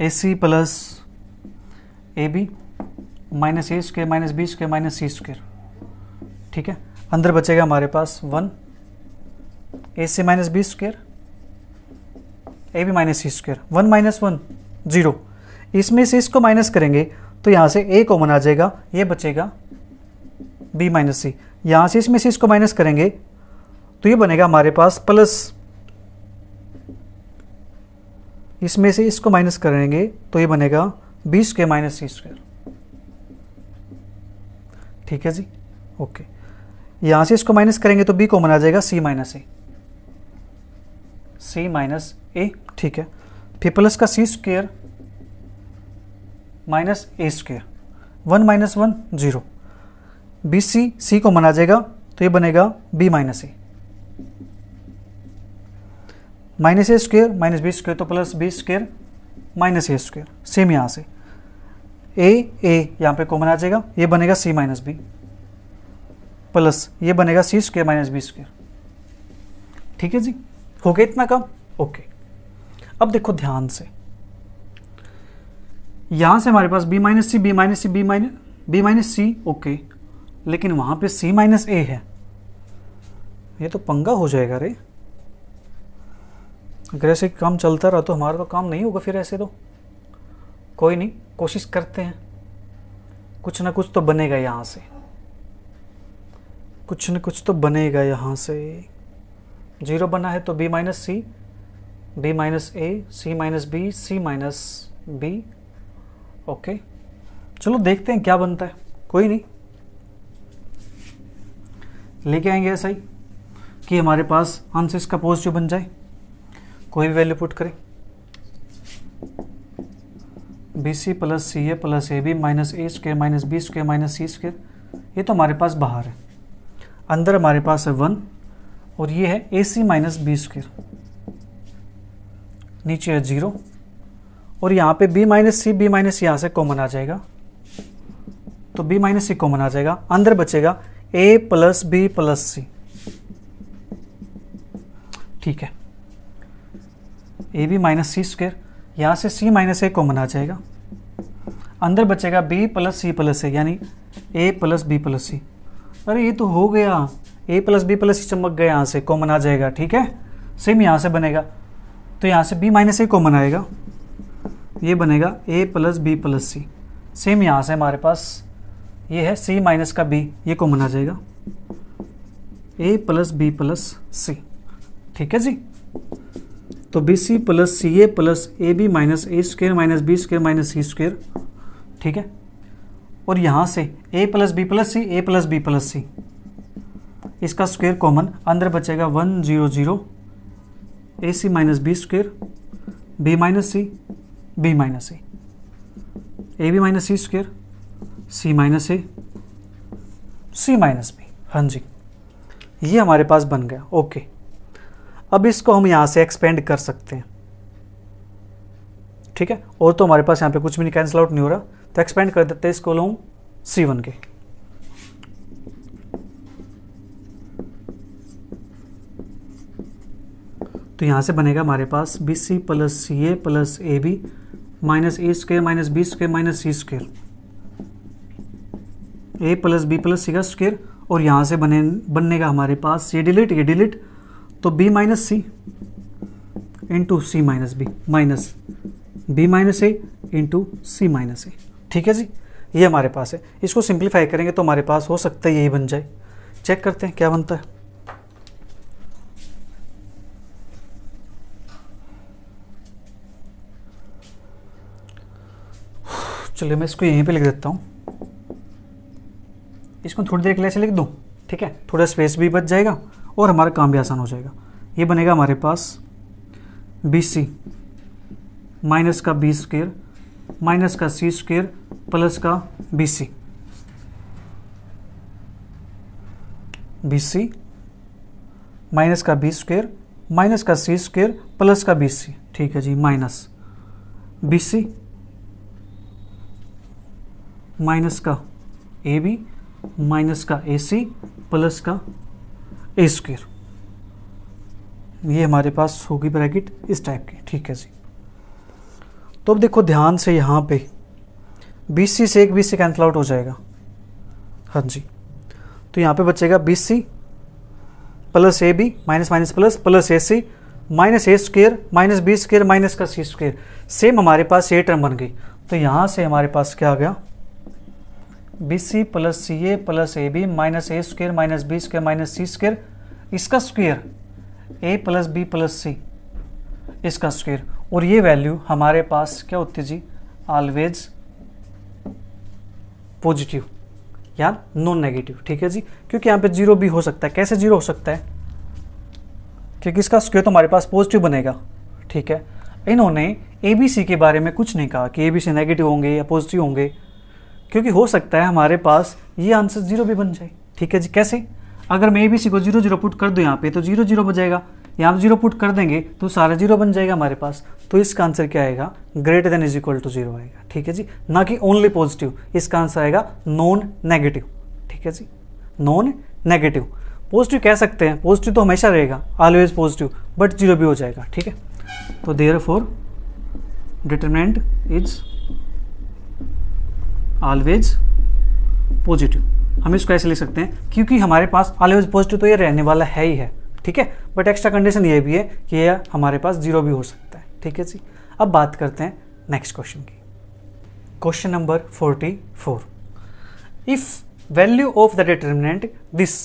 AC plus AB minus A square minus B square minus C square, ठीक है। अंदर बचेगा हमारे पास 1 AC minus B square, AB minus C square, 1 minus 1 0, इसमें से इसको माइनस करेंगे तो यहाँ से A कॉमन आ जाएगा, ये बचेगा B माइनस C, यहाँ से इसमें से इसको माइनस करेंगे तो ये बनेगा हमारे पास प्लस, इसमें से इसको माइनस करेंगे तो ये बनेगा B square minus C square, ठीक है जी। ओके, यहाँ से इसको माइनस करेंगे तो B कॉमन आ जाएगा, C minus A, C minus A, ठीक है। फिर प्लस का C square minus A square, 1 minus 1 0, BC C common आ जाएगा तो ये बनेगा B minus A, minus A square minus B square तो plus B square minus A square. Same यहाँ से A यहाँ पे कॉमन आ जाएगा, ये बनेगा C माइनस B प्लस ये बनेगा C square minus B square, ठीक है जी। हो गया इतना कम। ओके, अब देखो ध्यान से, यहाँ से हमारे पास B minus c, B minus c, B minus सी, ओके, लेकिन वहाँ पे C माइनस A है, ये तो पंगा हो जाएगा रे। अगर ऐसे काम चलता रहा तो हमारा तो काम नहीं होगा फिर ऐसे तो। कोई नहीं, कोशिश करते हैं, कुछ ना कुछ तो बनेगा यहाँ से, कुछ न कुछ तो बनेगा यहाँ से। 0 बना है तो B minus c, B minus A, C minus B, C minus B, okay. चलो देखते हैं क्या बनता है, कोई नहीं, लेके आएंगे ऐसा ही कि हमारे पास आंसर इसका पॉजिटिव बन जाए। कोई भी वैल्यू पुट करें, BC plus CA plus AB minus A square minus B square minus C square, ये तो हमारे पास बाहर है। अंदर हमारे पास है 1 और ये है AC माइनस B स्क्वेयर, नीचे है 0 और यहाँ पे b minus c, b minus यहाँ से कॉमन आ जाएगा, तो b माइनस सी कॉमन आ जाएगा, अंदर बचेगा a प्लस बी प्लस सी। ठीक है, a B minus C square, यहाँ से c माइनस ए कॉमन आ जाएगा, अंदर बचेगा b plus C plus a यानी a plus B plus c. अरे ये तो हो गया, a plus B plus c चमक गया, यहाँ से कॉमन आ जाएगा। ठीक है, सेम यहाँ से बनेगा, तो यहाँ से b माइनस ए कॉमन आएगा, ये बनेगा a plus B plus C. Same यहाँ से हमारे पास ये है c माइनस का b, ये कॉमन आ जाएगा, a प्लस बी प्लस सी। ठीक है जी, तो B C plus C A plus A B minus A square minus B square minus C square. ठीक है, और यहाँ से a plus B plus C, A plus B plus सी, इसका स्क्वेयर कॉमन, अंदर बचेगा 1 0 0 a C minus B square b minus C b minus A B minus C square c minus A C minus b. हाँ जी, ये हमारे पास बन गया। ओके, अब इसको हम यहाँ से एक्सपेंड कर सकते हैं। ठीक है, और तो हमारे पास यहाँ पे कुछ भी नहीं, कैंसिल आउट नहीं हो रहा, तो एक्सपेंड कर देते हैं इस कॉलम C1 के। तो यहाँ से बनेगा हमारे पास B C plus C A plus A B minus A square minus B square minus C square, A plus B plus C का स्क्वेयर, और यहाँ से बनेगा हमारे पास ये डिलीट, तो b minus C into C minus B minus B minus ए into C minus ए। ठीक है जी, ये हमारे पास है। इसको सिंप्लीफाई करेंगे तो हमारे पास हो सकता है यही बन जाए। चेक करते हैं क्या बनता है। चलिए मैं इसको यहीं पे लिख देता हूँ, इसको थोड़ी देर के लिए ऐसे लिख दूँ। ठीक है, थोड़ा स्पेस भी बच जाएगा और हमारा काम भी आसान हो जाएगा। ये बनेगा हमारे पास बी सी माइनस का बी स्क्वेयर माइनस का सी स्क्वेयर प्लस का बी सी, बी सी माइनस का बी स्क्वेयर माइनस का सी स्क्वेयर प्लस का बी सी। ठीक है जी, माइनस बी सी माइनस का ए बी माइनस का ए सी प्लस का ए स्क्वेयर, ये हमारे पास होगी ब्रैकेट इस टाइप की। ठीक है जी, तो अब देखो ध्यान से, यहाँ पे बी सी से एक बी सी कैंसिल आउट हो जाएगा। हाँ जी, तो यहाँ पे बचेगा b C plus A B minus minus plus plus A C minus A square minus B square minus का सी स्क्वेयर। सेम हमारे पास ये टर्म बन गई, तो यहाँ से हमारे पास क्या आ गया, b C plus C A plus A B minus A square minus B square minus C square, इसका स्क्वेयर ए प्लस बी प्लस सी, इसका स्क्वेयर, और ये वैल्यू हमारे पास क्या होती है जी, ऑलवेज पॉजिटिव या नॉन नेगेटिव। ठीक है जी, क्योंकि यहाँ पे जीरो भी हो सकता है। कैसे जीरो हो सकता है, क्योंकि इसका स्क्वेयर तो हमारे पास पॉजिटिव बनेगा। ठीक है, इन्होंने ए बी सी के बारे में कुछ नहीं कहा कि ए बी सी नेगेटिव होंगे या पॉजिटिव होंगे, क्योंकि हो सकता है हमारे पास ये आंसर जीरो भी बन जाए। ठीक है जी, कैसे, अगर मैं ए बी सी को 0 0 पुट कर दूँ यहाँ पे, तो 0 0 बजाएगा, यहाँ पे 0 पुट कर देंगे तो सारा 0 बन जाएगा हमारे पास। तो इसका आंसर क्या आएगा, greater than is equal to 0 आएगा। ठीक है जी, ना कि ओनली पॉजिटिव, इसका आंसर आएगा नॉन नेगेटिव। ठीक है जी, नॉन नेगेटिव। पॉजिटिव कह सकते हैं, पॉजिटिव तो हमेशा रहेगा, ऑलवेज पॉजिटिव, बट 0 भी हो जाएगा। ठीक है, तो therefore determinant is always positive. हम इसको ऐसे लिख सकते हैं, क्योंकि हमारे पास ऑलवेज पॉजिटिव तो ये रहने वाला है ही है। ठीक है, बट एक्स्ट्रा कंडीशन ये भी है कि ये हमारे पास 0 भी हो सकता है। ठीक है जी, अब बात करते हैं नेक्स्ट क्वेश्चन की। Question number 44, if value of the determinant this,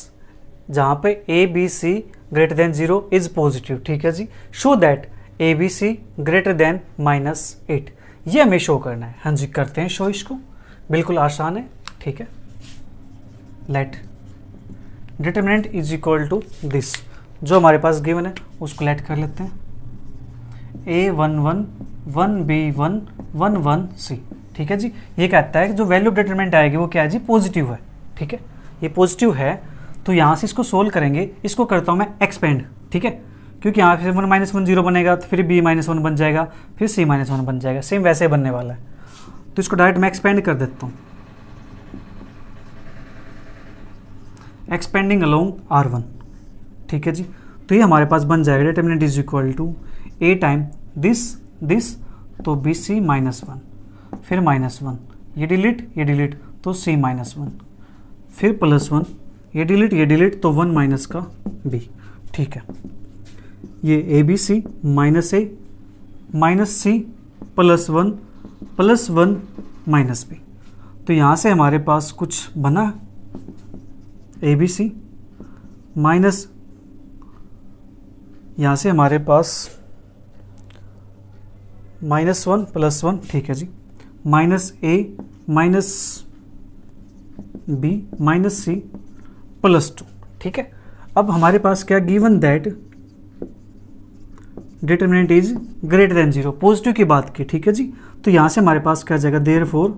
जहाँ पे A B C greater than 0 is positive. ठीक है जी, show that A B C greater than -8, ये हमें शो करना है। हाँ जी, करते हैं शो इसको, बिल्कुल आसान है। ठीक है, let determinant is equal to this, जो हमारे पास गिवन है उसको लेट कर लेते हैं, A11 1B1 11C। ठीक है जी, ये कहता है कि जो वैल्यू ऑफ डिटरमिनेंट आएगी वो क्या है जी, पॉजिटिव है। ठीक है, ये पॉजिटिव है, तो यहाँ से इसको सोल्व करेंगे। इसको करता हूँ मैं एक्सपेंड। ठीक है, क्योंकि यहाँ से 1 - 1 0 बनेगा, तो फिर b - 1 बन जाएगा, फिर c - 1 बन जाएगा, सेम वैसे बनने वाला है। तो इसको डायरेक्ट मैं एक्सपेंड कर देता हूँ, एक्सपेंडिंग अलोंग R1, ठीक है जी। तो ये हमारे पास बन जाएगा determinant is equal to a time this, तो bc - 1, फिर -1, ये डिलीट तो c - 1, फिर +1, ये डिलीट तो 1 माइनस का b, ठीक है। ये ABC minus a minus c +1 minus b, तो यहाँ से हमारे पास कुछ बना ABC माइनस, यहाँ से हमारे पास -1 +1, ठीक है जी, minus a minus b minus c +2, ठीक है। अब हमारे पास क्या given that determinant is greater than 0, positive की बात की, ठीक है जी। तो यहाँ से हमारे पास क्या जाएगा, therefore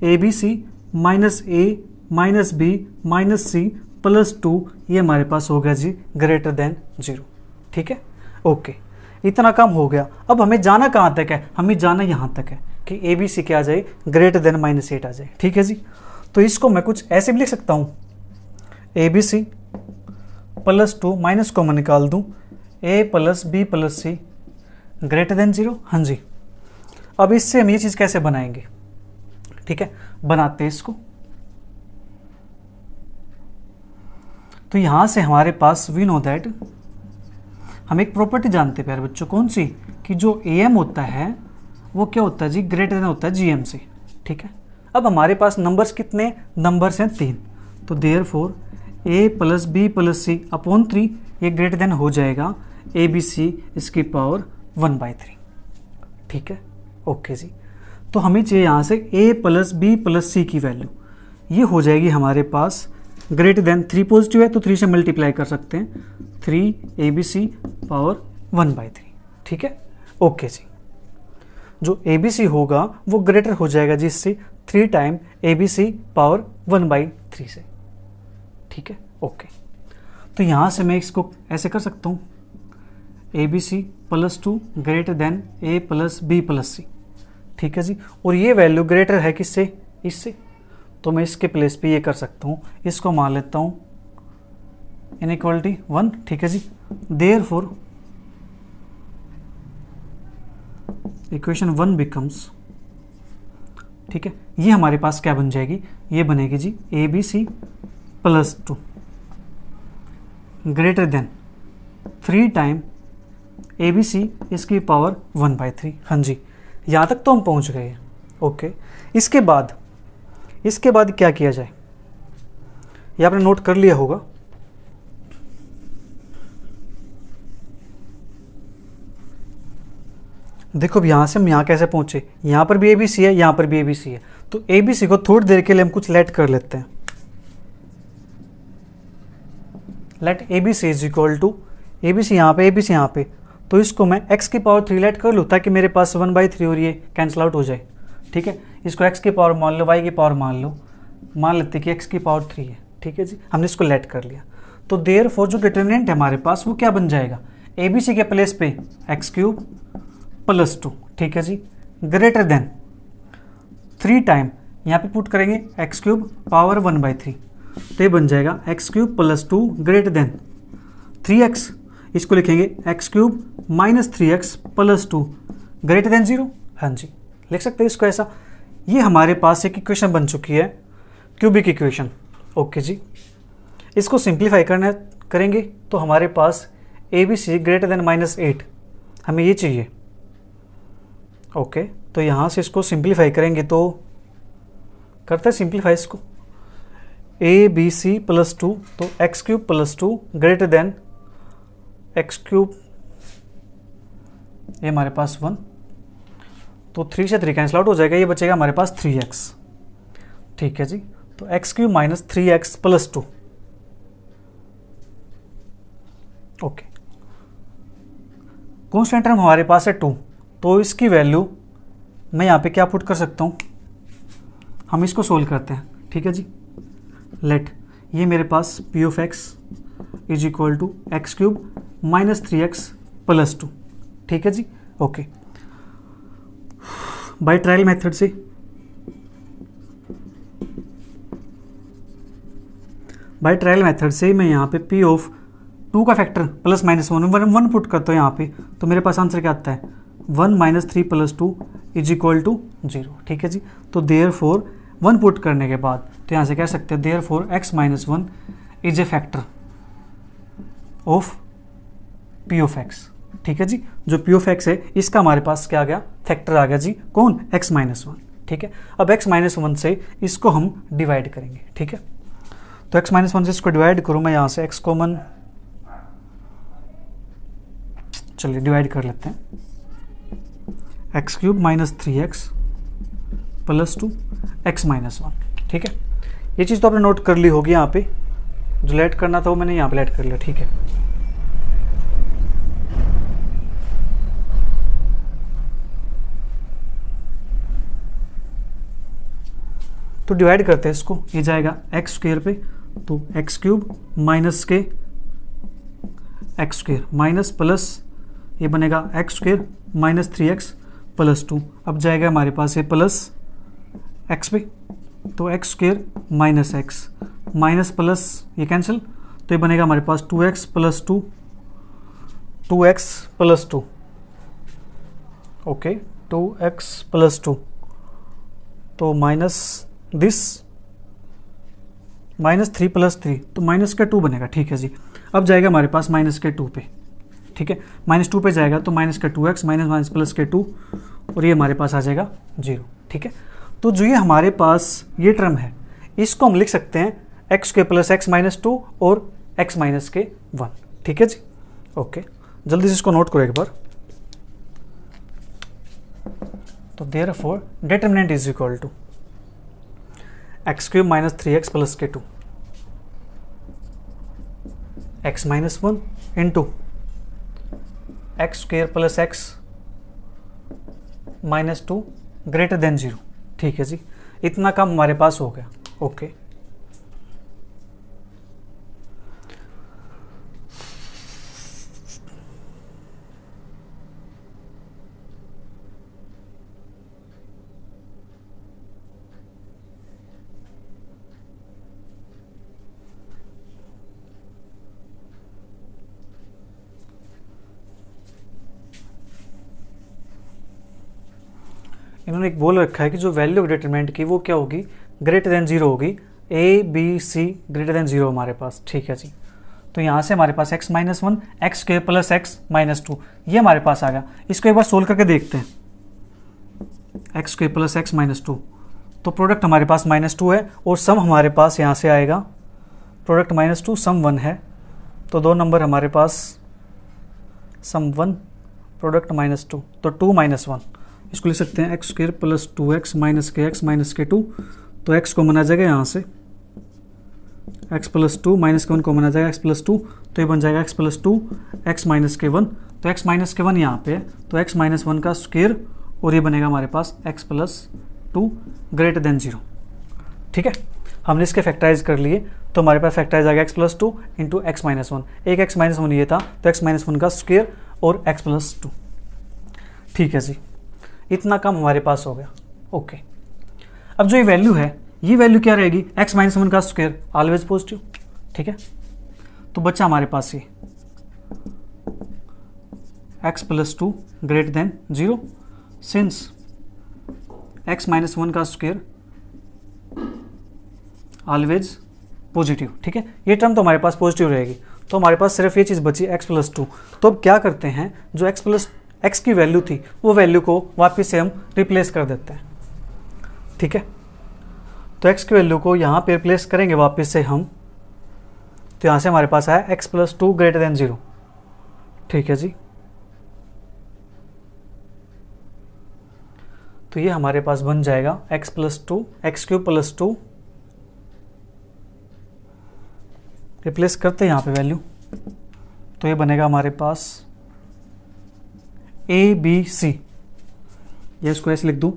ABC minus a minus b minus c +2, ये हमारे पास हो गया जी ग्रेटर देन 0, ठीक है। ओके, इतना काम हो गया। अब हमें जाना कहाँ तक है, हमें जाना यहाँ तक है कि ABC क्या आ जाए, ग्रेटर देन -8 आ जाए, ठीक है जी। तो इसको मैं कुछ ऐसे भी लिख सकता हूँ, ABC +2 माइनस कॉमन निकाल दूँ, a + b + c greater than 0, हाँ जी। अब इससे हम ये चीज़ कैसे बनाएंगे, ठीक है, बनाते हैं इसको। तो यहाँ से हमारे पास वी नो दैट, हम एक प्रॉपर्टी जानते हैं प्यारे बच्चों, कौन सी, कि जो AM होता है वो क्या होता है जी, ग्रेटर देन होता है GM से, ठीक है। अब हमारे पास नंबर्स कितने, नंबर्स हैं 3, तो therefore a + b + c upon 3, ये ग्रेटर देन हो जाएगा ABC इसकी पावर 1/3, ठीक है। ओके जी, तो हमें चाहिए यहाँ से a + b + c की वैल्यू, ये हो जाएगी हमारे पास ग्रेटर देन 3, पॉजिटिव है तो 3 से मल्टीप्लाई कर सकते हैं, 3ABC पावर 1/3, ठीक है। ओके जी, जो ABC होगा वो ग्रेटर हो जाएगा जिससे 3 टाइम ABC पावर 1/3 से, ठीक है। ओके, तो यहाँ से मैं इसको ऐसे कर सकता हूँ, ABC +2 greater than a + b + c, ठीक है जी। और ये वैल्यू ग्रेटर है किससे, इससे, तो मैं इसके प्लेस पे ये कर सकता हूँ, इसको मान लेता हूँ इनइक्वालिटी 1, ठीक है जी। देयरफॉर इक्वेशन 1 बिकम्स, ठीक है, ये हमारे पास क्या बन जाएगी, ये बनेगी जी ABC +2 greater than 3 time ABC इसकी पावर 1/3, हाँ जी। यहाँ तक तो हम पहुँच गए। ओके, इसके बाद क्या किया जाए, ये आपने नोट कर लिया होगा। देखो अब यहाँ से हम यहाँ कैसे पहुँचे, यहाँ पर भी ABC है, यहाँ पर भी ABC है, तो ABC को थोड़ी देर के लिए हम कुछ लेट कर लेते हैं। Let ABC is equal to ABC यहाँ पे, ABC यहाँ पे, तो इसको मैं x की पावर 3 लेट कर लूँ ताकि मेरे पास 1/3 और ये कैंसिल आउट हो जाए, ठीक है। इसको x की पावर मान लो, y की पावर मान लो, मान लेते कि x की पावर 3 है, ठीक है जी। हमने इसको लेट कर लिया, तो देयरफॉर जो डिटरमिनेंट है हमारे पास वो क्या बन जाएगा, ABC के प्लेस पे x³ +2, ठीक है जी, ग्रेटर देन 3 टाइम, यहाँ पे पुट करेंगे x³ पावर 1/3, तो ये बन जाएगा x³ +2 ग्रेटर देन 3x, इसको लिखेंगे x³ - 3x +2 ग्रेटर देन 0, हाँ जी, लिख सकते हैं इसको ऐसा। ये हमारे पास एक इक्वेशन बन चुकी है, क्यूबिक इक्वेशन। ओके जी, इसको सिंप्लीफाई करेंगे तो हमारे पास ABC ग्रेटर देन -8, हमें ये चाहिए। ओके, तो यहाँ से इसको सिंप्लीफाई करेंगे तो करते हैं सिंप्लीफाई इसको, ABC +2, तो x³ +2 ग्रेटर देन x³, ये हमारे पास 1, तो 3 से 3 कैंसिल आउट हो जाएगा, ये बचेगा हमारे पास 3x, ठीक है जी। तो x³ - 3x +2, okay. Constant term हमारे पास है 2, तो इसकी वैल्यू मैं यहाँ पे क्या पुट कर सकता हूँ, हम इसको सोल्व करते हैं, ठीक है जी। लेट ये मेरे पास p of x is equal to x³ -3x + 2, ठीक है जी, ओके। बाय ट्रायल मेथड से मैं यहाँ पे p ऑफ 2 का फैक्टर +-1 पुट करता हूँ यहाँ पे, तो मेरे पास आंसर क्या आता है 1 - 3 + 2 = 0, ठीक है जी। तो देयरफॉर 1 पुट करने के बाद तो यहाँ से कह सकते हैं therefore x - 1 is a factor of p of x, ठीक है जी। जो p ऑफ x है इसका हमारे पास क्या आ गया, फैक्टर आ गया जी, कौन, x - 1, ठीक है। अब x - 1 से इसको हम डिवाइड करेंगे, ठीक है। तो x - 1 से इसको डिवाइड करूँ मैं, यहाँ से x कॉमन, चलिए डिवाइड कर लेते हैं, x³ - 3x + 2 x - 1, ठीक है। ये चीज़ तो आपने नोट कर ली होगी, यहाँ पे जो लेट करना था वो मैंने यहाँ पे लेट कर लिया, ठीक है। तो डिवाइड करते हैं इसको, ये जाएगा x² पे, तो x³ माइनस के x² माइनस प्लस ये बनेगा x² - 3x + 2, अब जाएगा हमारे पास ये प्लस x पे, तो x² - x माइनस प्लस ये कैंसिल, तो ये बनेगा हमारे पास 2x + 2, 2x + 2, ओके, 2x + 2, तो माइनस दिस -3 + 3, तो -2 बनेगा, ठीक है जी। अब जाएगा हमारे पास -2 पे, ठीक है, -2 पे जाएगा तो -2x माइनस +2 और ये हमारे पास आ जाएगा 0, ठीक है। तो जो ये हमारे पास ये टर्म है इसको हम लिख सकते हैं x² + x - 2 और x - 1, ठीक है जी, ओके। जल्दी से इसको नोट करो एक बार। तो therefore determinant is equal to x³ - 3x + k2 x - 1 into x² + x - 2 > 0, ठीक है जी। इतना काम हमारे पास हो गया, ओके। इन्होंने एक बोल रखा है कि जो वैल्यू ऑफ डिटरमिनेंट की वो क्या होगी, > 0 होगी, a b c > 0 हमारे पास, ठीक है जी। तो यहाँ से हमारे पास x - 1 x² + x - 2 ये हमारे पास आ गया। इसको एक बार सोल्व करके देखते हैं, x² + x - 2, तो प्रोडक्ट हमारे पास -2 है और सम हमारे पास यहाँ से आएगा प्रोडक्ट -2 सम 1 है, तो 2 नंबर हमारे पास सम 1 प्रोडक्ट -2, तो 2 - 1, इसको लिख सकते हैं x² + 2x - kx - k2, तो x कॉमन आ जाएगा यहाँ से, x + 2 - k1 कॉमन आ जाएगा x + 2, तो ये बन जाएगा x + 2 x - k1, तो x - k1 यहाँ पे है, तो x - 1 का स्क्वायर और ये बनेगा हमारे पास x + 2 > 0, ठीक है। हमने इसके फैक्टराइज कर लिए, तो हमारे पास फैक्टराइज आ गया x + 2 इंटू x - 1, एक x - 1 ये था, तो x - 1 का स्क्वायर और x + 2, ठीक है जी। इतना कम हमारे पास हो गया, ओके। अब जो ये वैल्यू है, ये वैल्यू क्या रहेगी, x - 1 का स्क्वायर ऑलवेज पॉजिटिव, ठीक है। तो बच्चा हमारे पास ये x + 2 > 0 सिंस x - 1 का स्क्वायर ऑलवेज पॉजिटिव, ठीक है। ये टर्म तो हमारे पास पॉजिटिव रहेगी, तो हमारे पास सिर्फ ये चीज़ बची x + 2। तो अब क्या करते हैं, जो x की वैल्यू थी वो वैल्यू को वापस से हम रिप्लेस कर देते हैं, ठीक है। तो x की वैल्यू को यहाँ पे रिप्लेस करेंगे वापस से हम, तो यहाँ से हमारे पास आया x + 2 > 0, ठीक है जी। तो ये हमारे पास बन जाएगा x + 2 x³ + 2, रिप्लेस करते हैं यहाँ पे वैल्यू, तो ये बनेगा हमारे पास a b c, ये इसको ऐसे लिख दूँ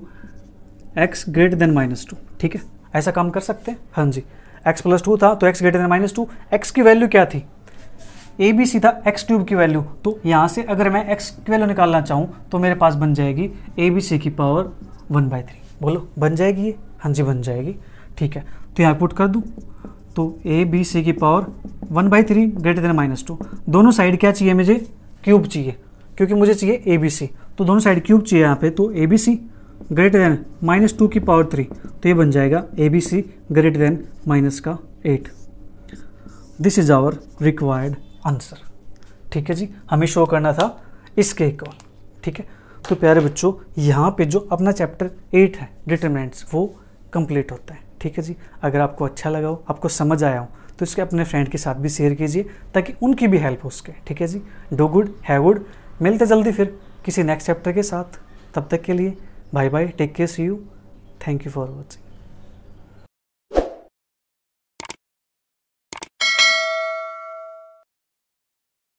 x > -2, ठीक है। ऐसा काम कर सकते हैं, हाँ जी। x + 2 था तो x > -2, x की वैल्यू क्या थी, ए बी सी था एक्स क्यूब की वैल्यू, तो यहाँ से अगर मैं एक्स की वैल्यू निकालना चाहूँ तो मेरे पास बन जाएगी ए बी सी की पावर 1/3। बोलो बन जाएगी ये? हाँ जी बन जाएगी। ठीक है, तो यहाँ पुट कर दूँ तो ए बी सी की पावर 1/3 ग्रेटर देन -2। दोनों साइड क्या चाहिए मुझे? क्यूब चाहिए, क्योंकि मुझे चाहिए ए बी सी, तो दोनों साइड क्यूब चाहिए यहाँ पे। तो a B C greater than -2 की पावर 3, तो ये बन जाएगा a B C greater than -8। This is our required answer. ठीक है जी, हमें शो करना था इसके इक्वल। ठीक है, तो प्यारे बच्चों यहाँ पे जो अपना चैप्टर 8 है डिटरमिनेंट्स वो कंप्लीट होता है। ठीक है जी, अगर आपको अच्छा लगा हो, आपको समझ आया हो, तो इसके अपने फ्रेंड के साथ भी शेयर कीजिए ताकि उनकी भी हेल्प हो सके। ठीक है जी, डू गुड, हैव गुड। मिलते जल्दी फिर किसी नेक्स्ट चैप्टर के साथ। तब तक के लिए bye bye, take care, see you, thank you for watching.